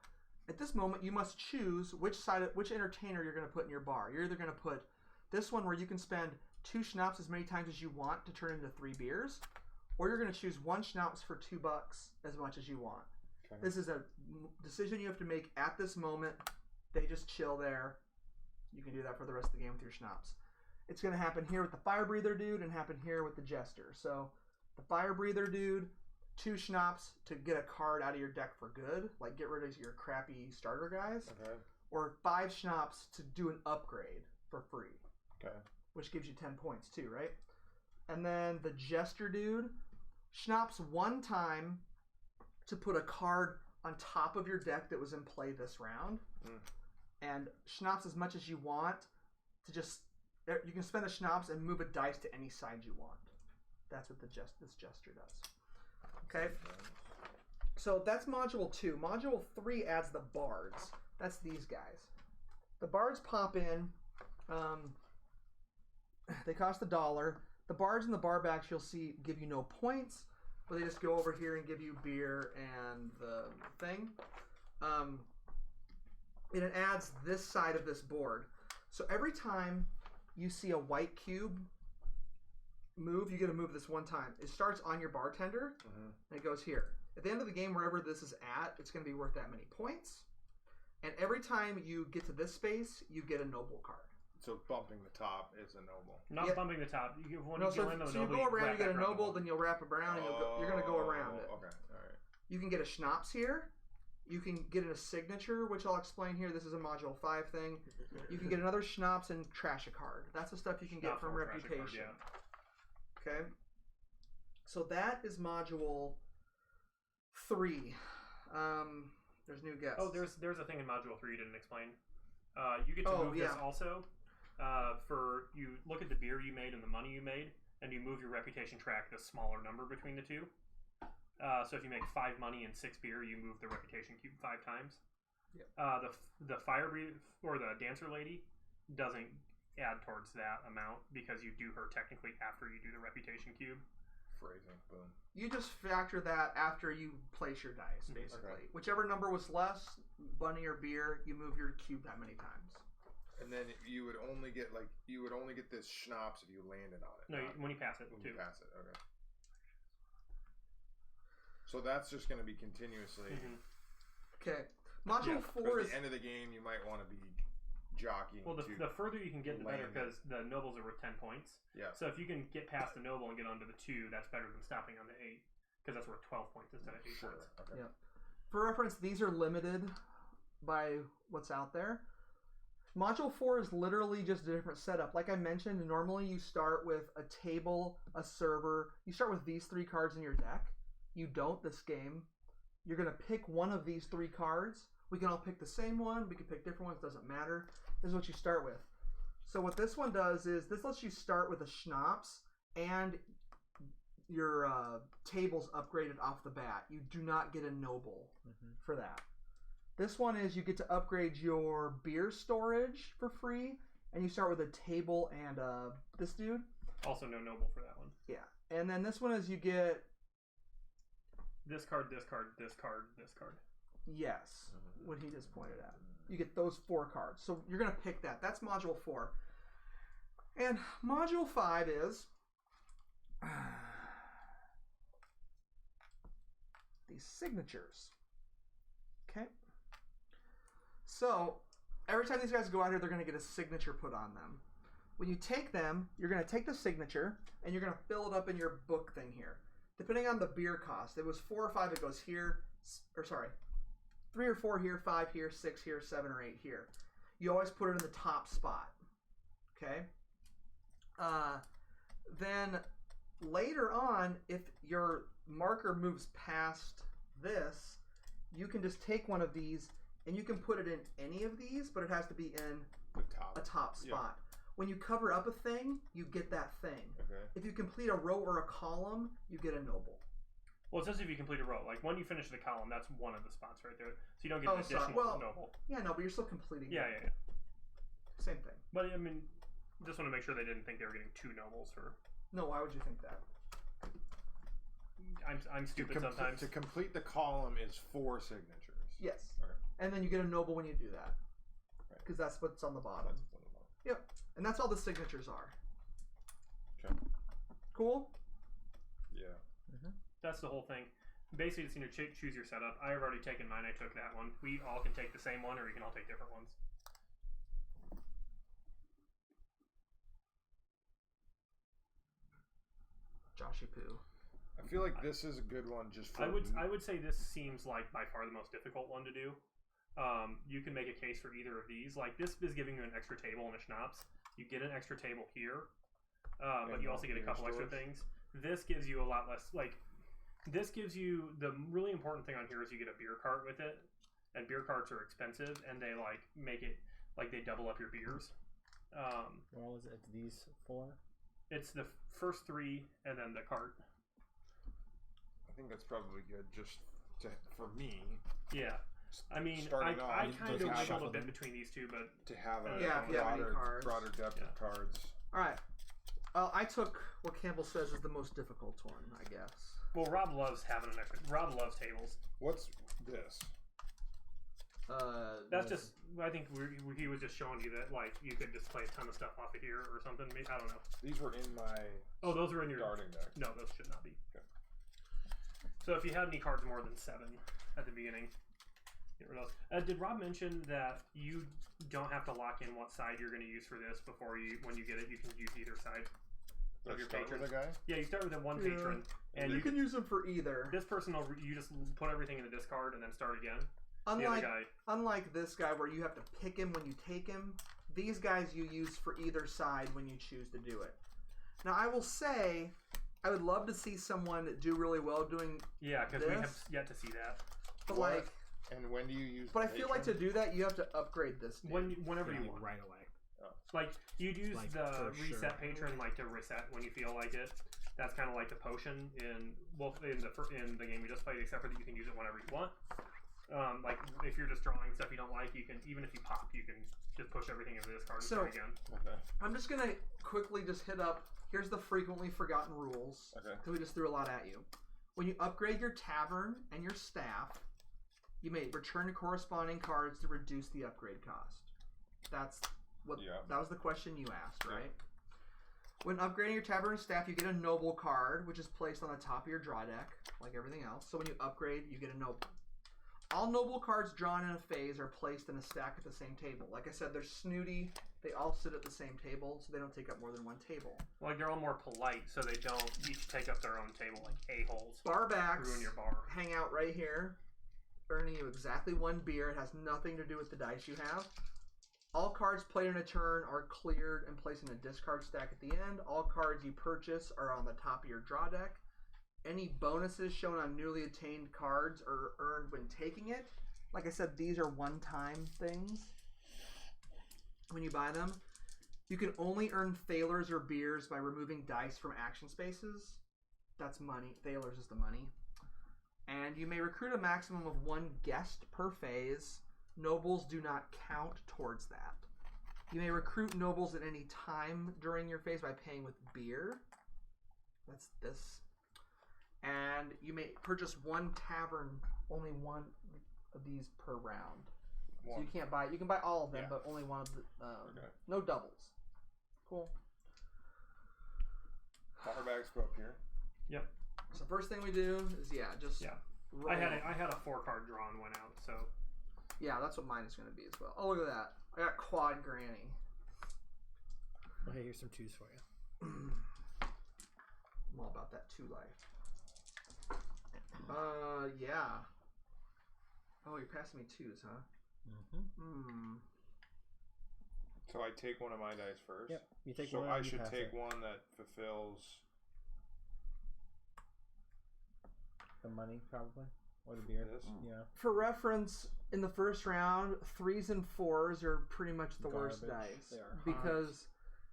at this moment, you must choose which entertainer you're going to put in your bar. You're either going to put this one where you can spend 2 schnapps as many times as you want to turn into 3 beers, or you're going to choose 1 schnapps for $2 as much as you want. Okay. This is a decision you have to make at this moment. They just chill there. You can do that for the rest of the game with your schnapps. It's going to happen here with the fire breather dude and happen here with the jester. So the fire breather dude, 2 schnapps to get a card out of your deck for good, like get rid of your crappy starter guys, Okay. or 5 schnapps to do an upgrade for free, Okay. which gives you 10 points too, right? And then the jester dude, schnapps 1 time to put a card on top of your deck that was in play this round, and schnapps as much as you want to just. You can spend the schnapps and move a dice to any side you want. That's what this jester does. Okay. So that's module 2. Module 3 adds the bards. That's these guys. The bards pop in. They cost $1. The bards and the barbacks you'll see give you no points, but they just go over here and give you beer and the thing. And it adds this side of this board. So every time you see a white cube move, you get to move this 1 time. It starts on your bartender, and it goes here. At the end of the game, wherever this is at, it's going to be worth that many points. And every time you get to this space, you get a noble card. So bumping the top is a noble. Not bumping the top. You when No, you so go in the you noble, go around, you get a wrap that noble, around then you'll wrap it around, and you're going to go around it. Okay, alright. You can get a schnapps here. You can get a signature, which I'll explain here. This is a module 5 thing. You can get another schnapps and trash a card. That's the stuff you can get Schnapps from or trash a card, reputation. yeah. Okay. So that is module 3. There's new guests. Oh, there's a thing in module 3 you didn't explain. You get to move this also. For you look at the beer you made and the money you made, and you move your reputation track the smaller number between the two. So if you make 5 money and 6 beer, you move the reputation cube 5 times. Yep. The fire breathe or the dancer lady doesn't add towards that amount because you do her technically after you do the reputation cube. Phrasing, boom. You just factor that after you place your dice, basically. Okay. Whichever number was less, bunny or beer, you move your cube that many times. And then you would only get this schnapps if you landed on it. No, when you pass it when too. you pass it. Okay. So that's just going to be continuously. Okay. Module 4 At is. the end of the game, you might want to be jockeying. Well, the further you can get, the better, land because the nobles are worth 10 points. Yeah. So if you can get past the noble and get onto the 2, that's better than stopping on the 8, because that's worth 12 points instead of 8 Sure. points. Okay. Yeah. For reference, these are limited by what's out there. Module 4 is literally just a different setup. Like I mentioned, normally you start with a table, a server. You start with these 3 cards in your deck. You don't this game. You're going to pick one of these 3 cards. We can all pick the same one. We can pick different ones. Doesn't matter. This is what you start with. So what this one does is this lets you start with a schnapps and your table's upgraded off the bat. You do not get a noble for that. This one is you get to upgrade your beer storage for free, and you start with a table and this dude. Also, no noble for that one. Yeah. And then this one is you get... This card, this card, this card, this card. Yes, what he just pointed at. You get those 4 cards. So you're going to pick that. That's module 4. And module 5 is... these signatures. Okay? So, every time these guys go out here, they're going to get a signature put on them. When you take them, you're going to take the signature, and you're going to fill it up in your book thing here. Depending on the beer cost, it was 4 or 5, it goes here, or sorry, 3 or 4 here, 5 here, 6 here, 7 or 8 here. You always put it in the top spot. Okay? Then later on, if your marker moves past this, you can just take one of these and you can put it in any of these, but it has to be in a top spot. When you cover up a thing, you get that thing. Okay. If you complete a row or a column, you get a noble. Well, it says if you complete a row. Like, when you finish the column, that's one of the spots right there. So you don't get an additional noble. Yeah, no, but you're still completing it. Yeah. Same thing. But, I mean, just want to make sure they didn't think they were getting 2 nobles for... No, why would you think that? I'm stupid sometimes. To complete the column is 4 signatures. Yes. Okay. And then you get a noble when you do that. Because that's what's on the bottom. That's what's on the bottom. Yep. And that's all the signatures are. Okay. Cool? Yeah. That's the whole thing. basically it's choose your setup. I have already taken mine. I took that one. We all can take the same one, or we can all take different ones. Joshy Poo. I feel like this is a good one just for. I would say this seems like by far the most difficult one to do. You can make a case for either of these. Like this is giving you an extra table and a schnapps. You get an extra table here, but you also get a couple extra things. This gives you a lot less. Like this gives you the really important thing on here is you get a beer cart with it, and beer carts are expensive, and they like make it like they double up your beers. Well, is it these 4? It's the first 3 and then the cart. I think that's probably good just for me. Yeah. I mean, Starting I off, kind of just wiggled a have bit between these two, but to have a Yeah, if you have any cards. broader depth of cards. All right. I took what Campbell says is the most difficult one, I guess. well, Rob loves having an extra. Rob loves tables. What's this? That's just. I think he was just showing you that like you could just play a ton of stuff off of here or something. I don't know. These were in my. Oh, those were in your starting deck. No, those should not be. Okay. So if you had any cards more than 7 at the beginning, get rid of those. Did Rob mention that you don't have to lock in what side you're going to use for this before when you get it, you can use either side of your patron. With a guy? Yeah, you start with one patron, and you can use them for either. This person will you just put everything in the discard and then start again. The other guy. Unlike this guy where you have to pick him when you take him, these guys you use for either side when you choose to do it. Now I will say, I would love to see someone do really well doing Yeah, because we have yet to see that. But What? like, And when do you use? but I the feel like to patron? do that you have to upgrade this. Dude. Whenever you want. right away. Like you'd use Like, the for reset sure. patron like to reset when you feel like it. That's kind of like the potion in the game we just played, except for that you can use it whenever you want. Like if you're just drawing stuff you don't like, you can even if you pop, you can just push everything into this card and start again. Okay. I'm just gonna quickly just hit up. Here's the frequently forgotten rules. Okay. Because we just threw a lot at you. When you upgrade your tavern and your staff, you may return corresponding cards to reduce the upgrade cost. That's what. Yeah. That was the question you asked, right? When upgrading your tavern and staff, you get a noble card, which is placed on the top of your draw deck, like everything else. So when you upgrade, you get a noble. All noble cards drawn in a phase are placed in a stack at the same table. Like I said, they're snooty. They all sit at the same table, so they don't take up more than one table. Like they're all more polite, so they don't each take up their own table like a-holes. Barbacks Ruin your bar. hang out right here, earning you exactly 1 beer. It has nothing to do with the dice you have. All cards played in a turn are cleared and placed in a discard stack at the end. All cards you purchase are on the top of your draw deck. Any bonuses shown on newly attained cards are earned when taking it. Like I said, these are one-time things when you buy them. You can only earn thalers or beers by removing dice from action spaces. That's money. Thalers is the money. And you may recruit a maximum of 1 guest per phase. Nobles do not count towards that. You may recruit nobles at any time during your phase by paying with beer. That's this. And you may purchase 1 tavern, only 1 of these per round. So you can't buy. You can buy all of them, but only one of the. Okay. No doubles. Cool. Barbacks go up here. Yep. So first thing we do is just roll. I had a 4-card draw and went out, so Yeah, that's what mine is going to be as well. Oh, look at that! I got quad granny. Okay, here's some 2s for you. I'm all about that 2 life. Yeah. Oh, you're passing me 2s, huh? Mm-hmm. So I take one of my dice first. Yep. You take so one. I you should pass take it. one that fulfills. The money, probably, or the beer. This? Yeah. For reference, in the first round, 3s and 4s are pretty much the worst Garbage. dice They are because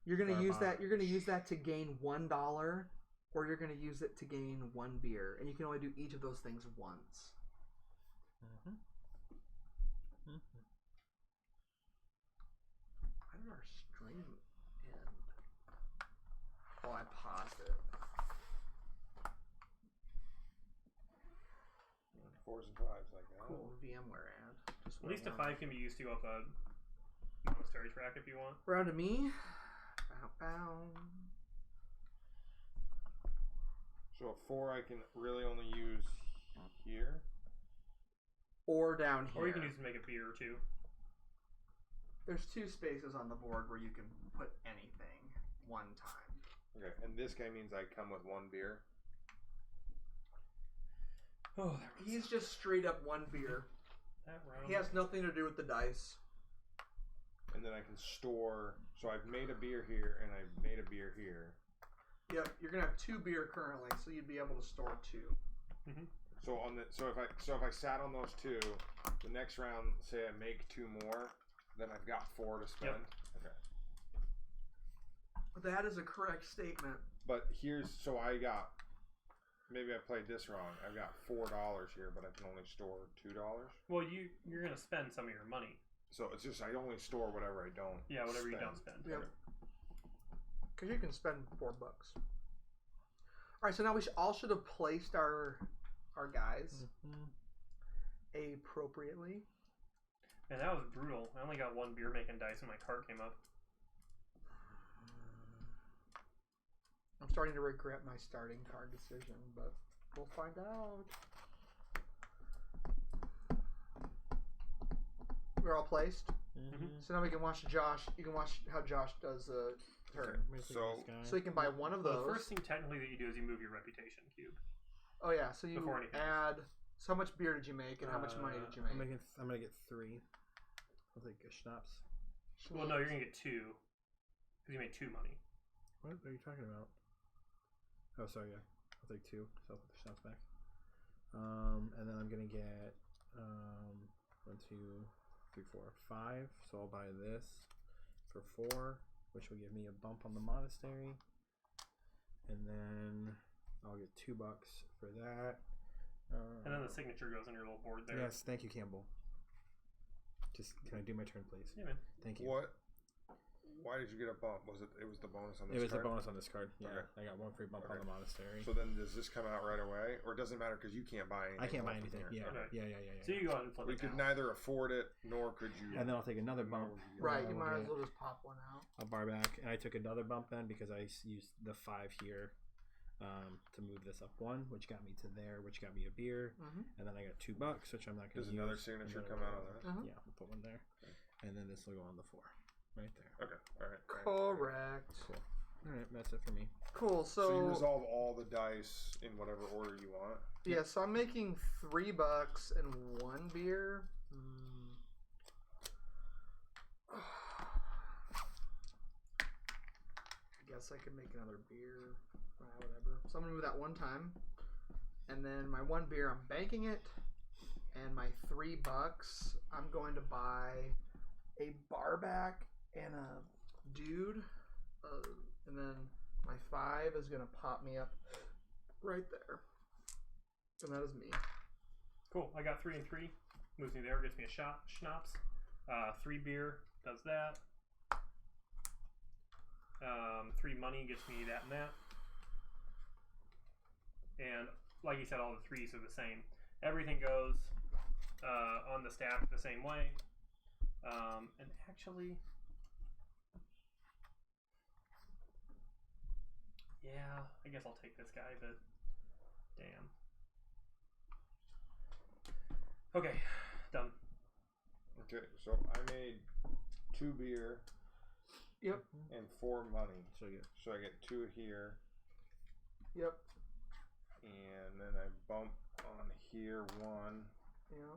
you're going to use that. Garbage. You're going to use that to gain $1, or you're going to use it to gain 1 beer, and you can only do each of those things once. Mm-hmm. Mm-hmm. How did our stream end? Oh, I paused it. 4s and 5s like that. Cool. VMware ad. Just at least a went 5 can be used to go up a monastery track if you want. round to me. Bow, bow. So a 4 I can really only use here. Or down here. Or you can use to make a beer or two. There's 2 spaces on the board where you can put anything one time. Okay, and this guy means I come with 1 beer. Oh, He's just straight up 1 beer. that round. He has nothing to do with the dice. And then I can store. So I've made a beer here, and I've made a beer here. Yep, you're gonna have 2 beer currently, so you'd be able to store 2. Mm-hmm. So if I sat on those 2, the next round, say I make 2 more, then I've got 4 to spend. Yep. Okay. That is a correct statement. But so I got. Maybe I played this wrong. I've got $4 here, but I can only store $2. Well, you're gonna spend some of your money. So it's just I only store whatever I don't. Yeah, whatever you spend. don't spend. Yep. Because you can spend $4. Alright, so now we all should have placed our guys appropriately. Man, that was brutal. I only got 1 beer making dice when my card came up. I'm starting to regret my starting card decision, but we'll find out. We're all placed. So now we can watch Josh. You can watch how Josh does a turn. So you can buy one of Well, those. the first thing technically that you do is you move your reputation cube. Oh yeah, so you Before anything add. So how much beer did you make, and how much money did you make? I'm gonna get 3. I'll take a schnapps. Well, no, you're gonna get 2 because you made 2 money. What are you talking about? Oh, sorry, yeah. I'll take 2, so I'll put the schnapps back. And then I'm gonna get 1, 2, 3, 4, 5. So I'll buy this for 4, which will give me a bump on the monastery. And then I'll get $2 for that. And then the signature goes on your little board there. Yes, thank you, Campbell. Just can I do my turn, please? Yeah, man. Thank you. What? Why did you get a bump? Was it was the bonus on this It was card? the bonus on this card. Yeah, Okay. I got 1 free bump on the monastery. So then does this come out right away? Or it doesn't matter because you can't buy anything? I can't buy from anything. here? Yeah, Okay. yeah. So you go ahead and flip We it could now. neither afford it, nor could you. And then I'll take another nor bump. would you- Right, I you will might as get well just pop one out. a bar back, and I took another bump then because I used the 5 here to move this up 1, which got me to there, which got me a beer, and then I got $2, which I'm not going to use. Does another signature come out of that? Yeah, we'll put one there, and then this will go on the 4, right there. Okay, alright. Correct. Cool. All right, that's it for me. Cool. So you resolve all the dice in whatever order you want? Yeah, so I'm making $3 and 1 beer. I guess I could make another beer. Whatever. So I'm gonna move that 1 time, and then my 1 beer I'm banking it, and my $3 I'm going to buy a bar back and a dude, and then my 5 is gonna pop me up right there. And that is me. Cool. I got 3 and 3. Moves me there. Gets me a schnapps. 3 beer does that. 3 money gets me that and that. And like you said, all the 3s are the same. Everything goes on the stack the same way. And actually, yeah, I guess I'll take this guy, but damn. Okay, done. Okay, so I made 2 beer. Yep. And 4 money. So you So I get 2 here. Yep. And then I bump on here 1. Yeah.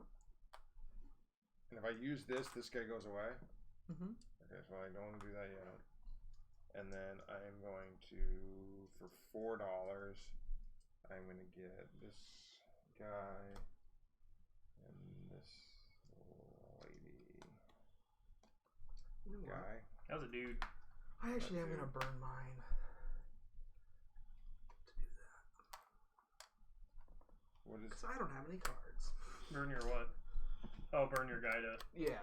And if I use this guy goes away. Mm-hmm. Okay, so I don't want to do that yet. And then I'm going to, for $4, I'm going to get this guy and this lady You know what? guy. That was a dude. I actually am That's gonna it. burn mine. What is? Because I don't have any cards. Burn your what? Oh, burn your guy to. Yeah.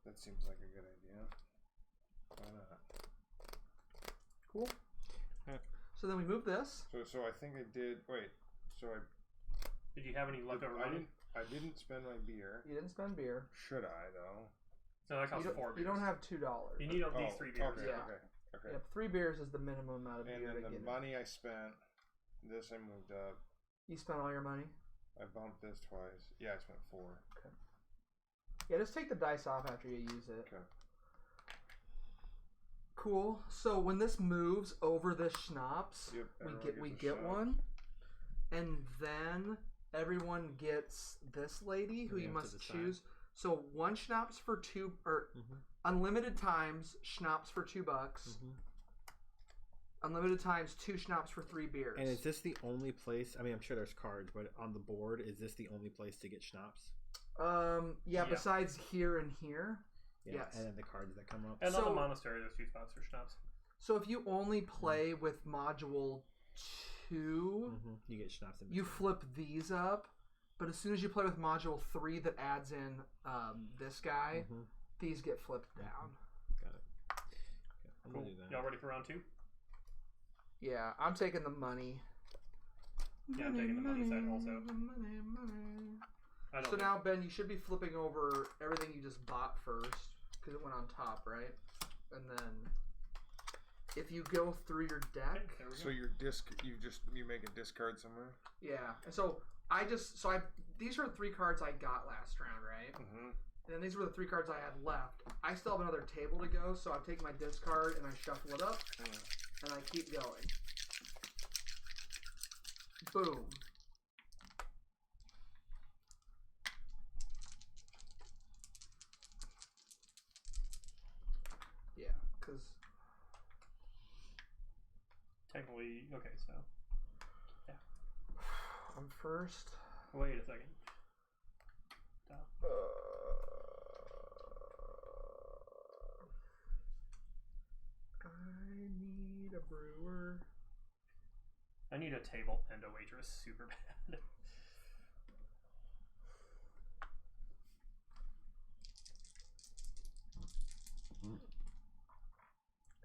That seems like a good idea. Why not? Cool. So then we move this. So I think I did. Wait. So Did you have any leftover money? I didn't spend my beer. You didn't spend beer. Should I though? No, that costs 4 beers. You don't have $2. You need at least 3 beers. Okay, Yeah. okay. Yep, 3 beers is the minimum amount of And beer then to the get money I spent This I moved up. You spent all your money? I bumped this twice. Yeah, I spent 4. Okay. Yeah, just take the dice off after you use it. Okay. Cool. So when this moves over this schnapps, Yep, we everyone gets a get shot. one, and then everyone gets this lady who We you have to must decide. choose. So 1 schnapps for 2, or Mhm. unlimited times schnapps for $2. Mhm. Unlimited times 2 schnapps for 3 beers. And is this the only place? I mean, I'm sure there's cards, but on the board, is this the only place to get schnapps? Yeah. Besides here and here. Yeah, Yes. and then the cards that come up. And on So- the monastery, there's 2 spots for schnapps. So if you only play with module 2, You get schnapps in you between. flip these up. But as soon as you play with module 3 that adds in this guy, Mhm. these get flipped down. Got it. Okay, I'm Cool. gonna do that. Y'all ready for round 2? Yeah, I'm taking the money. Yeah, I'm taking the money side also. Money. I don't So think- now, Ben, you should be flipping over everything you just bought first, because it went on top, right? And then, if you go through your deck, Okay, there we go. So your disc, you make a discard somewhere. yeah. And so these are the 3 cards I got last round, right? Mm-hmm. And then these were the 3 cards I had left. I still have another table to go, so I take my discard and I shuffle it up, and I keep going. Boom. Yeah, because Technically, okay, so. I'm first. Wait a second. I need a brewer. I need a table and a waitress super bad.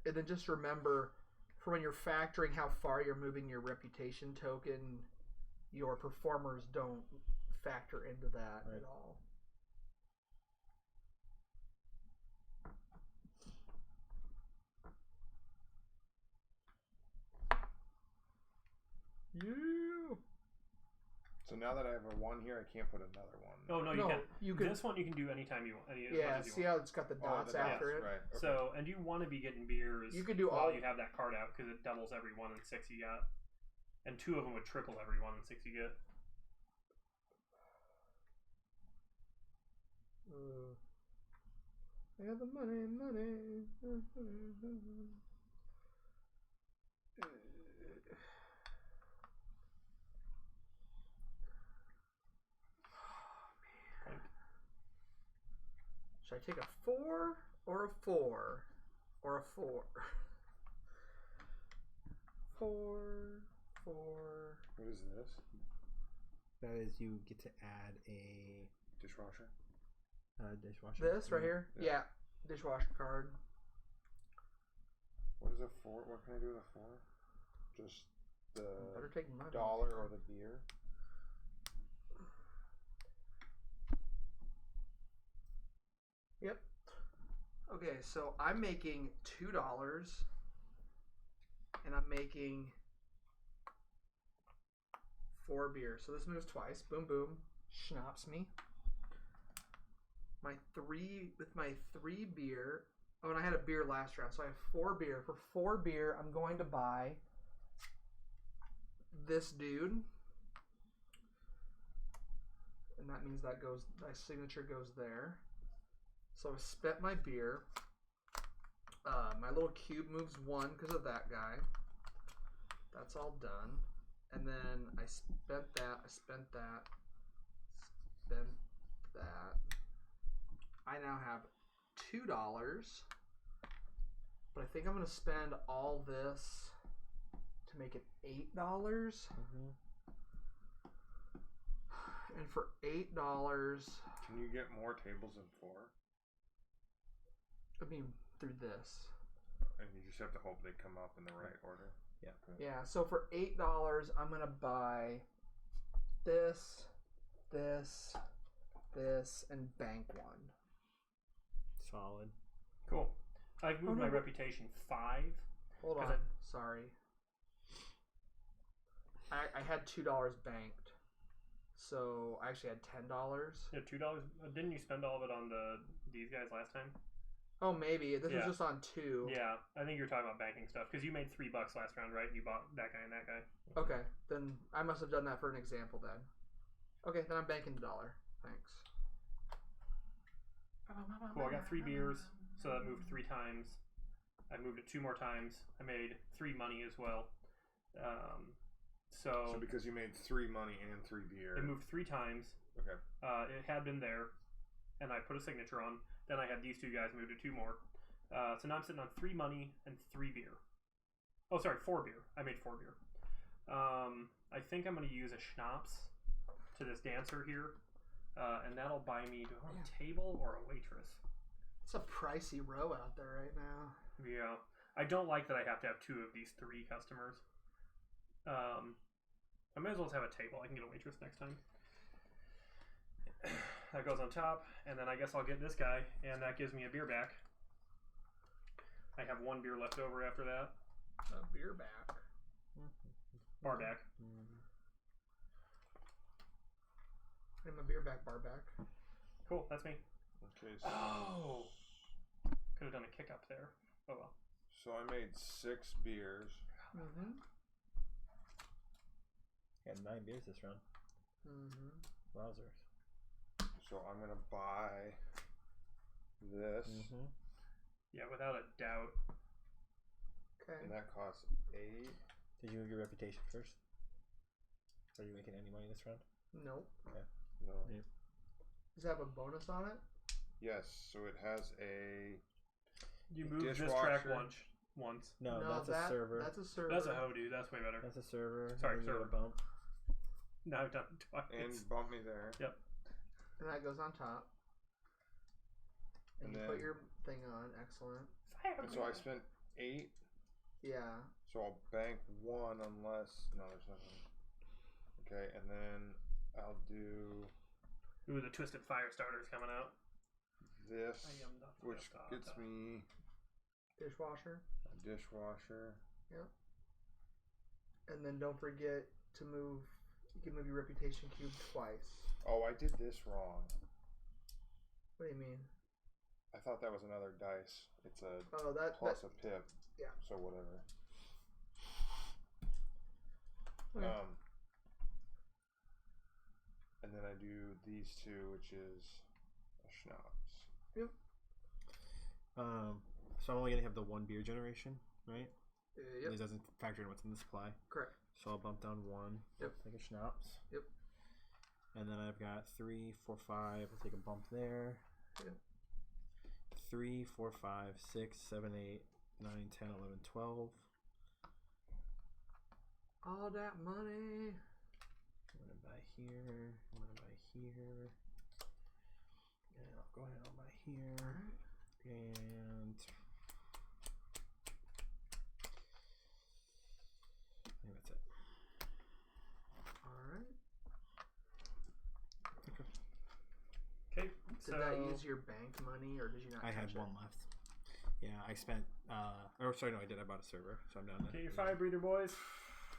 And then just remember, for when you're factoring how far you're moving your reputation token, your performers don't factor into that Right. at all. Yeah. So now that I have a 1 here, I can't put another 1. Oh no, you No, can. you could. This one you can do anytime you want. As Yeah, much as you see want. how it's got the Oh, dots the after dots, it? right? Okay. So, and you want to be getting beers. You could do while all. you have that card out because it doubles every 1 and 6 you got, and 2 of them would triple every 1 and 6 you get. I got the money. Should I take a 4 or a 4 or a 4? 4. What is this? That is, you get to add a Dishwasher. dishwasher. This right here? Yeah. Yeah. Dishwasher card. What is a 4? What can I do with a 4? Just the Better take money. dollar or the beer. Yep. Okay, so I'm making $2 and I'm making 4 beers. So this moves twice. Boom, boom. Schnapps me. My 3 beer. Oh, and I had a beer last round, so I have 4 beer. For 4 beer, I'm going to buy this dude. And that means that goes, my signature goes there. So I spent my beer. My little cube moves 1 because of that guy. That's all done. And then I spent that. I now have $2. But I think I'm going to spend all this to make it $8. And for $8, Can you get more tables than 4? I mean, through this. And you just have to hope they come up in the right order. Yeah. Okay. Yeah, so for $8, I'm going to buy this, and bank 1. Solid. Cool. I've moved Oh, no, my but- reputation 5. Hold 'Cause on. I- Sorry. I had $2 banked, so I actually had $10. Yeah, $2. Didn't you spend all of it on these guys last time? Oh, maybe this was just on 2. Yeah, I think you're talking about banking stuff because you made $3 last round, right? You bought that guy and that guy. Okay, then I must have done that for an example then. Okay, then I'm banking $1. Thanks. Cool. I got 3 beers, so that moved 3 times. I moved it 2 more times. I made 3 money as well. So because you made 3 money and 3 beer, it moved 3 times. Okay. It had been there, and I put a signature on. Then I had these 2 guys moved it 2 more. So now I'm sitting on 3 money and 3 beer. Oh, sorry, 4 beer. I made 4 beer. I think I'm going to use a schnapps to this dancer here, and that'll buy me. Do I want a table or a waitress? It's a pricey row out there right now. Yeah, I don't like that I have to have 2 of these 3 customers. I might as well just have a table. I can get a waitress next time. That goes on top, and then I guess I'll get this guy, and that gives me a beer back. I have 1 beer left over after that. A beer back. Bar back. I'm a beer back, bar back. Cool, that's me. Okay. So, Oh! Could have done a kick up there. Oh well. so I made 6 beers. Mm-hmm. Got 9 beers this round. Mm-hmm. Wowzers. So I'm gonna buy this, Yeah, without a doubt. Okay. and that costs 8. Did you move your reputation first? Are you making any money this round? Nope. No. Yep. Does it have a bonus on it? Yes. So it has a You moved this track dishwasher. once. No, that's a server. That's a server. That's a hoe, dude. That's way better. That's a server. Sorry, and then you server. get a bump. Now I've done it twice. and bump me there. Yep. And that goes on top. And And you put then- your thing on. Excellent. And so I spent 8. Yeah. So I'll bank 1 unless there's nothing. Okay, and then I'll do Ooh, the Twisted Fire Starter's coming out. this, I am not the which best at gets that. me Dishwasher. a dishwasher. And then don't forget to move. You can move your reputation cube twice. Oh, I did this wrong. What do you mean? I thought that was another dice. It's a Oh, that. plus a pip. Yeah. So whatever. Okay. And then I do these 2, which is a schnapps. So I'm only gonna have the 1 beer generation, right? Yep. It doesn't factor in what's in the supply. Correct. So I'll bump down 1. Yep. Take a schnapps. Yep. And then I've got 3, 4, 5. I'll take a bump there. Yep. 3, 4, 5, 6, 7, 8, 9, 10, 11, 12. All that money. I'm gonna buy here. I'm gonna buy here. And I'll go ahead and buy here. And I think that's it. Alright. Okay, Did that use your bank money or did you not I had touch 1 left. Yeah, I spent. Or sorry, no, I did. I bought a server, so I'm down to. Get your 5 breather, boys.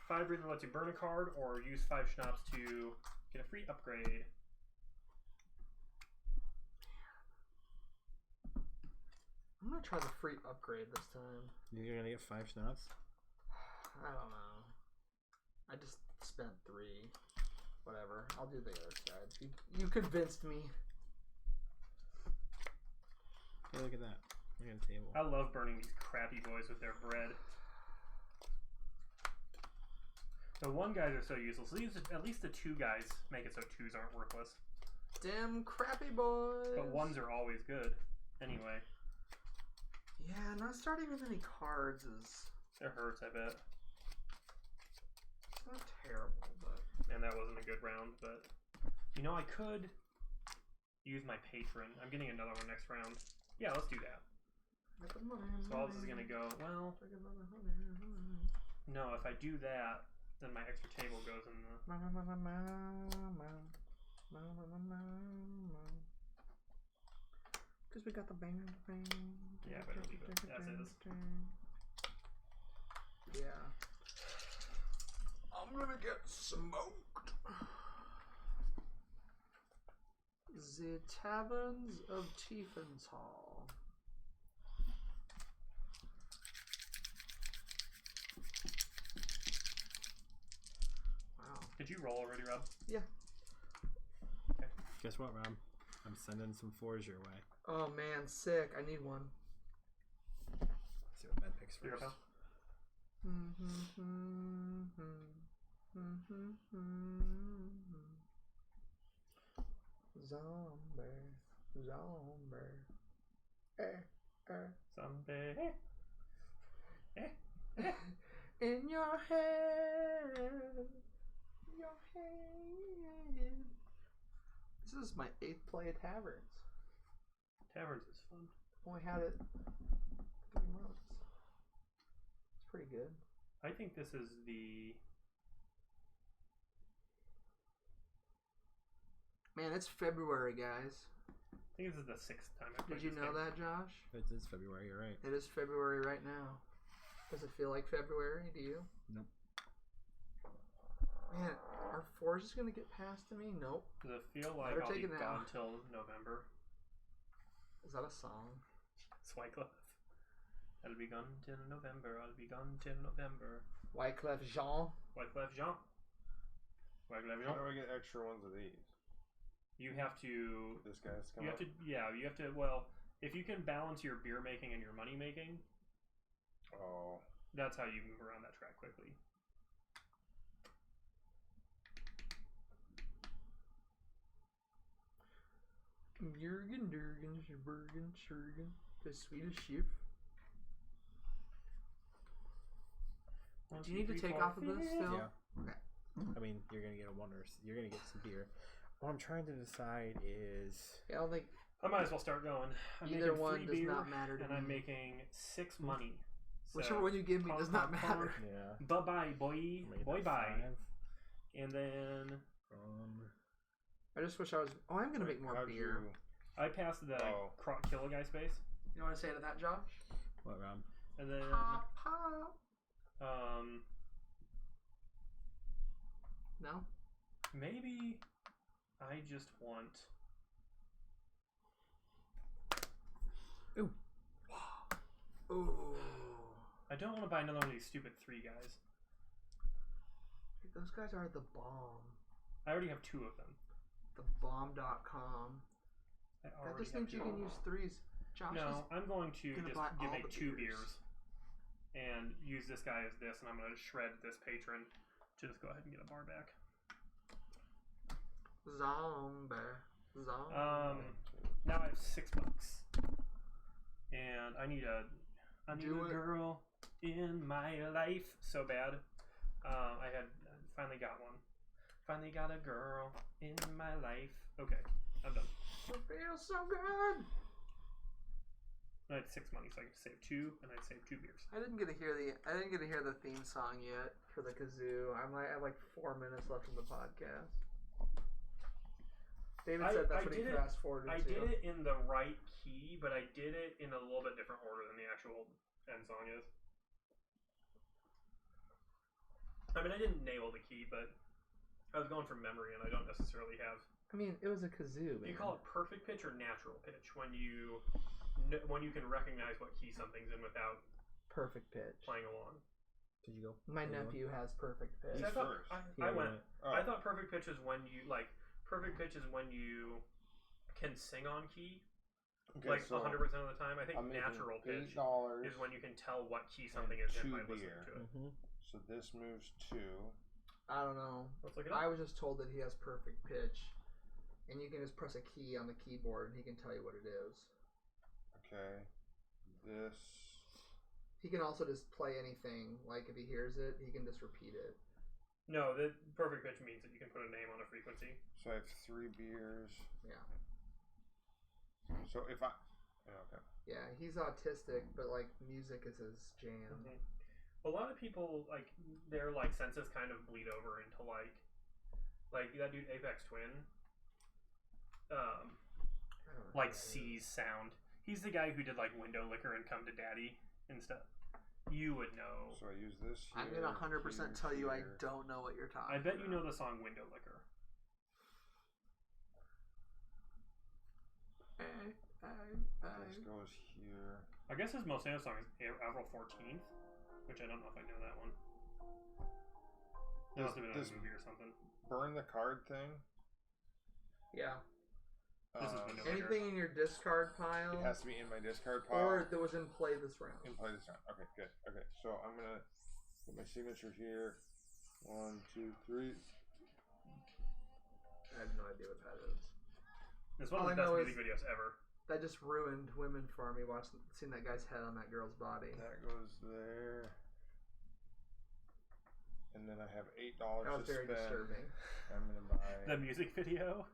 5 breather lets you burn a card or use 5 schnapps to get a free upgrade. I'm gonna try the free upgrade this time. You're gonna get 5 schnapps. I don't know. I just spent 3. Whatever. I'll do the other side. You convinced me. Hey, look at that. I got a table. I love burning these crappy boys with their bread. The 1 guys are so useless. At least the 2 guys make it so 2s aren't worthless. Damn crappy boys. But 1s are always good. Anyway, Yeah, not starting with any cards is it hurts, I bet. it's not terrible, but And that wasn't a good round, but you know, I could use my patron. I'm getting another one next round. Yeah, let's do that. get the money. So all this is gonna go, well, Take another honey. no, if I do that, then my extra table goes in the... Because we got the bang bang. Yeah, better leave it as is. Yeah. I'm gonna get Smoked. The Taverns of Tiefenthal. Wow. Did you roll already, Rob? Yeah. Guess what, Rob? I'm sending some 4s your way. Oh man, sick. I need one. Let's see what Ben picks Here, first. pal. Zombie. Someday. In your head. Your head. This is my 8th play at Taverns. Taverns is fun. Only had it 3 months. It's pretty good. I think this is the... Man, it's February, guys. I think this is the 6th time I've played Did you this know game. that, Josh? It is February, you're right. It is February right now. Does it feel like February to you? Nope. Man, are 4s just gonna get past to me? Nope. Does it feel like Better I'll take be it now. gone till November? Is that a song? Wycliffe. I'll be gone till November. I'll be gone till November. Wyclef Jean. Wycliffe Jean. Wycliffe How Jean. do I get extra ones of these? You have to. This guy's come You up. have to. Yeah, you have to. Well, if you can balance your beer making and your money making, Oh. that's how you move around that track quickly. Jürgen, Durgen, Schbergen, Schurgen. The Swedish sheep. Do you need to take off of this still? Yeah. Okay. I mean, you're gonna get a 1 or you're gonna get some beer. What I'm trying to decide is Yeah, I don't think I might as well start going. I'm either making one 3 does beer, not matter to and me. I'm making 6 money. So, Whichever one you give me does not matter. yeah. Bye bye, boy. I'll make Boy that bye. 5. And then I just wish I was. Oh, I'm gonna make more How'd beer. I passed the Oh. kill a guy space, You know what I say to that, Josh? What, Rob? and then Pop, pop. No. maybe I just want. Ooh. I don't want to buy another one of these stupid 3 guys. Those guys are the bomb. I already have 2 of them. Thebomb.com. I I already just have think you 2. can use 3s. Josh No, I'm going to gonna just buy all make the 2 beers. beers and use this guy as this, and I'm going to shred this patron to just go ahead and get a bar back. Zombie. Zombie. Now I have $6, and I need a Do it. girl in my life so bad. I finally got one. Finally got a girl in my life. Okay, I'm done. It feels so good. I had 6 money, so I get to save 2, and I'd save 2 beers. I didn't get to hear the theme song yet for the kazoo. I might have like 4 minutes left in the podcast. David said that's what he fast forwarded I to. did it in the right key, but I did it in a little bit different order than the actual end song is. I mean, I didn't nail the key, but I was going from memory, and I don't necessarily have. I mean, it was a kazoo, man. You call it perfect pitch or natural pitch when you can recognize what key something's in without perfect pitch. playing along. Did you go? My nephew has perfect pitch. He's I thought, first. I went. Oh. I thought perfect pitch is when you perfect pitch is when you can sing on key, Okay, like so 100% of the time. I think I'm making natural pitch $8 is when you can tell what key something and is in 2 by listening beer. to it. Mm-hmm. So this moves 2. I don't know. Let's look it up. I was just told that he has perfect pitch, and you can just press a key on the keyboard, and he can tell you what it is. Okay. This. He can also just play anything. Like if he hears it, he can just repeat it. No, the perfect pitch means that you can put a name on a frequency. So I have 3 beers. Yeah. So if I. Okay. Yeah, he's autistic, but like music is his jam. Mm-hmm. A lot of people their senses kind of bleed over into like that dude Apex Twin. I don't know who that is. Sees sound. He's the guy who did Window Licker and Come to Daddy and stuff. You would know. So I use this here. I'm gonna 100% tell you I here. don't know what you're talking I bet about. you know the song Window Liquor. This goes here. I guess his most famous song is April 14th, which I don't know if I know that one. It must have been a This movie or something. burn the card thing. Yeah. This is Window Liquor. Anything in your discard pile, It has to be in my discard pile. or that was in play this round. In play this round. Okay, good. Okay, so I'm gonna put my signature here. 1, 2, 3. I have no idea what that is. It's one All of the I know best music is- videos ever. That just ruined women for me. Seeing that guy's head on that girl's body. That goes there. And then I have $8 That was to very spend. disturbing. I'm gonna buy The music video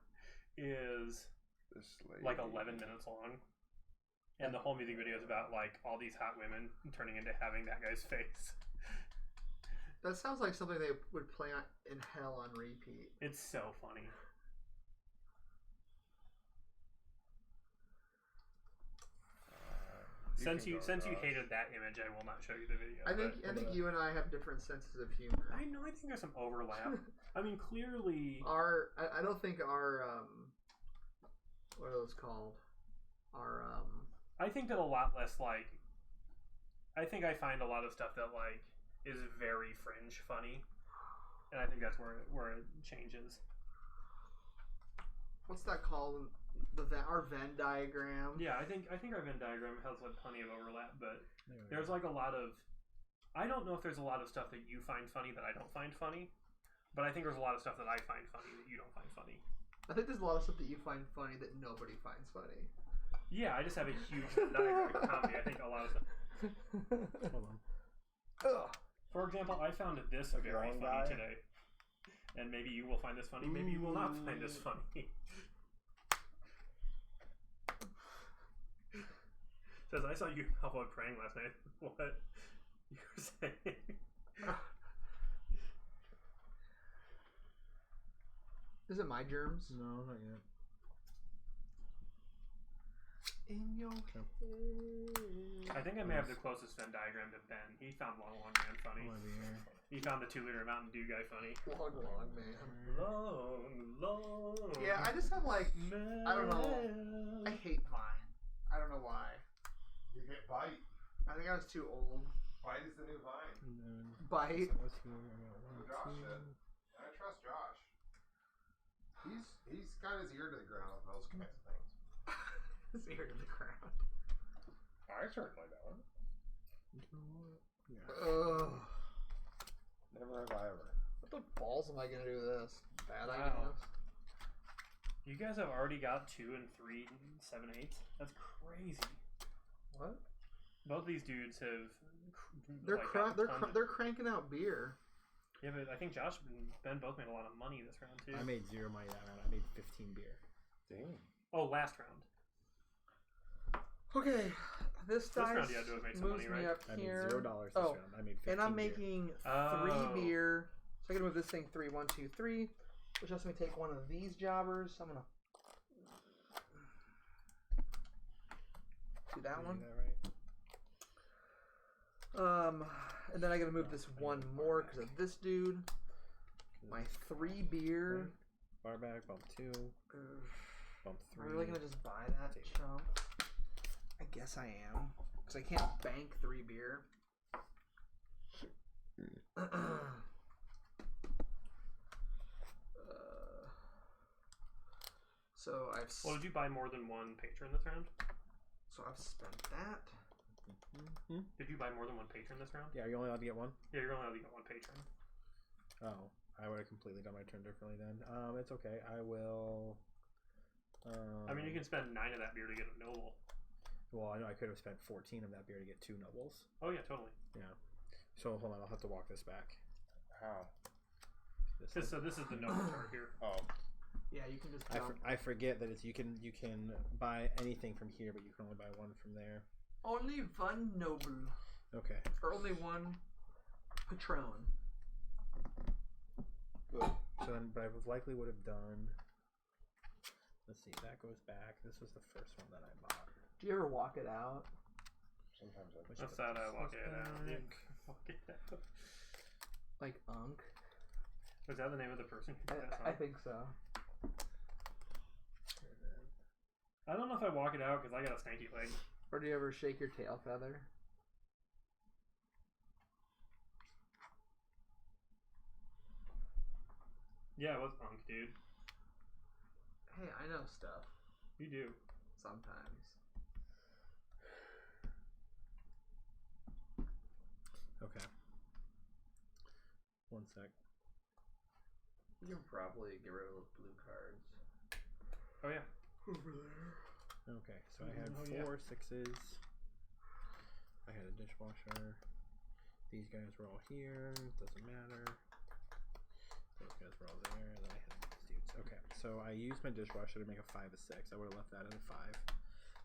is this lady. like 11 minutes long. And the whole music video is about like all these hot women turning into having that guy's face. That sounds like something they would play in hell on repeat. It's so funny. Since you hated that image, I will not show you the video. I think you and I have different senses of humor. I know. I think there's some overlap. I mean, clearly, I don't think our what are those called? Our I think that a lot less like. I think I find a lot of stuff that like is very fringe funny, and I think that's where it changes. what's that called? Our Venn diagram. Yeah, I think our Venn diagram has like plenty of overlap, but there's like a lot of. I don't know if there's a lot of stuff that you find funny that I don't find funny, but I think there's a lot of stuff that I find funny that you don't find funny. I think there's a lot of stuff that you find funny that nobody finds funny. Yeah, I just have a huge Venn diagram for comedy. I think a lot of stuff. Hold on. Ugh. For example, I found this very Wrong funny guy. today, and maybe you will find this funny. Maybe you will not find this funny. Says, I saw you upload praying last night. What? You were saying? Is it my germs? No, not yet. In your I think I may have the closest Venn diagram to Ben. He found Long Long Man funny. Over here. He found the 2-liter Mountain Dew guy funny. long man. Long. Yeah, I just have like man. I don't know. I hate Vine. I don't know why. You hit Bite. I think I was too old. Bite is the new Vine. And then Bite. that was here. I got one, Josh two. said. I trust Josh. He's got his ear to the ground with those kinds of things. His ear to the ground. I certainly don't. You know what? Yeah. Ugh. Never have I ever. What the balls am I gonna do with this? Bad Wow. idea. You guys have already got 2 and 3 7 8s. That's crazy. What? Both these dudes have. They're like, cra- got they're tons cra- of- they're cranking out beer. Yeah, but I think Josh and Ben both made a lot of money this round too. I made 0 money that round. I made 15 beer. Dang. Oh, last round. Okay, this dice round you had to have made some moves money, me right? up I made here. $0 this Oh, round. I made 15 and I'm beer. making Oh. 3 beer. So I gotta move this thing 3, 1, 2, 3, which lets me take one of these jobbers. I'm gonna do that Did I one. do that right? And then I gotta move this one more because of this dude. My 3 beer. Bar back, bump 2, bump 3. Am I really gonna just buy that chump? I guess I am. Because I can't bank 3 beer. So I've Well, did you buy more than one patron this round? so I've spent that. Did you buy more than one patron this round? Yeah, are you only allowed to get one? Yeah, you're only allowed to get one patron. Oh, I would have completely done my turn differently then. It's okay. I will. I mean, you can spend 9 of that beer to get a noble. Well, I know I could have spent 14 of that beer to get 2 nobles. Oh yeah, totally. Yeah. So hold on, I'll have to walk this back. How? So this is the noble card here. Oh. Yeah, you can just jump. I forget that it's you can buy anything from here, but you can only buy one from there. Only one noble. Okay. Or only one patron. Good. So then, but I likely would have done. Let's see. That goes back. This was the first one that I bought. Do you ever walk it out? Sometimes I Which That's put sad I this walk it out. back. Walk it out. Like Unk. Was that the name of the person who did that song? I think so. I don't know if I walk it out because I got a stanky leg. Or do you ever shake your tail feather? Yeah, it was Unk, dude. Hey, I know stuff. You do. Sometimes. Okay. One sec. You can probably get rid of those blue cards. Oh yeah. Over there. Okay, so I had Oh, yeah. 4 6s. I had a dishwasher. These guys were all here. Doesn't matter. Those guys were all there. And then I had these dudes. Okay, so I used my dishwasher to make a 5 of 6. I would have left that at a 5,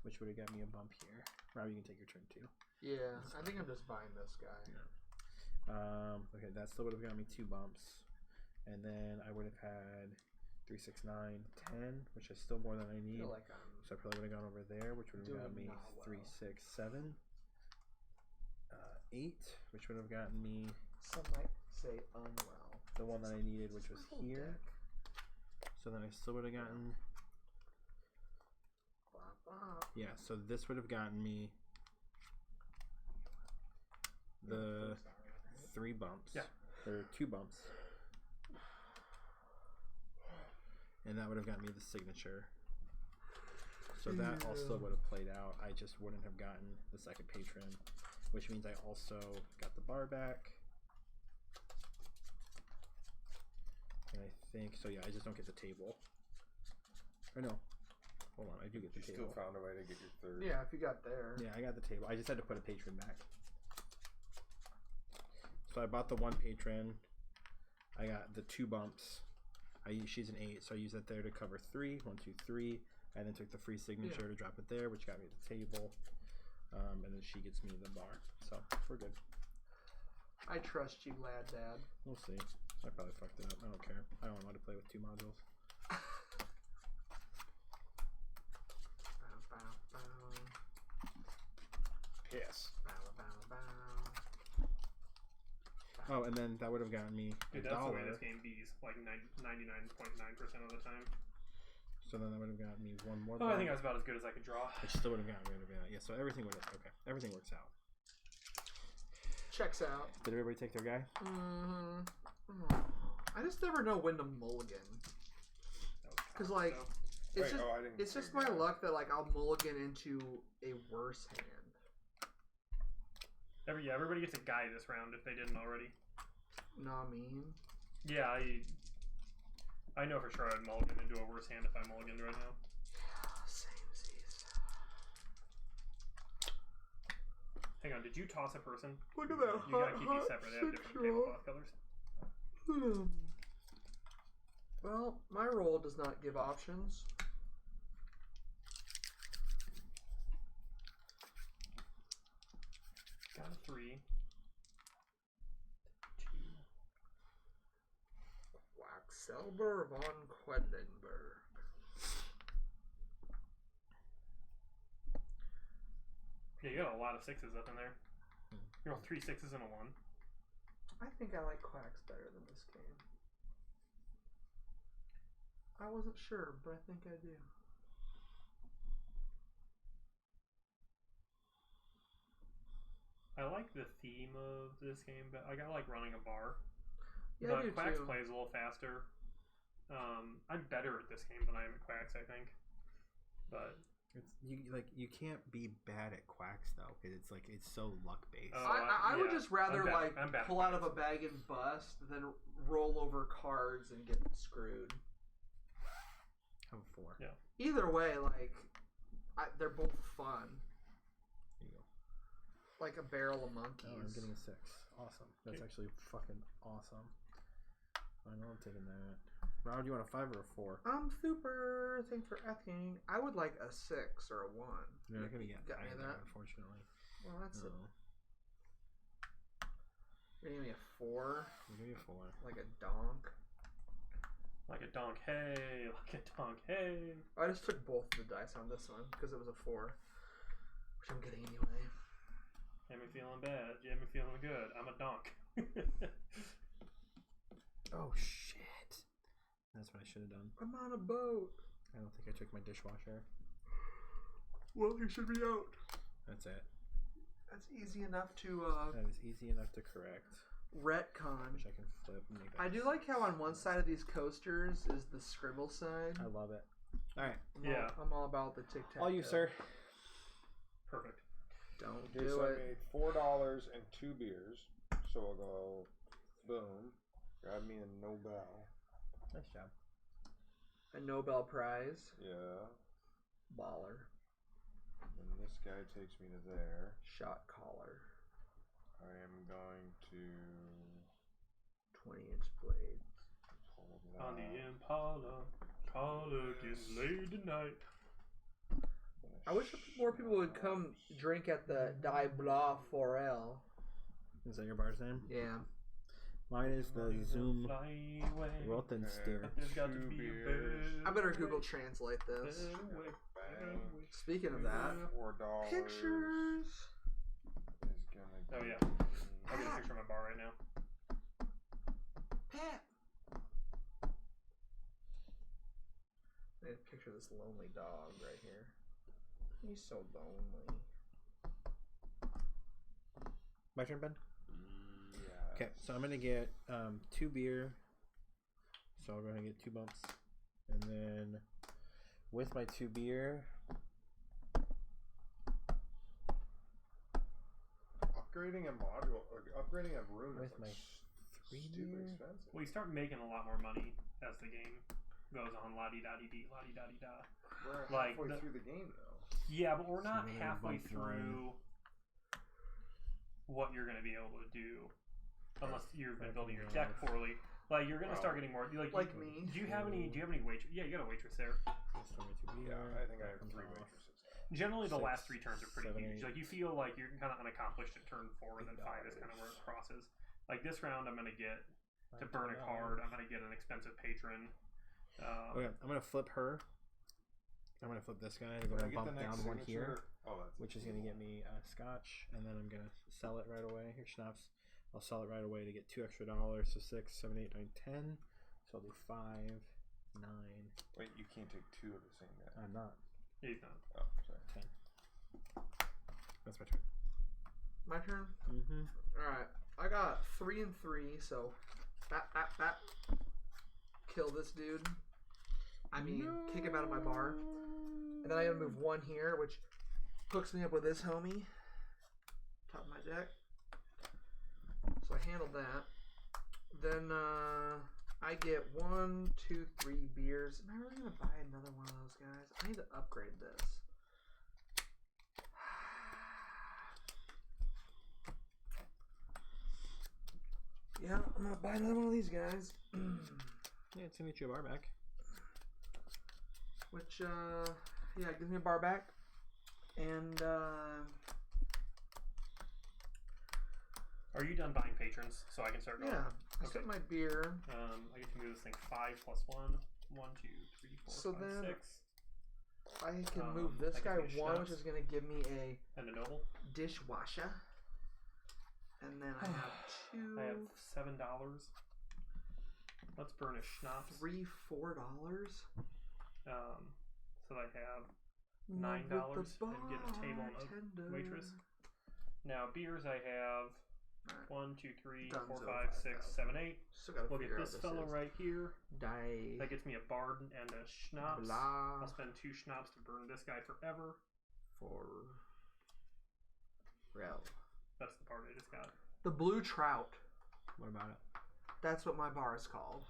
which would have got me a bump here. Rob, you can take your turn too. Yeah, I think I'm just buying this guy. Yeah. Okay, that still would have got me 2 bumps. And then I would have had 3, 6, 9, 10, which is still more than I I need. feel like I'm So I probably would have gone over there, which would have got doing me not well. 3, 6, 7. 8, which would have gotten me Some might say unwell. the one that I needed, which was My whole here. deck. So then I still would have gotten, Bop, bop. yeah, so this would have gotten me the 3 bumps. Yeah. Or 2 bumps. And that would have gotten me the signature. So that also would have played out. I just wouldn't have gotten the second patron, which means I also got the bar back. And I think, so yeah, I just don't get the table. Or no. Hold on, I do get the You table. still found a way to get your third. Yeah, if you got there. Yeah, I got the table. I just had to put a patron back. So I bought the 1 patron. I got the 2 bumps. She's an 8, so I used that there to cover 3. 1, 2, 3. I then took the free signature to drop it there, which got me the table. And then she gets me the bar. So we're good. I trust you, lad dad. We'll see. I probably fucked it up. I don't care. I don't want to play with 2 modules. Bow, bow, bow. Yes. Bow, bow, bow. Oh, and then that would have gotten me Dude, a that's the way dollar. this game bees, like 99.9% of the time. So then that would have gotten me 1 more. Oh, I bump, think I was about as good as I could draw. which still would have gotten rid of it. Yeah. So everything would have. Okay. Everything works out. Checks out. Did everybody take their guy? I just never know when to mulligan. Because, like, it's just, I didn't it's do just my that. luck that, like, I'll mulligan into a worse hand. Everybody gets a guy this round if they didn't already. Nah, mean. Yeah, I know for sure I'd mulligan into a worse hand if I mulliganed right now. Samesies. Hang on, did you toss a person? Look at that. You gotta keep these separate. They have different tablecloth colors. Well, my roll does not give options. Got a 3. 2. Quackselber von Quedlinburg. Yeah, you got a lot of 6s up in there. You're on 3 6s and a 1. I think I like Quacks better than this game. I wasn't sure, but I think I do. I like the theme of this game, but I like running a bar. Yeah, I do Quacks too. plays a little faster. I'm better at this game than I am at Quacks, I think. But You can't be bad at Quacks though, because it's so luck based. Oh, I would yeah. just rather I'm bad pull at out of a Quacks. bag and bust than roll over cards and get screwed. Have a 4. Yeah. Either way, like they're both fun. There you go. Like a barrel of monkeys. Oh, I'm getting a 6. Awesome. That's Okay. actually fucking awesome. I know I'm taking that. Rob, do you want a 5 or a 4? Super. Thanks for asking. I would like a 6 or a 1. You're not gonna get got me either, that. unfortunately. Well, that's No. You're gonna give me a 4, I'll give you a 4. like a donk. Like a donk, hey, like a donk, hey. I just took both the dice on this one because it was a 4, which I'm getting anyway. Jamie feeling bad. Jamie feeling good. I'm a donk. Oh shit! That's what I should have done. I'm on a boat. I don't think I took my dishwasher. Well, you should be out. That's it. That's easy enough to That is easy enough to correct. retcon. Which I can flip and make that. I do like how on one side of these coasters is the scribble side. I love it. All right, I'm all about the tic tac. all you, sir. Perfect. Don't Okay, do so I it. made $4 and 2 beers. So I'll go, boom, grab me a Nobel. Nice job. A Nobel Prize. Yeah. Baller. And this guy takes me to there. Shot collar. I am going to 20-inch blades. hold that. On the Impala, caller gets laid tonight. I wish more people would come drink at the Die Blas Forel. Is that your bar's name? Yeah. Mine is the Zoom Fly away. Rothensteer. There's got to Two be a beers. better I better Google Translate this. way. Speaking of that, $4 pictures. is gonna Oh, yeah. give I'll get a picture of my bar right now. Pat. I need a picture of this lonely dog right here. He's so lonely. My turn, Ben? Yeah. Okay, so I'm gonna get 2 beer. So we're gonna get 2 bumps, and then with my 2 beer, Upgrading a module, or upgrading a room with is my like 3 stupid beer. expensive. Well, you start making a lot more money as the game goes on. La-di-da-di-dee, la-di-da-di-da. We're like halfway the- through the game though. Yeah, but we're So not we're gonna halfway bump through what you're going to be able to do unless you've been building your deck poorly. Like you're going to start getting more Like me. Do you have any waitress? Yeah, you got a waitress there. Let's start with 2 beer. Yeah, I think I have Comes 3 off. waitresses now. Generally, the 6, last 3 turns are pretty 7, huge. 8. Like you feel like you're kind of unaccomplished at turn 4, and then 5 is kind of where it crosses. Like this round, I'm going to get to burn a card. I'm going to get an expensive patron. Okay, I'm gonna flip her. I'm gonna flip this guy. I'm Can I gonna get bump the next down 1 here, signature? Oh, that's which is gonna get me scotch, and then I'm gonna sell it right away. Here, schnapps. I'll sell it right away to get $2 extra. So 6, 7, 8, 9, 10. So I'll do 5, 9. Wait, you can't take 2 of the same guy. I'm not. He's not. Oh, sorry. 10. That's my turn. My turn? Mm-hmm. Alright. I got 3 and 3, so bat. Kill this dude. I mean, kick him out of my bar. And then I gotta move 1 here, which hooks me up with this homie. Top of my deck. So I handled that. Then I get 1, 2, 3 beers. Am I really gonna buy another one of those guys? I need to upgrade this. Yeah, I'm gonna buy another one of these guys. Yeah, it's gonna get you a bar back. Which, yeah, it gives me a bar back. And, Are you done buying patrons so I can start going? yeah, I Okay. set my beer. I get to move this thing 5 plus 1. 1, 2, 3, 4, So 5, then- 6. I can Um, move this that guy gives me 1, schnapps. which is going to give me a And a noble. dishwasher. And then I have 2, I have $7. Let's burn a schnapps. 3, $4. So I have Move $9 with the and get a table and a bartender. waitress. Now beers I have Alright. 1, 2, 3, Dunzo 4, 5, 6, 5000. 7, 8. Still gotta We'll get figure out this what fellow is. right here. Die. That gets me a bard and a schnapps. Blah. I'll spend 2 schnapps to burn this guy forever. For Rel. That's the part I just got. The blue trout. What about it? That's what my bar is called.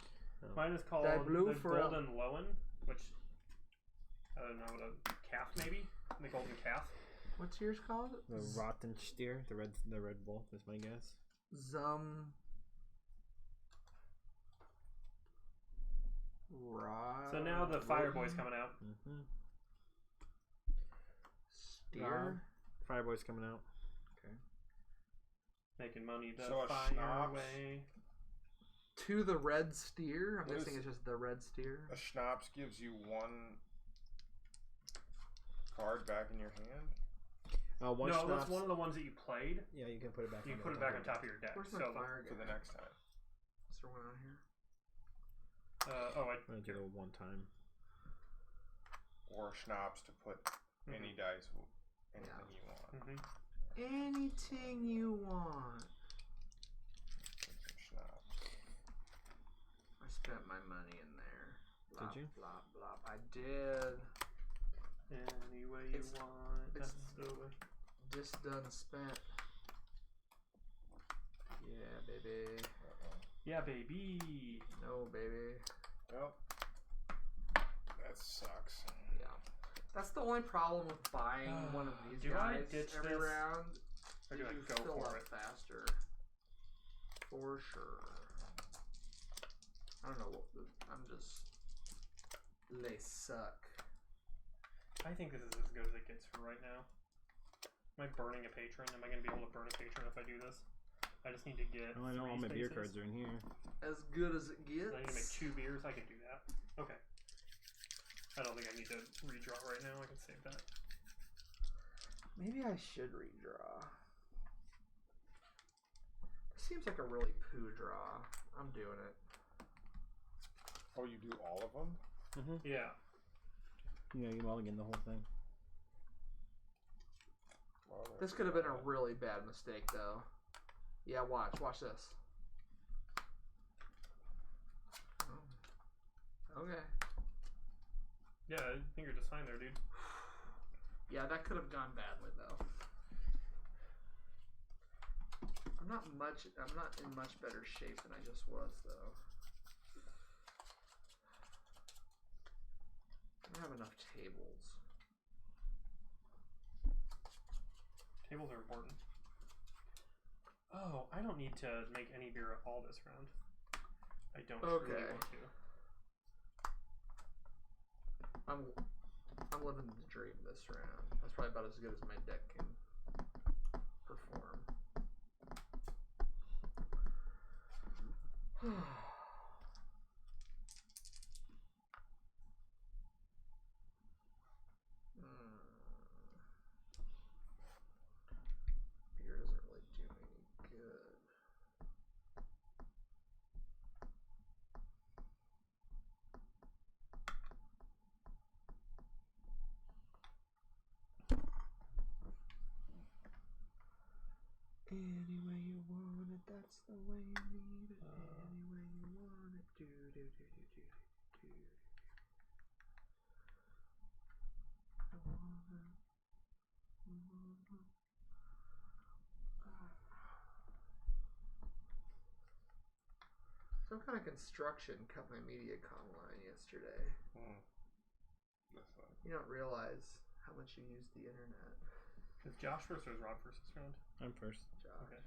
Mine is called That blue the for Golden Lowen, which I don't know what a calf maybe. The Golden Calf. What's yours called? The Rothensteer, the Red Bull is my guess. Zum. So now the Fire Boy's coming out. Mm-hmm. Steer. Fireboy's coming out. Making money the So a fire schnapps? way. To the red steer. I'm What guessing is- it's just the red steer. A schnapps gives you 1 card back in your hand. One no, schnapps. that's one of the ones that you played. Yeah, you can put it back. You can put it back on top of your deck. Where's my So, fire For guy? the next time. Is there one on here? oh, I'm gonna do it one time. Or schnapps to put any dice, anything you want. Anything you want. Some schnapps. I spent my money in there. Blop, Did you? Blop, blop. I did. Any way you It's- want. it's- That's the way. Just done spent. Yeah, baby. Yeah, baby. No, baby. Well, that sucks. Yeah. That's the only problem with buying one of these Do I guys ditch every this? round. Or do I You go fill for up it? faster. For sure. I don't know what I'm just. They suck. I think this is as good as it gets for right now. Am I burning a patron? Am I going to be able to burn a patron if I do this? I just need to get. Oh, I know all my beer cards are in here. As good as it gets. I need to make 2 beers. I can do that. Okay. I don't think I need to redraw right now. I can save that. Maybe I should redraw. This seems like a really poo draw. I'm doing it. Oh, you do all of them? Yeah. Yeah, you mulligan the whole thing. Well, This could have been a really bad mistake, though. Yeah, watch this. Oh. Okay. Yeah, I think you're just fine there, dude. Yeah, that could have gone badly, though. I'm not in much better shape than I just was, though. I don't have enough tables. Tables are important. Oh, I don't need to make any beer at all this round. I don't really want to. I'm living the dream this round. That's probably about as good as my deck can perform. Beer doesn't really do me any good. Any way you want it, that's the way you need it. Any way you want it, do do do do do do. I want it. Some kind of construction cut my MediaCom line yesterday. This one. You don't realize how much you use the internet. Is Josh first or is Rob first this round? I'm first. Josh. Okay.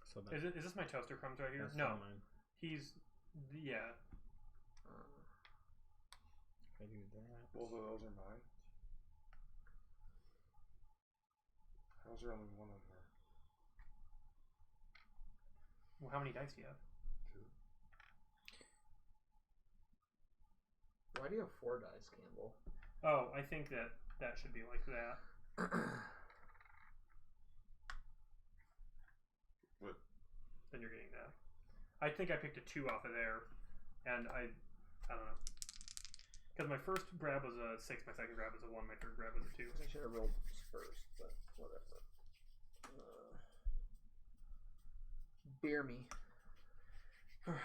So Is this my toaster crumbs right here? that's No. mine. He's. Yeah. If I do that. Both of those are mine. How's there only one of them? Well, how many dice do you have? 2. Why do you have 4 dice, Campbell? Oh, I think that should be like that. What? Then you're getting that. I think I picked a 2 off of there, and I don't know. Because my first grab was a 6, my second grab was a 1, my third grab was a 2. I should have rolled first, but whatever. Beer me. Alright.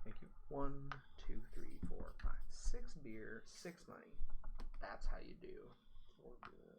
Thank you. 1, 2, 3, 4, 5, 6 beer, 6 money. That's how you do. 4 beer.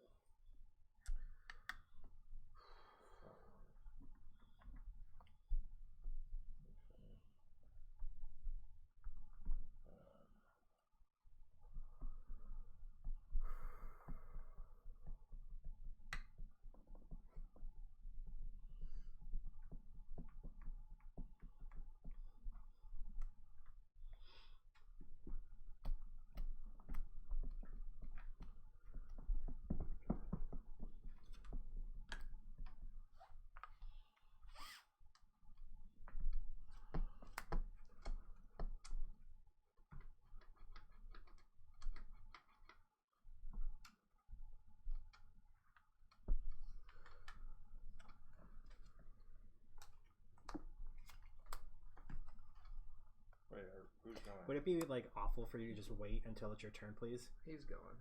Would it be like awful for you to just wait until it's your turn, please? He's going.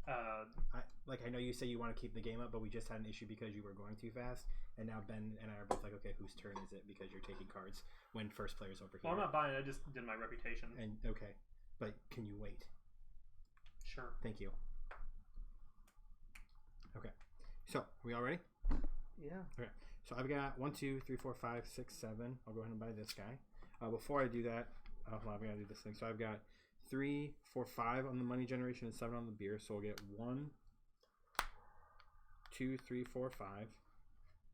I know you say you want to keep the game up, but we just had an issue because you were going too fast, and now Ben and I are both like, okay, whose turn is it? Because you're taking cards when first player's over here. Well, I'm not buying it. I just did my reputation. And okay, but can you wait? Sure. Thank you. Okay, so are we all ready? Yeah. Okay, so I've got 1, 2, 3, 4, 5, 6, 7. I'll go ahead and buy this guy. Before I do that, hold on, I gotta do this thing. So I've got 3, 4, 5 on the money generation and 7 on the beer. So we'll get 1, 2, 3, 4, 5.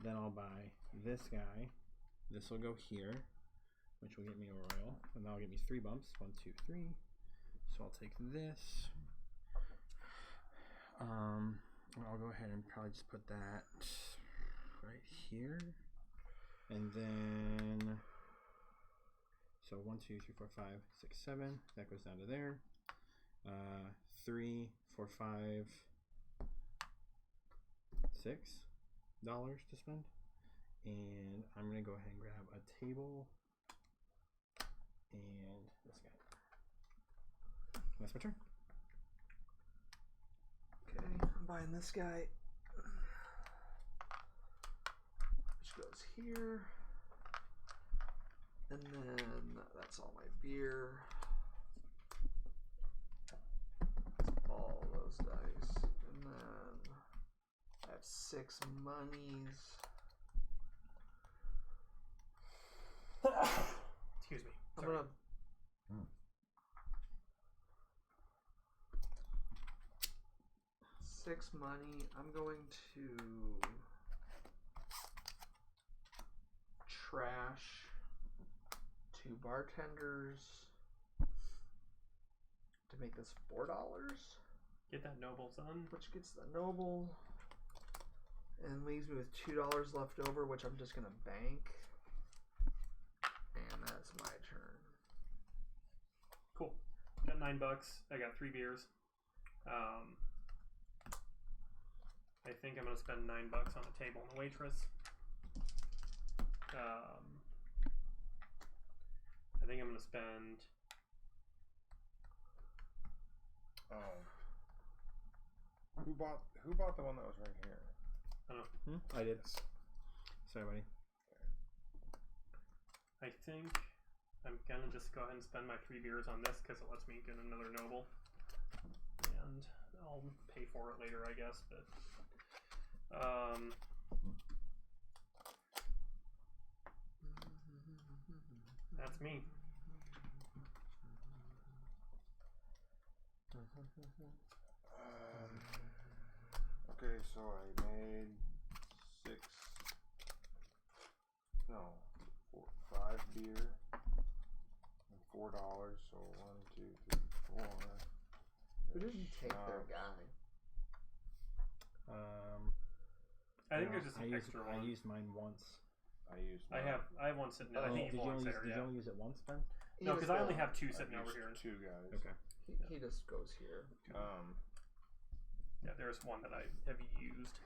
Then I'll buy this guy. This will go here, which will get me a royal, and that'll get me 3 bumps. 1, 2, 3. So I'll take this. I'll go ahead and probably just put that right here, and then so 1, 2, 3, 4, 5, 6, 7. That goes down to there. 3, 4, 5, $6 to spend, and I'm gonna go ahead and grab a table and this guy. That's my turn. Okay, I'm buying this guy, which goes here, and then that's all my beer. All those dice, and then I have 6 monies. Excuse me. I'm Sorry. gonna. 6 money. I'm going to trash 2 bartenders to make this $4, Get that noble, son. which gets the noble and leaves me with $2 left over, which I'm just gonna bank, and that's my turn. Cool. Got $9. I got 3 beers. I think I'm gonna spend $9 on the table and the waitress. I think I'm gonna spend. Who bought the one that was right here? I don't know. I did. Sorry, buddy. I think I'm gonna just go ahead and spend my 3 beers on this because it lets me get another noble, and I'll pay for it later, I guess. But that's me. Okay, so I made 5 beer and $4. So 1, 2, 3, 4. Who didn't take their guy? I think there's just an I extra one. used mine once. I have one sitting there. I think Did he belongs there. you Yeah. only use it once, Ben? No, because I only have 2 sitting over here. 2 guys. Okay. He just goes here. Yeah, there's one that I have used.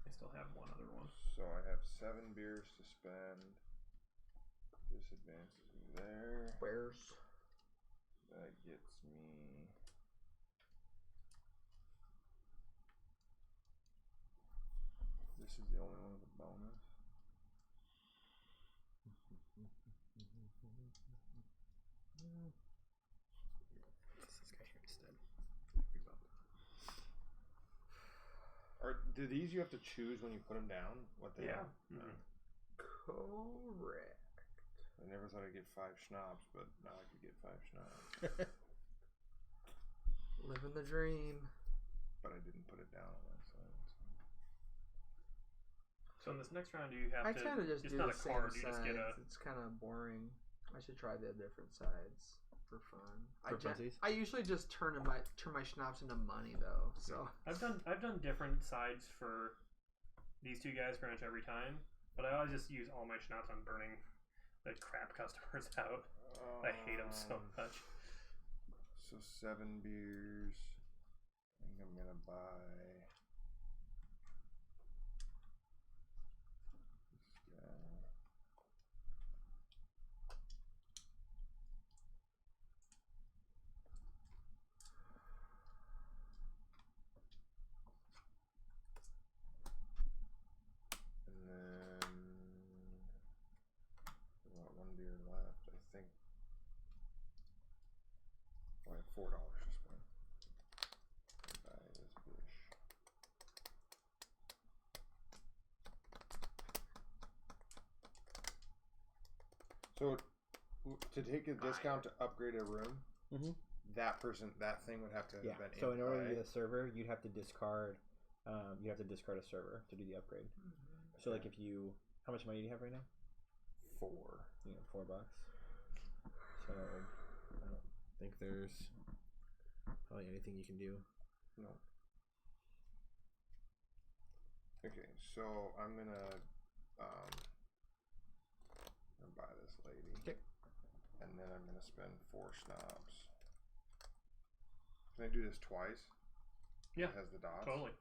I still have one other one. So I have 7 beers to spend. This advances me there. Where's? That gets me. This is the only one with a bonus. This guy here instead. Do these you have to choose when you put them down? What they are? Mm-hmm. Correct. I never thought I'd get 5 schnapps, but now I could get 5 schnapps. Living the dream. But I didn't put it down on that side. So in this next round, you have I to. kind of just it's do not the a same card. You sides. just get a. It's kind of boring. I should try the different sides for fun. For funsies? I usually just turn my schnapps into money though. So I've done different sides for these 2 guys pretty much every time, but I always just use all my schnapps on burning the crap customers out. I hate them so much. So 7 beers. I think I'm gonna buy this guy. So, to take a discount to upgrade a room, that thing would have to have been So in in order to play. get a server, you'd have to discard. You have to discard a server to do the upgrade. So like if you, how much money do you have right now? 4. You know, $4. So I don't think there's probably anything you can do. No. Okay, so I'm gonna buy this lady. Okay. And then I'm gonna spend 4 schnapps. Can I do this twice? Yeah. It has the dots. Totally.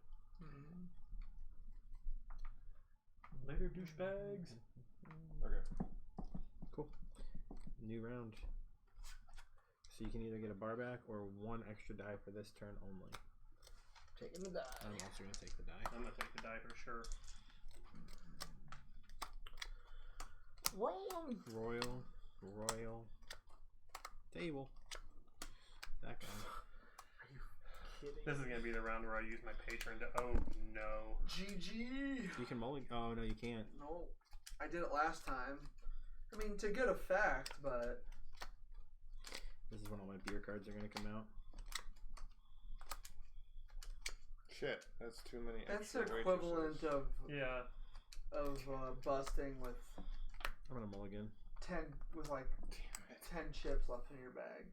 Later, douchebags. Okay. Cool. New round. So you can either get a bar back or 1 extra die for this turn only. Taking the die. I'm also going to take the die. I'm gonna take the die for sure. Royal. Table. That guy. Are you kidding? This is gonna be the round where I use my patron to. Oh no. GG. You can mulligan. Oh, no, you can't. No, I did it last time. I mean, to good effect, but This is when all my beer cards are going to come out. Shit, that's too many that's extra the equivalent waitresses. Yeah. busting with I'm going to mulligan. 10 chips left in your bag.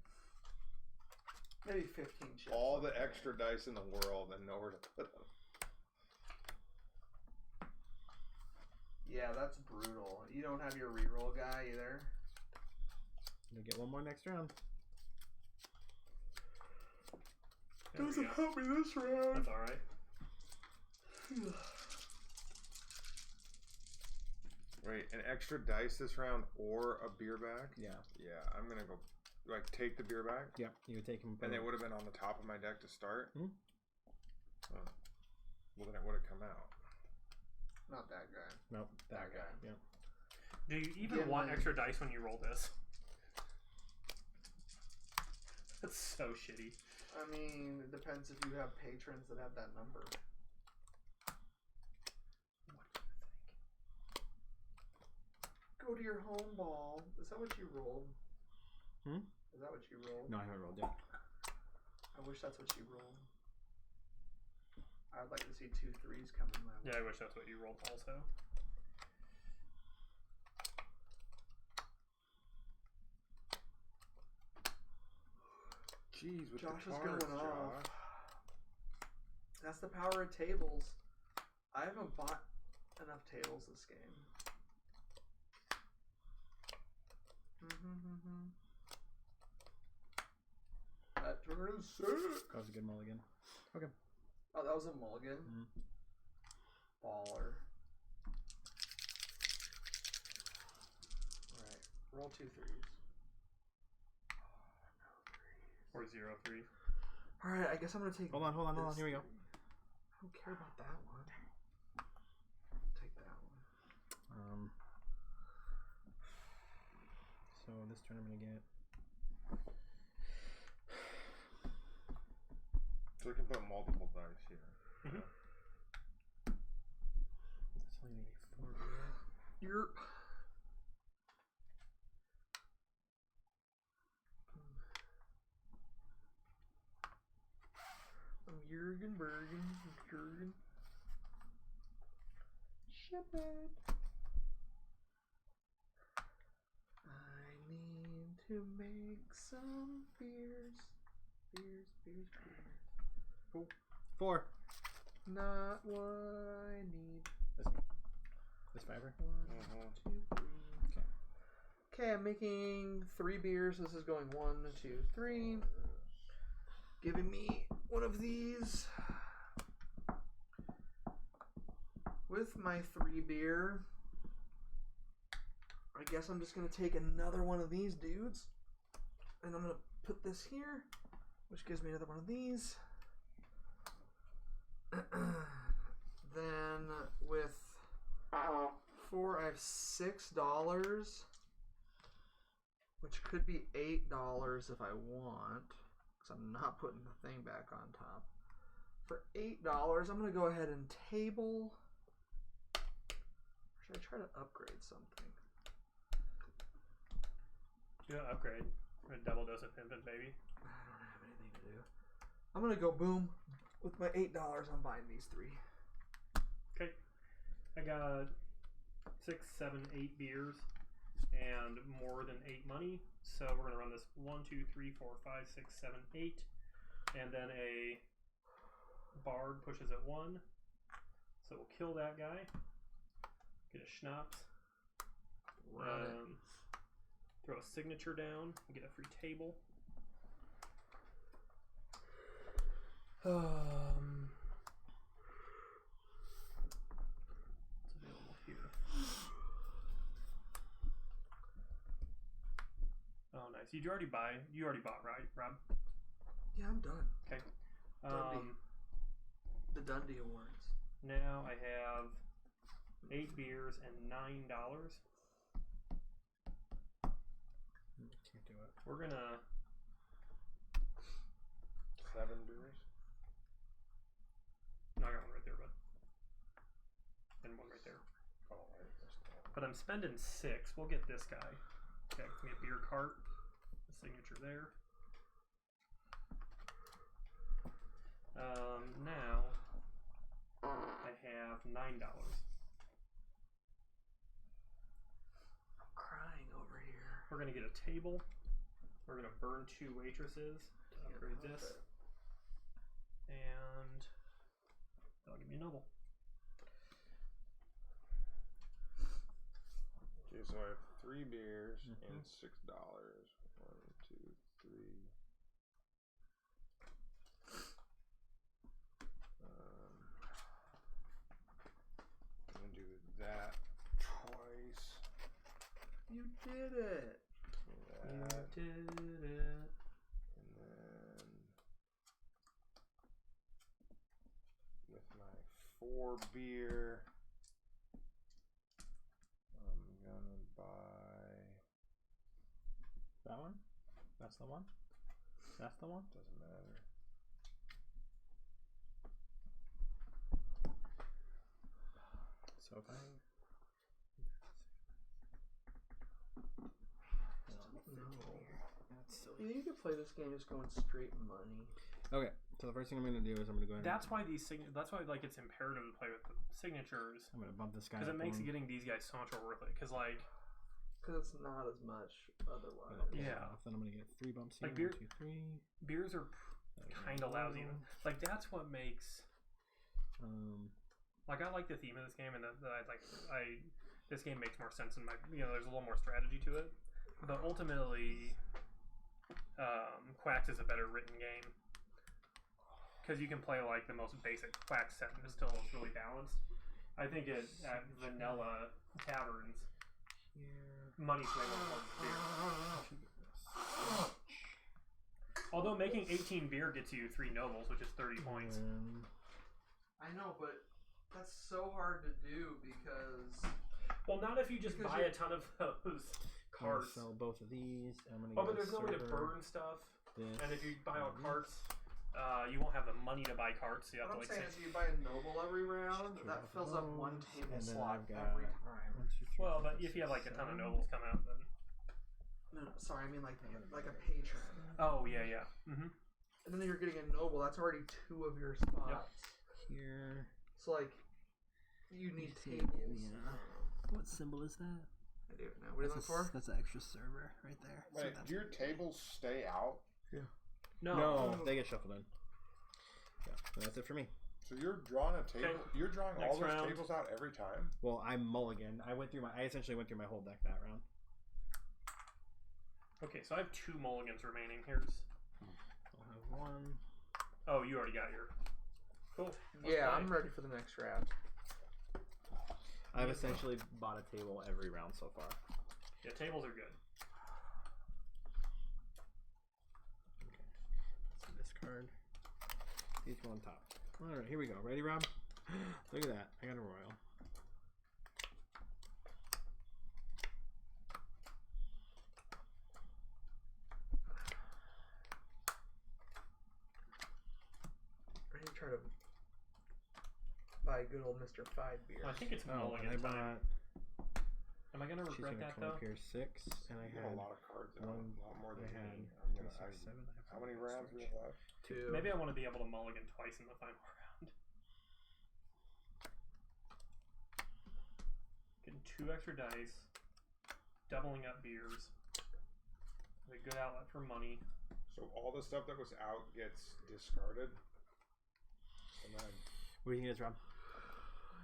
Maybe 15 chips. All the extra dice in the world and nowhere to put them. Yeah, that's brutal. You don't have your reroll guy either. You'll get 1 more next round. There we Doesn't go. help me this round. That's alright. Wait, an extra dice this round or a beer bag? Yeah. Yeah, I'm gonna go. Like, take the beer bag? Yeah, you would take him. And it would have been on the top of my deck to start? Hmm? Oh. Well, then it would have come out. Not that guy. Nope, that guy. guy. Yeah. Do you even Give want me- extra dice when you roll this? That's so shitty. I mean, it depends if you have patrons that have that number. What do you think? Go to your home ball. Is that what you rolled? Hmm? Is that what you rolled? No, I haven't rolled yet. I wish that's what you rolled. I'd like to see 2 3s coming my way. Yeah, I wish that's what you rolled also. Jeez, with Josh the is cards, going off. Josh. That's the power of tables. I haven't bought enough tables this game. That turn is sick. That was a good mulligan. Okay. Oh, that was a mulligan. Baller. Alright, roll 2 3s. Or 0-3. Alright, I guess I'm gonna take. Hold on. this. Here we go. I don't care about that one. Take that one. So this turn I'm gonna get. So we can put multiple dice here. Mhm. That's only gonna be 4 beer. You're. I'm Jurgen. Shepherd. I need to make some beers. Beers. Cool. 4. Not what I need. That's me. This fiver. 1, 2, 3. Okay, I'm making 3 beers. This is going 1, 2, 3. Giving me one of these. With my 3 beer, I guess I'm just going to take another one of these dudes. And I'm going to put this here, which gives me another one of these. Then with 4, I have $6, which could be $8 if I want, because I'm not putting the thing back on top. For $8, I'm going to go ahead and table. Or should I try to upgrade something? Yeah, upgrade. A double dose of Pimpin', baby. I don't have anything to do. I'm gonna go boom with my $8. I'm buying these 3. Okay. I got 6, 7, 8 beers and more than 8 money. So we're gonna run this 1, 2, 3, 4, 5, 6, 7, 8. And then a bard pushes at 1. So we'll kill that guy. Get a schnapps. Throw a signature down. Get a free table. What's available here? Oh, nice. You already bought, right, Rob? Yeah, I'm done. Okay. Dundee. The Dundee Awards. Now I have 8 beers and $9. Can't do it. We're gonna 7 beers. No, I got one right there, bud. And one right there. Oh, I missed that. But I'm spending 6. We'll get this guy. Okay, give me a beer cart. The signature there. Now I have $9. I'm crying over here. We're gonna get a table. We're gonna burn 2 waitresses to upgrade this. And that'll give me a noble. Okay, so I have 3 beers and $6. 1, 2, 3. I'm gonna do that twice. You did it. That, You did it. and then with my 4 beer, I'm gonna buy. That one? That's the one? That's the one? Doesn't matter. So if I... That's silly. You could play this game just going straight money. Okay, so the first thing I'm going to do is I'm going to go ahead That's why like it's imperative to play with the signatures, I'm going to bump this guy because it up makes one. getting these guys so much more worth it. Because like, Because it's not as much otherwise. Yeah. Then I'm going to get 3 bumps here. Like beer- 1, 2, 3. beers are kind of lousy. Like that's what makes. Like I like the theme of this game, and this game makes more sense in my. There's a little more strategy to it, but ultimately, Quacks is a better written game because you can play like the most basic Quacks set and it still is really balanced. I think at vanilla taverns, money's way more important than beer. Although making 18 beer gets you 3 nobles, which is 30 points. I know, but that's so hard to do because. Well, not if you just Because buy a ton of those I'm gonna carts. sell both of these. I'm gonna Oh, get but there's a no way to server, burn stuff. this, And if you buy all and carts, you won't have the money to buy carts. So you have What to I'm like saying is, you buy a noble every round, True. that fills up 1 table And then slot I've got every time. 1, 2, 3, Well, 4, but if you have like a 6, ton of 7. nobles come out, then. No, sorry, I mean like a patron. Oh yeah, yeah. Mm-hmm. And then you're getting a noble. That's already 2 of your spots. Here. So like, you need Let me see, tables. yeah. What symbol is that? I do it now. What are you looking for? That's an extra server right there. So Wait, that's do your tables stay out? No. No, they get shuffled in. Yeah, and that's it for me. So you're drawing a table. Okay. You're drawing all Next those round. tables out every time. Well, I mulligan. I essentially went through my whole deck that round. Okay, so I have 2 mulligans remaining. Here's. I'll have 1. Oh, you already got your. Cool. Let's Yeah, play. I'm ready for the next round. I've essentially bought a table every round so far. Yeah, tables are good. So discard. These go on top. Alright, here we go. Ready, Rob? Look at that. I got a royal. Ready to try to buy good old Mr. 5 beer. I think it's Oh, and I mulligan time. bought. Am I gonna She's regret gonna that come though? up here 6, and I You have had a lot of cards out. one. A lot more I than had me. 3, 6, 7. I have How many some rounds do we storage. have left? 2. Maybe I want to be able to mulligan twice in the final round. Getting 2 extra dice, doubling up beers. A good outlet for money. So all the stuff that was out gets discarded. And then, What do you think it is, Rob?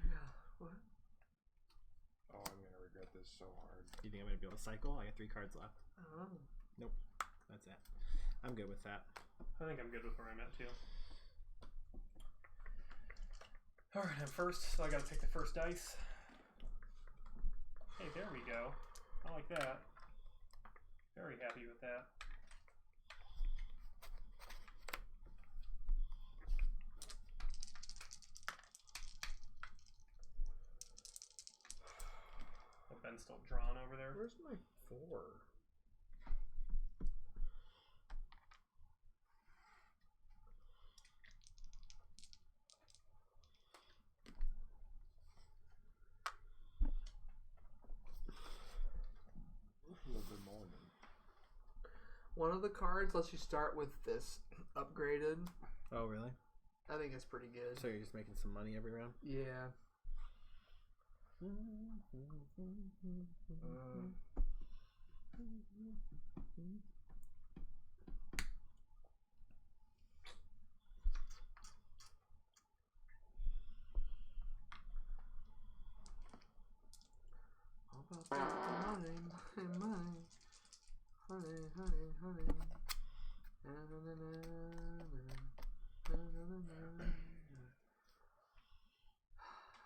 Yeah. What? oh, I'm gonna regret this so hard. You think I'm gonna be able to cycle? I got 3 cards left. I don't know. Nope. That's it. I'm good with that. I think I'm good with where I'm at too. Alright, I'm first, so I gotta pick the first dice. Hey, there we go. I like that. Very happy with that. Oh, Ben's still drawn over there. Where's my 4? Good morning. One of the cards lets you start with this upgraded. Oh, really? I think it's pretty good. So you're just making some money every round? Yeah. All about that money, money, honey, honey, honey.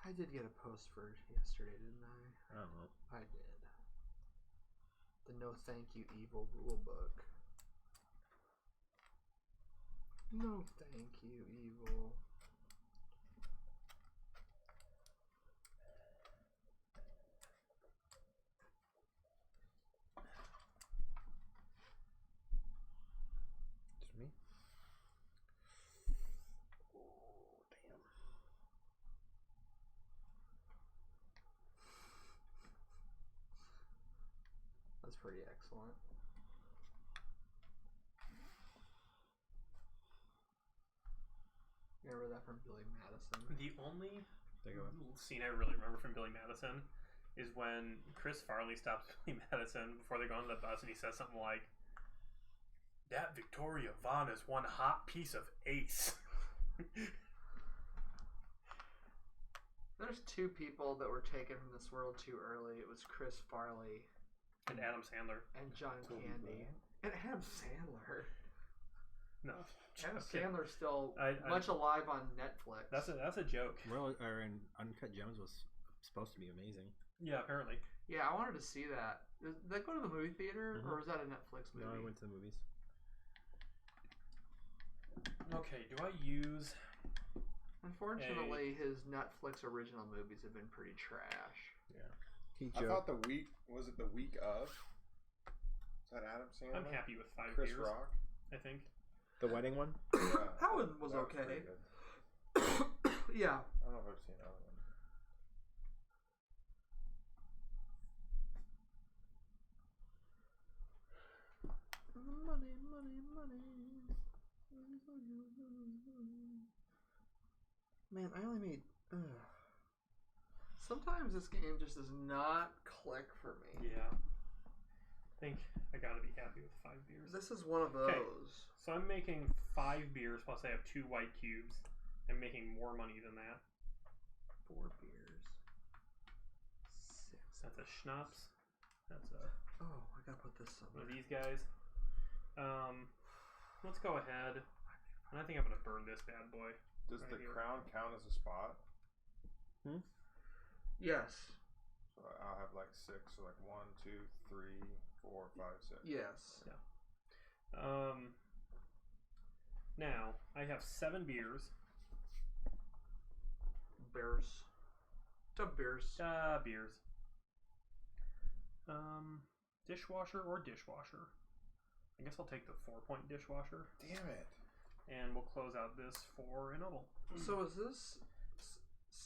I did get a post for yesterday, didn't I? I don't know. I did. The No Thank You Evil rule book. No thank you, evil. It's me. Oh, damn. That's pretty excellent. You remember that from Billy Madison? The only There you go. scene I really remember from Billy Madison is when Chris Farley stops Billy Madison before they go on the bus and he says something like, "That Victoria Vaughn is one hot piece of ace." There's 2 people that were taken from this world too early. It was Chris Farley And Adam Sandler. and John Toby Candy. And Adam Sandler. No. Adam Okay. Sandler's still I- much alive on Netflix. That's a joke. And Uncut Gems was supposed to be amazing. Yeah, apparently. Yeah, I wanted to see that. Did that go to the movie theater, Mhm. or was that a Netflix movie? No, I went to the movies. Okay, do I use... Unfortunately, his Netflix original movies have been pretty trash. He I joked. thought the week was it the week of? Is that Adam Sandler? I'm happy with 5 Chris beers, Rock. I think. The wedding one? Yeah, That one was pretty okay. good. Yeah. I don't know if I've seen that one. Money, money, money. Man, I only made. Sometimes this game just does not click for me. Yeah. I think I gotta be happy with 5 beers. This is one of those. Okay. So I'm making 5 beers plus I have 2 white cubes. I'm making more money than that. 4 beers. 6. That's a schnapps. That's a Oh, I gotta put this one somewhere. of these guys. Let's go ahead. And I think I'm gonna burn this bad boy. Does Right the here. crown count as a spot? Yes. So I'll have like 6. So like 1, 2, 3, 4, 5, 6. Yes. Now I have 7 beers. Bears. Beers. Beers. Dishwasher or dishwasher. I guess I'll take the 4-point dishwasher, Damn it! and we'll close out this for a novel. So is this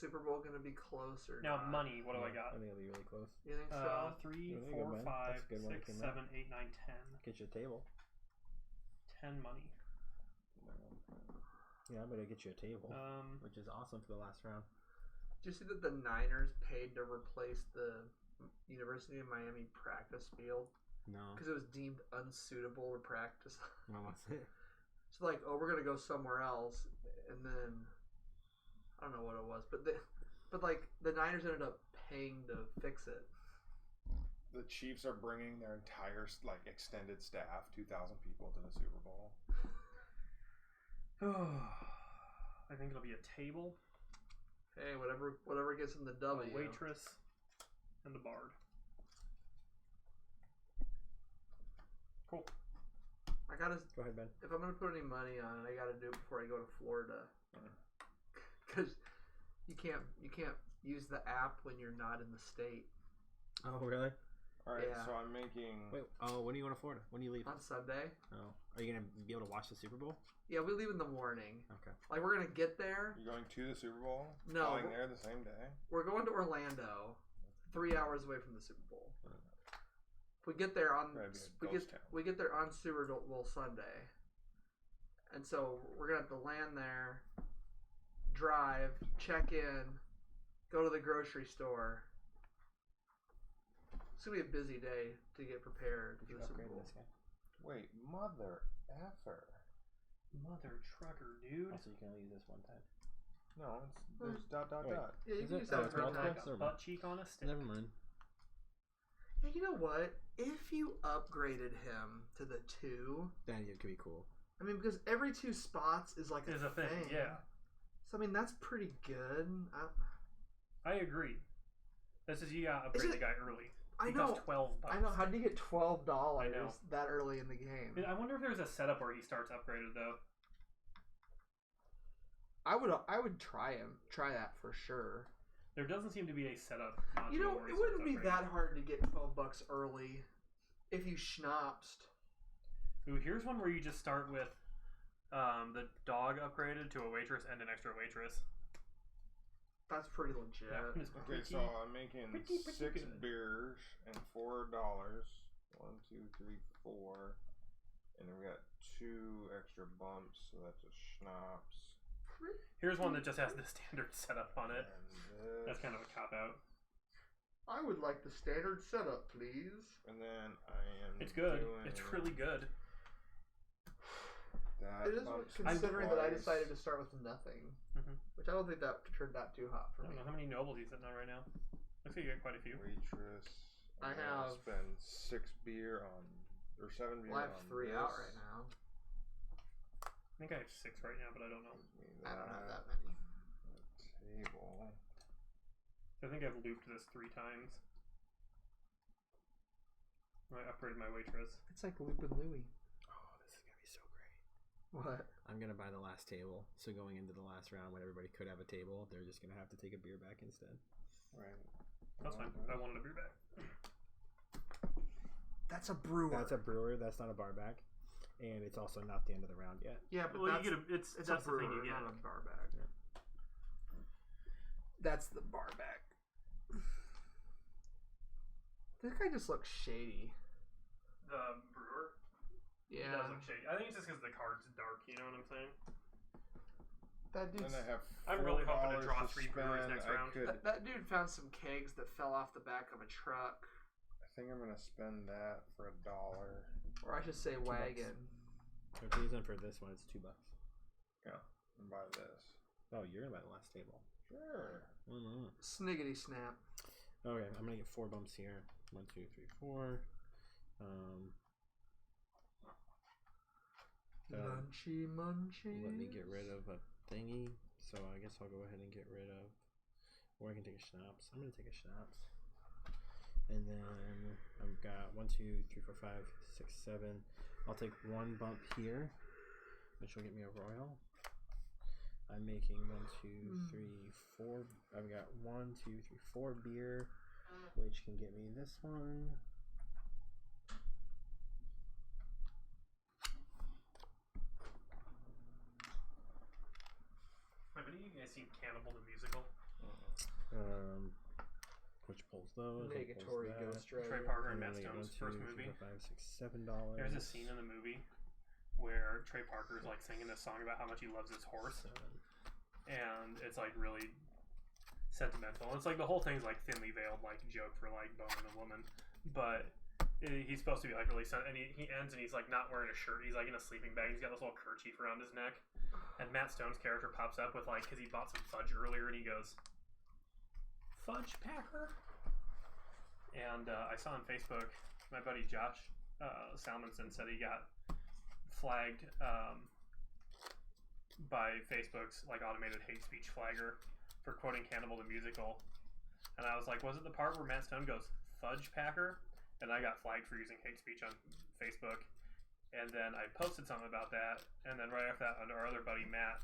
Super Bowl gonna be close or Now not? money. What do I got? I think it'll be really close. You think so? 3, Really 4, good, man. 5, That's a good one 6, that came 7, 8, 9, 10. Get you a table. 10 money. Yeah, I'm gonna get you a table, which is awesome for the last round. Did you see that the Niners paid to replace the University of Miami practice field No. because it was deemed unsuitable to practice? What was it? It's like, oh, we're gonna go somewhere else, and then I don't know what it was, but the Niners ended up paying to fix it. The Chiefs are bringing their entire extended staff, 2,000 people, to the Super Bowl. I think it'll be a table, Hey, whatever gets in the W. a waitress, and a bard. Cool. I gotta. Go ahead, Ben. If I'm gonna put any money on it, I gotta do it before I go to Florida. Because you can't use the app when you're not in the state. Oh, really? All right, Yeah. so I'm making. Wait. Oh, when are you going to Florida? When do you leave? On Sunday. Oh, are you gonna be able to watch the Super Bowl? Yeah, we leave in the morning. Okay. Like we're gonna get there. You're going to the Super Bowl? No. Flying there the same day? We're going to Orlando, 3 hours away from the Super Bowl. We get there on we get there on Super Bowl Sunday, and so we're gonna have to land there, drive, check in, go to the grocery store. It's gonna be a busy day to get prepared for the Super Bowl. this guy? Wait, mother effer. Mother trucker, dude. Also, you can only use this one time. No, there's dot. Yeah, Wait. you Is can it? use Oh, that it's for multiple? time. Like a Never butt mind. cheek on a stick. Never mind. Yeah, you know what? If you upgraded him to the 2, Then it could be cool. I mean, because every 2 spots is like Is a thing, yeah. So I mean, that's pretty good. I agree. This is you got to upgrade the guy early. I He know. costs $12. I know. How do you get $12 I know. that early in the game? I wonder if there's a setup where he starts upgraded though. I would try that for sure. There doesn't seem to be a setup. module You know, where he it wouldn't starts be upgraded. that hard to get $12 early if you schnapsed. Ooh, here's one where you just start with the dog upgraded to a waitress and an extra waitress. That's pretty legit. That one is Okay, pretty, so I'm making pretty 6 good. beers and $4. 1, 2, 3, 4. And then we got 2 extra bumps, so that's a schnapps. Here's one that just has the standard setup on it. And That's this. kind of a cop out. I would like the standard setup, please. And then I am. It's good. doing It's really good. That It is bumps considering that I twice. decided to start with nothing, which I don't think that turned out too hot for I don't me. know how many nobles you sitting on right now. Looks like you got quite a few. Waitress. I I'm gonna have- spend 6 beer on. Or 7 beer Well, I have on 3 this. out right now. I think I have 6 right now, but I don't know. Gives me I don't have that many. Table. I think I've looped this 3 times. I upgraded my waitress. It's like Lupin Louie. Oh, this is gonna be so great. What? I'm gonna buy the last table. So going into the last round, when everybody could have a table, they're just gonna have to take a beer back instead. Right. That's fine. I wanted a beer back. That's a brewer. That's a brewer. That's not a bar back, and it's also not the end of the round yet. Yeah, but Well, that's, you get it's that's a the brewer, thing you get. not a bar bag. Yeah. That's the bar bag. This guy just looks shady. The brewer. He Yeah. does look shady. I think it's just because the card's dark. You know what I'm saying? That dude's, Then I have. I'm really hoping to $4 draw 3 brewers spend. next I round. could- that dude found some kegs that fell off the back of a truck. I think I'm gonna spend that for $1. Or I should say wagon. So if you're using for this one, it's $2. Yeah. And buy this. Oh, you're gonna buy the last table. Sure. Sniggity snap. Okay, I'm gonna get 4 bumps here. 1, 2, 3, 4. Munchy munchy. Let me get rid of a thingy. So I guess I'll go ahead and get rid of, or I can take a schnapps. I'm gonna take a schnapps. And then I've got 1, 2, 3, 4, 5, 6, 7. I'll take 1 bump here, which will get me a royal. I'm making 1, 2, 3, 4. I've got 1, 2, 3, 4 beer, which can get me this one. Have any of you guys seen Cannibal the Musical? Which pulls those? Negatory Ghost Trey Rider. Parker and Matt Stone's first movie. $7. There's a scene in the movie where Trey Parker's like singing this song about how much he loves his horse, and it's like really sentimental. It's like the whole thing's like thinly veiled like joke for like boning a woman, but he's supposed to be like really and he ends and he's like not wearing a shirt. He's like in a sleeping bag. He's got this little kerchief around his neck, and Matt Stone's character pops up with like because he bought some fudge earlier and he goes, "Fudge Packer." And I saw on Facebook, my buddy Josh Salmonson said he got flagged by Facebook's like automated hate speech flagger for quoting Cannibal the Musical. And I was like, was it the part where Matt Stone goes, "Fudge Packer"? And I got flagged for using hate speech on Facebook. And then I posted something about that. And then right after that, our other buddy Matt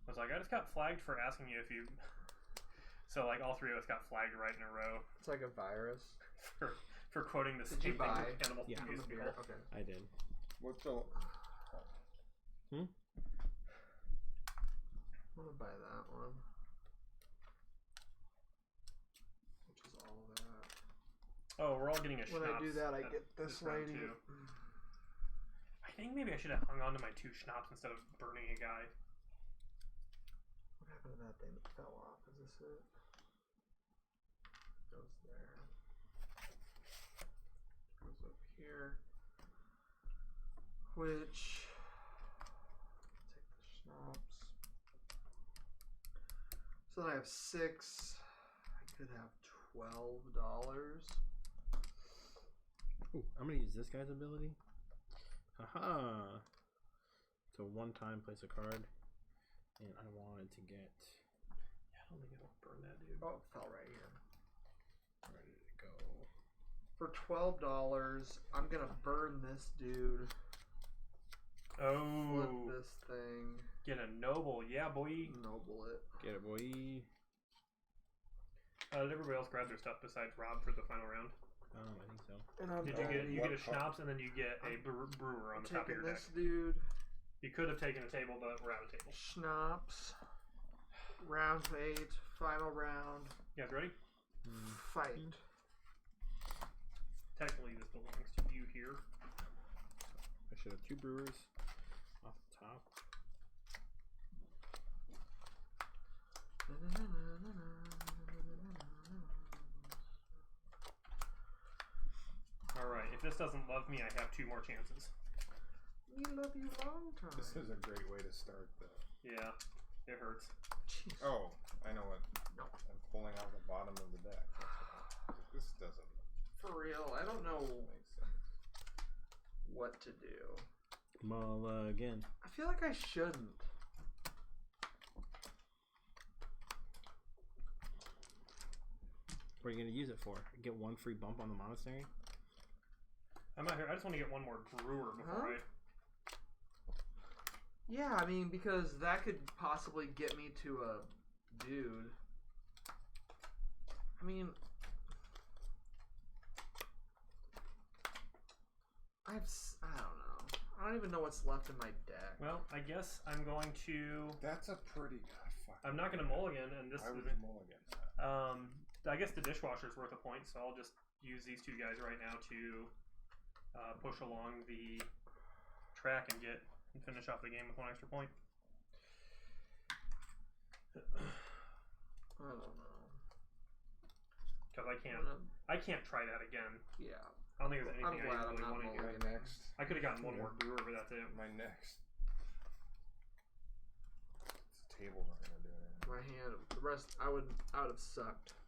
was like, I just got flagged for asking you if you... So like all three of us got flagged right in a row. It's like a virus. For quoting the Did same you buy thing with Cannibal Yeah. the Musical. Okay. I did. What's the... I'm gonna buy that one. Which is all of that. Oh, we're all getting a When I schnapps do that, I at get this round lady. too. I think maybe I should have hung on to my 2 schnapps instead of burning a guy. What happened to that thing that fell off? Is this it? Goes there. Goes up here. Which... Take the schnapps. So then I have 6. I could have $12. Ooh, I'm gonna use this guy's ability. Haha. So one time place a card, and I wanted to get. Yeah, I don't think it'll burn that dude. Oh, it fell right here. Where did it go? For $12, I'm gonna burn this dude. Flip Oh, this thing. get a noble, yeah, boy. Noble it. Get it, boy. Did everybody else grab their stuff besides Rob for the final round? I think so. And I'm Did you get what a schnapps and then you get a brewer on the top of taking your deck? this dude. You could have taken a table, but we're out of table. Schnapps. Round 8. Final round. You guys ready? Fight. Technically, this belongs to you here. I should have 2 brewers off the top. Alright, if this doesn't love me, I have 2 more chances. We love you long time. This is a great way to start, though. Yeah, it hurts. Jeez. Oh, I know what. No. I'm pulling out the bottom of the deck. This doesn't For real, I don't know make sense. what to do. Mulligan. I feel like I shouldn't. What are you gonna use it for? Get 1 free bump on the monastery? I'm out here. I just want to get 1 more brewer before Huh? Yeah, I mean, because that could possibly get me to a dude. I mean, I don't know. I don't even know what's left in my deck. Well, I guess I'm going to. That's a pretty. Fuck. I'm not going to mulligan, and this I is. would mulligan that. I guess the dishwasher's worth a point, so I'll just use these 2 guys right now to push along the track and finish off the game with 1 extra point. I don't know. Because I can't try that again. Yeah. I don't think there's I'm anything I glad I'm really not want to My do. mulliganing. next. I could have gotten 1 more brewer for that too. My next. Tables aren't gonna do anything. My hand, the rest, I would have sucked.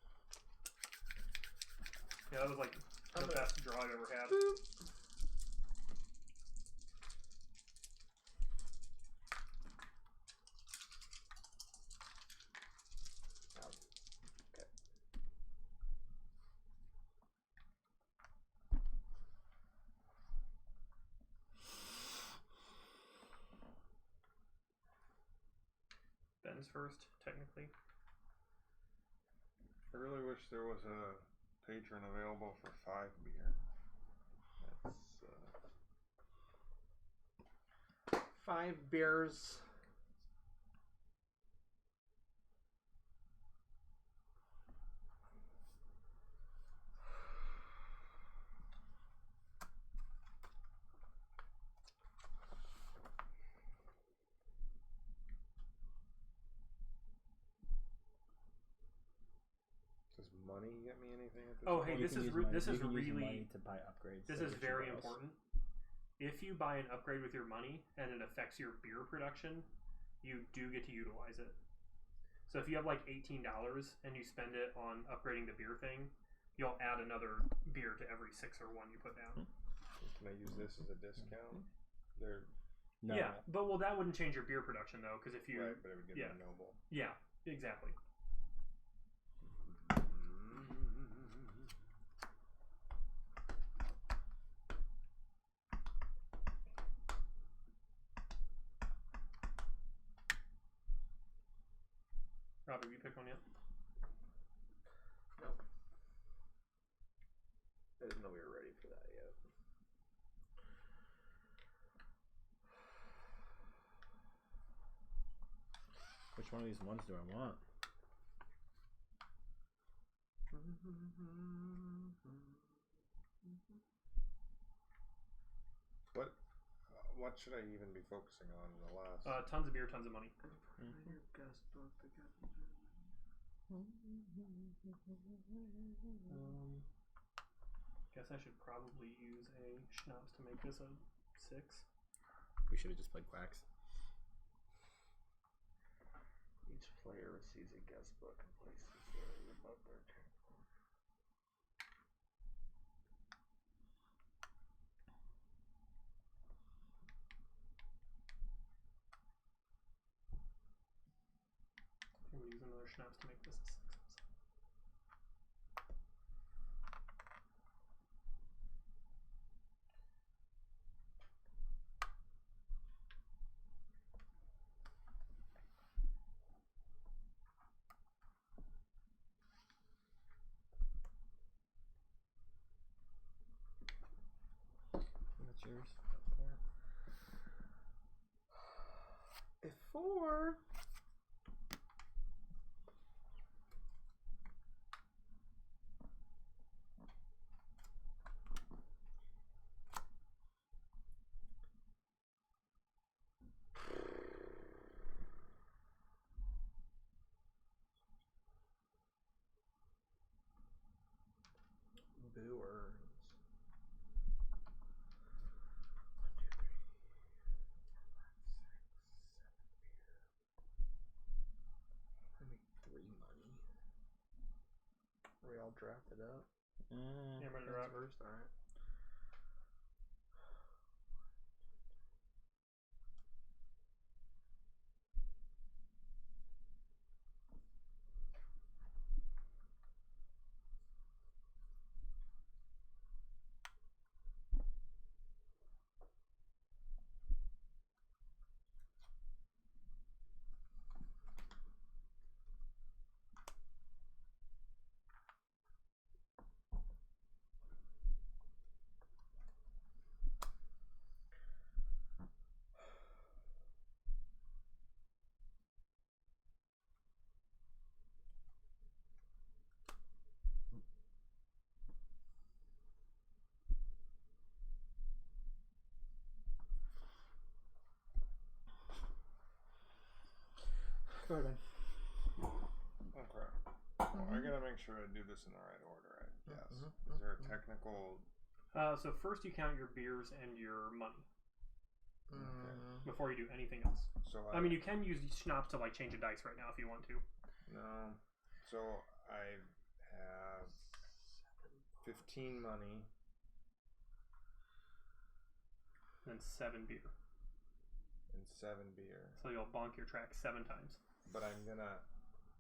Yeah, that was like the best draw I've ever had. Boop. Okay. Ben's first, technically. I really wish there was a patron available for 5 beer. That's 5 beers. money get me anything at this Oh, point? hey, You this can is use money- this you is can use really money to buy upgrades. this that is get you very rolls. important. If you buy an upgrade with your money and it affects your beer production, you do get to utilize it. So if you have like $18 and you spend it on upgrading the beer thing, you'll add another beer to every 6 or 1 you put down. Can I use this as a discount? They're No. Yeah, but well, that wouldn't change your beer production though, because if you right, but it would give yeah. me noble. Yeah, exactly. Rob, have you picked one yet? No. I didn't know we were ready for that yet. Which one of these ones do I want? What should I even be focusing on in the last? Tons of beer, tons of money. Guess I should probably use a schnapps to make this a 6. We should have just played Quacks. Each player receives a guest book and places it above their table. I'm going to use another schnapps to make this a 6. That's yours. A 4. Brewers. 1, 2, 3, 4, 5, 6, 7 beer. I make 3 money. Are we all drafted up? Yeah, I'm ready to wrap. First, all right. Go ahead, Ben. Okay. Well, I gotta make sure I do this in the right order, I guess. Is there a technical? So first you count your beers and your money Okay. before you do anything else. So I mean, you can use schnapps to like change a dice right now if you want to. no. So I have 15 money. And 7 beer. And 7 beer. So you'll bonk your track 7 times. But I'm gonna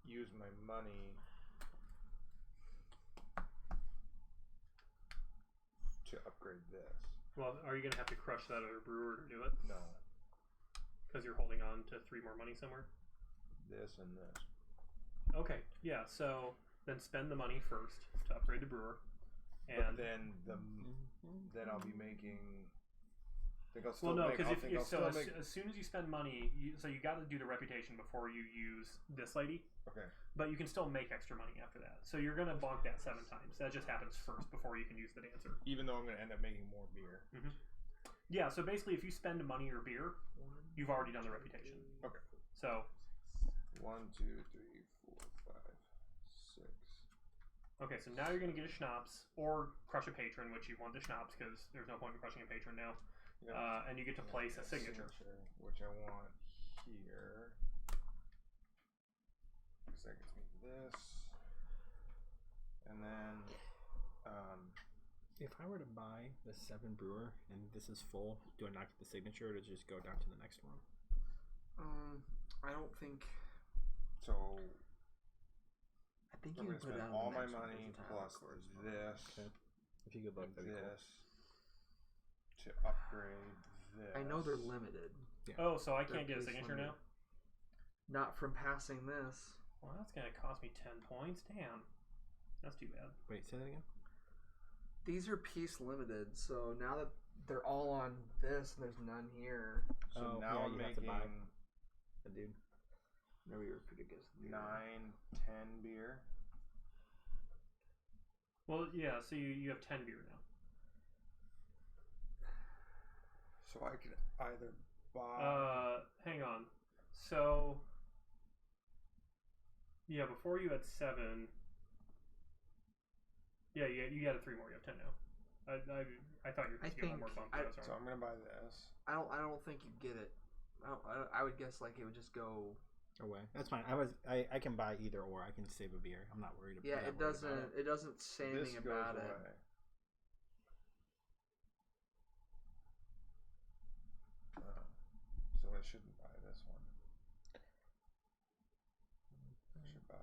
use my money to upgrade this. Well, are you going to have to crush that other brewer to do it? No. Because you're holding on to 3 more money somewhere? This and this. Okay, yeah, so then spend the money first to upgrade the brewer. But And then I'll be making. I think I'll well, still no, make. because I'll make. as soon as you spend money, so you got to do the reputation before you use this lady. Okay. But you can still make extra money after that. So you're gonna bonk that 7 times. That just happens first before you can use the dancer. Even though I'm gonna end up making more beer. Yeah. So basically, if you spend money or beer, you've already done the reputation. Okay. So 1, 2, 3, 4, 5, 6. Okay, so now you're going to get a schnapps or crush a patron, which you want the schnapps because there's no point in crushing a patron now. And you get to place a signature. Which I want here. Because that gets me this. And then, if I were to buy the 7 brewer and this is full, do I not get the signature or does it just go down to the next one? I don't think. so I think I'm you going can to put it spend on all the my next one money as a tile, plus of course. this, Okay. If you could look, and that'd be cool. this to upgrade this. I know they're limited. Oh, so I can't They're get a place signature now? limited. Not from passing this. Well, that's going to cost me 10 points. Damn. That's too bad. Wait, say that again? These are piece limited, so now that they're all on this and there's none here. So Oh, now yeah, I'm you have to buy. making Dude. No, we were pretty good. 9, 10 beer. Well, yeah, so you have 10 beer now. So I could either buy. Hang on. So, yeah, before you had 7. Yeah, you added 3 more. You have 10 now. I thought you were going to get one more bump. So I'm gonna buy this. I don't think you get it. I would guess like it would just go away. That's fine. I can buy either or. I can save a beer. I'm not worried about Yeah, it. it doesn't say This anything goes about it. away. So I shouldn't buy this one. I should buy.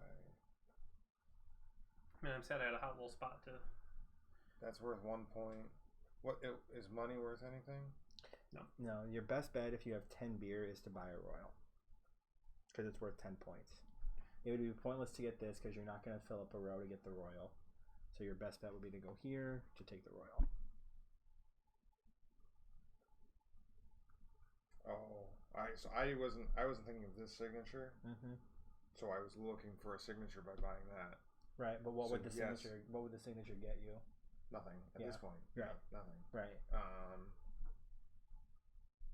Man, I'm sad I had a hot little spot to. That's worth 1 point. Is money worth anything? No, your best bet if you have 10 beer is to buy a royal. Because it's worth 10 points. It would be pointless to get this because you're not going to fill up a row to get the royal. So your best bet would be to go here to take the royal. Oh, I wasn't thinking of this signature. Mm-hmm. So I was looking for a signature by buying that. Right, but what So would the yes. signature? What would the signature get you? Nothing at Yeah. this point. Right. Nothing. Right.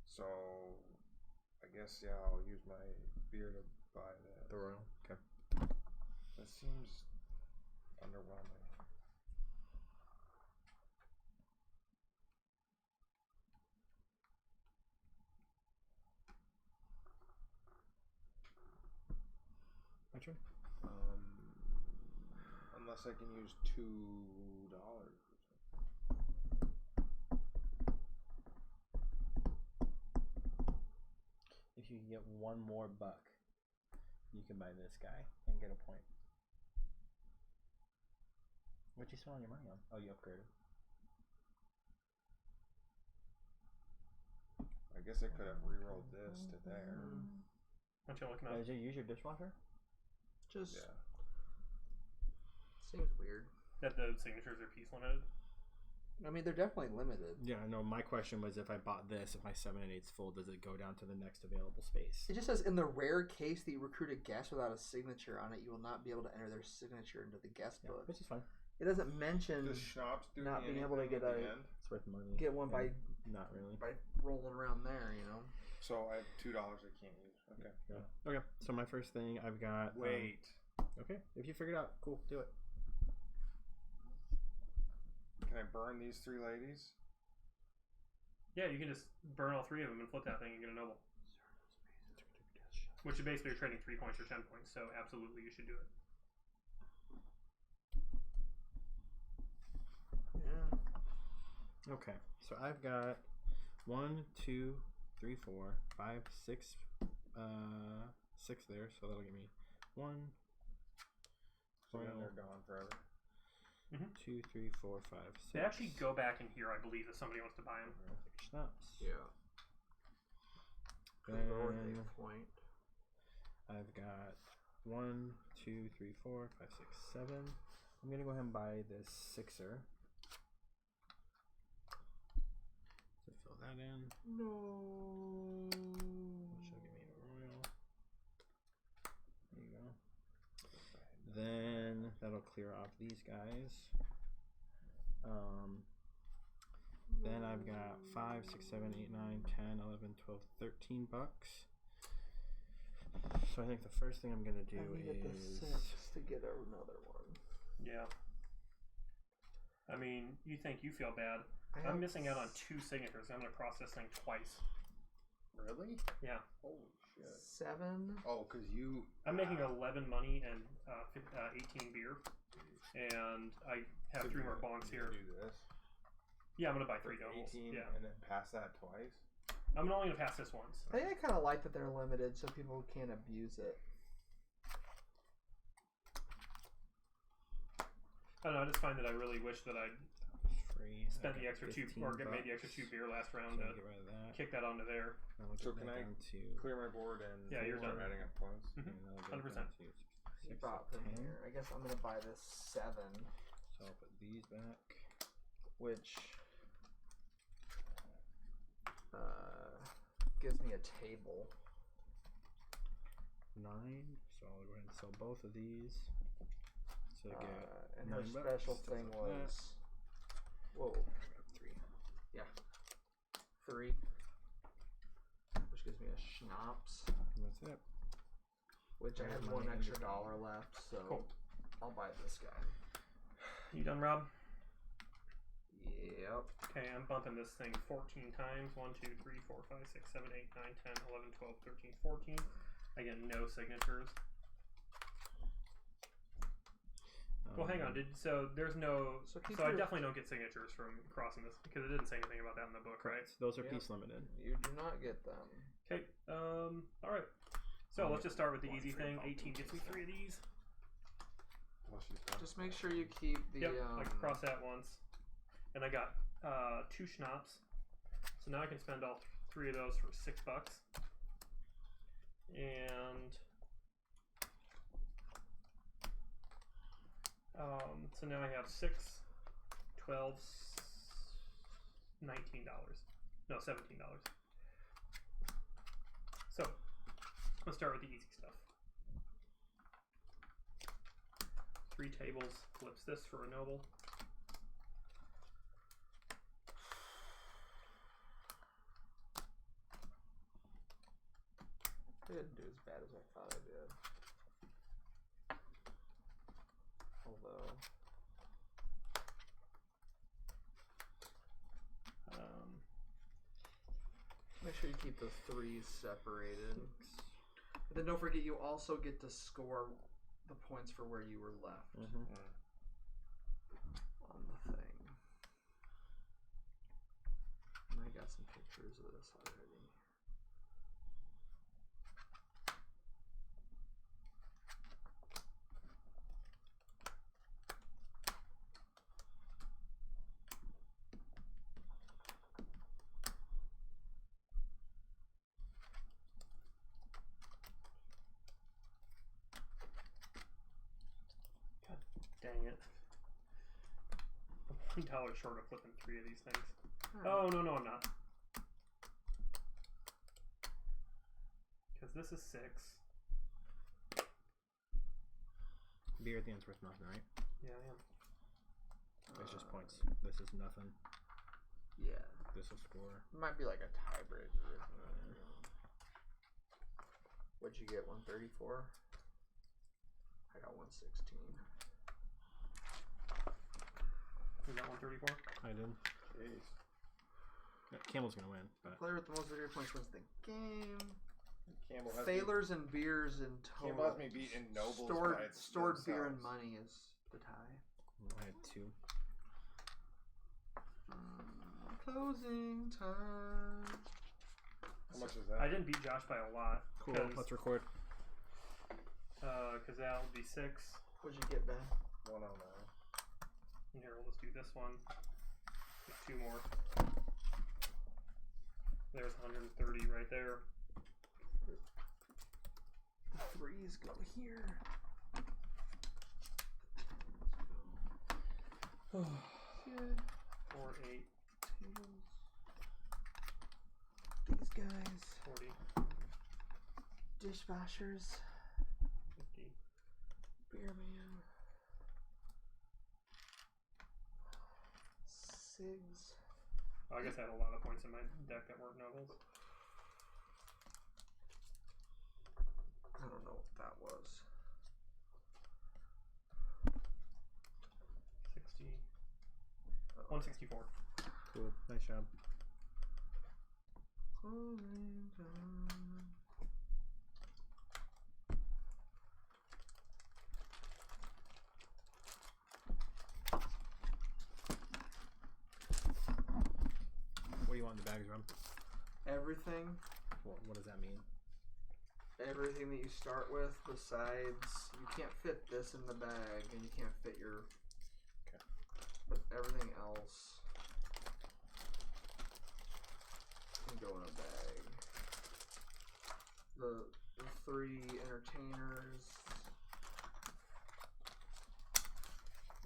So I guess I'll use my beer to buy that. The royal. Okay. That seems underwhelming. My turn. Unless I can use $2. If you can get one more buck, you can buy this guy and get a point. What you spend all your money on? Oh, you upgraded. I guess I could have rerolled this to there. What you looking at? Did you use your dishwasher? Just Yeah. seems weird. That the signatures are piece limited? I mean, they're definitely limited. Yeah, no. My question was, if I bought this, if my 7 and 8's full, does it go down to the next available space? It just says, in the rare case that you recruit a guest without a signature on it, you will not be able to enter their signature into the guest Yeah, book. which is fine. It doesn't mention Does schnapps do not being able to anything get at the a end? It's worth money. get one by Not really. rolling around there, you know. So I have $2 I can't use. Okay. Yeah. Okay. So my first thing I've got. Wait. Okay. If you figure it out, cool. Do it. Can I burn these 3 ladies? Yeah, you can just burn all 3 of them and flip that thing and get a noble. Which is basically you're trading 3 points or 10 points, so absolutely you should do it. Yeah. Okay. So I've got 1, 2, 3, 4, 5, 6, 6 there. So that'll give me 1. So then they're gone forever. 2, 3, 4, 5, 6. They actually go back in here, I believe, if somebody wants to buy them. Schnapps. Yeah. Then Point. I've got 1, 2, 3, 4, 5, 6, 7. I'm gonna go ahead and buy this 6er. So fill that in. No. Which will give me a royal. There you go. Then that'll clear off these guys. Then I've got 5, 6, 7, 8, 9, 10, 11, 12, 13 bucks. So I think the first thing I'm gonna do I needed the is 6 to get another one. Yeah. I mean, you think you feel bad. I'm missing out on 2 signatures. I'm going to cross this thing twice. Really? Yeah. Holy shit. 7. Oh, because you... I'm making 11 money and 18 beer. And I have 3 more bonks here. Do this. Yeah, I'm going to buy 3 For doubles. 18 Yeah. and then pass that twice? I'm only going to pass this once. I think I kind of like that they're limited so people can't abuse it. I don't know, I just find that I really wish that I'd Free. spent the Okay, extra 2 $15 or made the extra 2 beer last round So to get rid of that. kick that onto there. I'll So get can that I down to clear my board and Yeah, you're start done. adding up points? Mhm. and I'll get 100%. down to You 6 bought of from 10. here. I guess I'm gonna buy this 7, So I'll put these back. which gives me a table. 9. So I'll go ahead and sell both of these. So get And her $9 special to thing flip that. was, whoa, 3. 3, which gives me a schnapps, And that's it. which I There's have money 1 extra under dollar left, so Cool. I'll buy this guy. You done, Rob? Yep. Okay, I'm bumping this thing 14 times. 1, 2, 3, 4, 5, 6, 7, 8, 9, 10, 11, 12, 13, 14. I get no signatures. Well, hang on. So there's no. So So, keep I your- definitely don't get signatures from crossing this because it didn't say anything about that in the book, right? Correct. Those are Yep. piece limited. You do not get them. Okay. All right. So let's just start with the easy thing. 18 gets me 3 of these. Unless she's done. Just make sure you keep the. Yep. I can cross that once, and I got 2 schnapps. So now I can spend all 3 of those for $6, and so now I have 6, 12, $19. No, $17. So let's start with the easy stuff. 3 tables flips this for a noble. I didn't do as bad as I thought I did. Although. Make sure you keep the 3s separated. But then don't forget you also get to score the points for where you were left Mm-hmm. on the thing. And I got some pictures of this already. Dang it. I'm $1 short of flipping 3 of these things. Alright. Oh, no, I'm not. Because this is 6. Beer at the end's worth nothing, right? Yeah, I am. It's just points. This is nothing. Yeah. This will score. It might be like a tiebreaker. What'd you get? 134? I got 116. You got 134? I did. Jeez. Yeah, Campbell's gonna win, but Player with the most victory points wins the game. Campbell has Thalers and beers in Campbell has total. me beat in nobles Stored, by stored beer and themselves. money is the tie. I had 2. Closing time. How much is that? I didn't beat Josh by a lot. Cool. Let's record. Because that'll be 6. What'd you get, Ben? 109. And here, we'll just do this one. Just 2 more. There's 130 right there. The 3s go here. Yeah. 4, 8, Tables. These guys. 40, Dishwashers. 50. Beer man. Sigs. Oh, I guess I had a lot of points in my deck that weren't nobles. I don't know what that was. 60, 164. Cool. Nice job. What do you want in the bags, Rum? Everything. What does that mean? Everything that you start with, besides you can't fit this in the bag, and you can't fit your. Okay. But everything else can go in a bag. The 3 entertainers,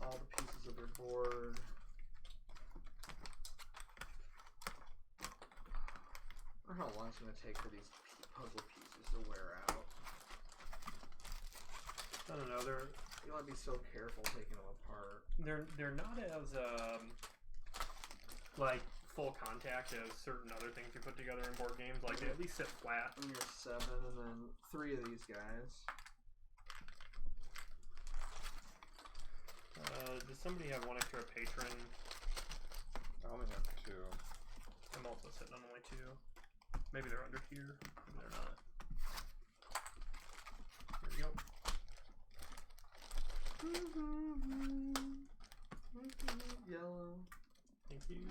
all the pieces of your board. I wonder how long it's going to take for these puzzle pieces to wear out. I don't know. You want to be so careful taking them apart. They're not as like full contact as certain other things you put together in board games. Like they at least sit flat. And you're 7, and then 3 of these guys. Does somebody have one extra patron? I only have 2. I'm also sitting on only 2. Maybe they're under here. Maybe they're not. Here we go. Yellow. Thank you.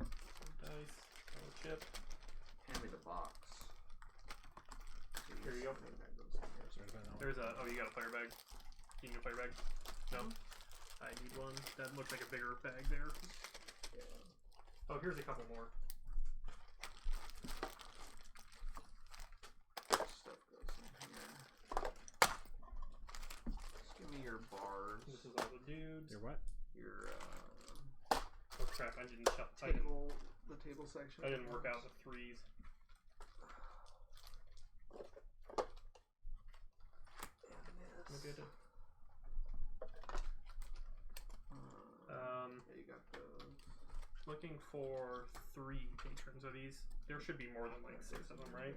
Some dice. Little chip. Hand me the box. Here you go. There's a. Oh, you got a player bag? You need a player bag? No? I need one. That looks like a bigger bag there. Yeah. Oh, here's a couple more. Stuff goes in here. Just give me your bars. This is all the dudes. Your what? Your Oh crap! I didn't. table. The table section. I didn't work out the 3s. And this. Maybe I did. Yeah, you got those. Looking for 3 patrons of these. There should be more than like 6 of them, right?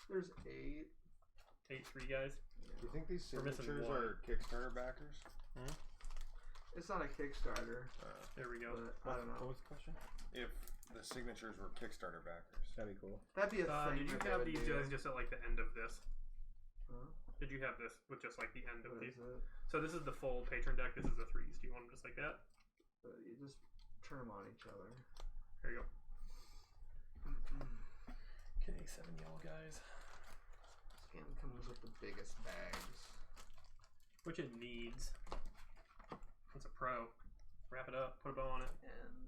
There's 8. 8 3 guys. Do you think these We're missing signatures one. are Kickstarter backers? It's not a Kickstarter, There we go. but I don't know. What was the question? If the signatures were Kickstarter backers. That'd be cool. That'd be a thing. Did you that they have would these do. guys just at like the end of this? Huh? Did you have this with just like the end of What these? is it? So this is the full patron deck. This is the 3s. Do you want them just like that? You just turn them on each other. Here you go. Okay, 7 yellow guys. This game comes with the biggest bags. Which it needs. It's a pro. Wrap it up. Put a bow on it. And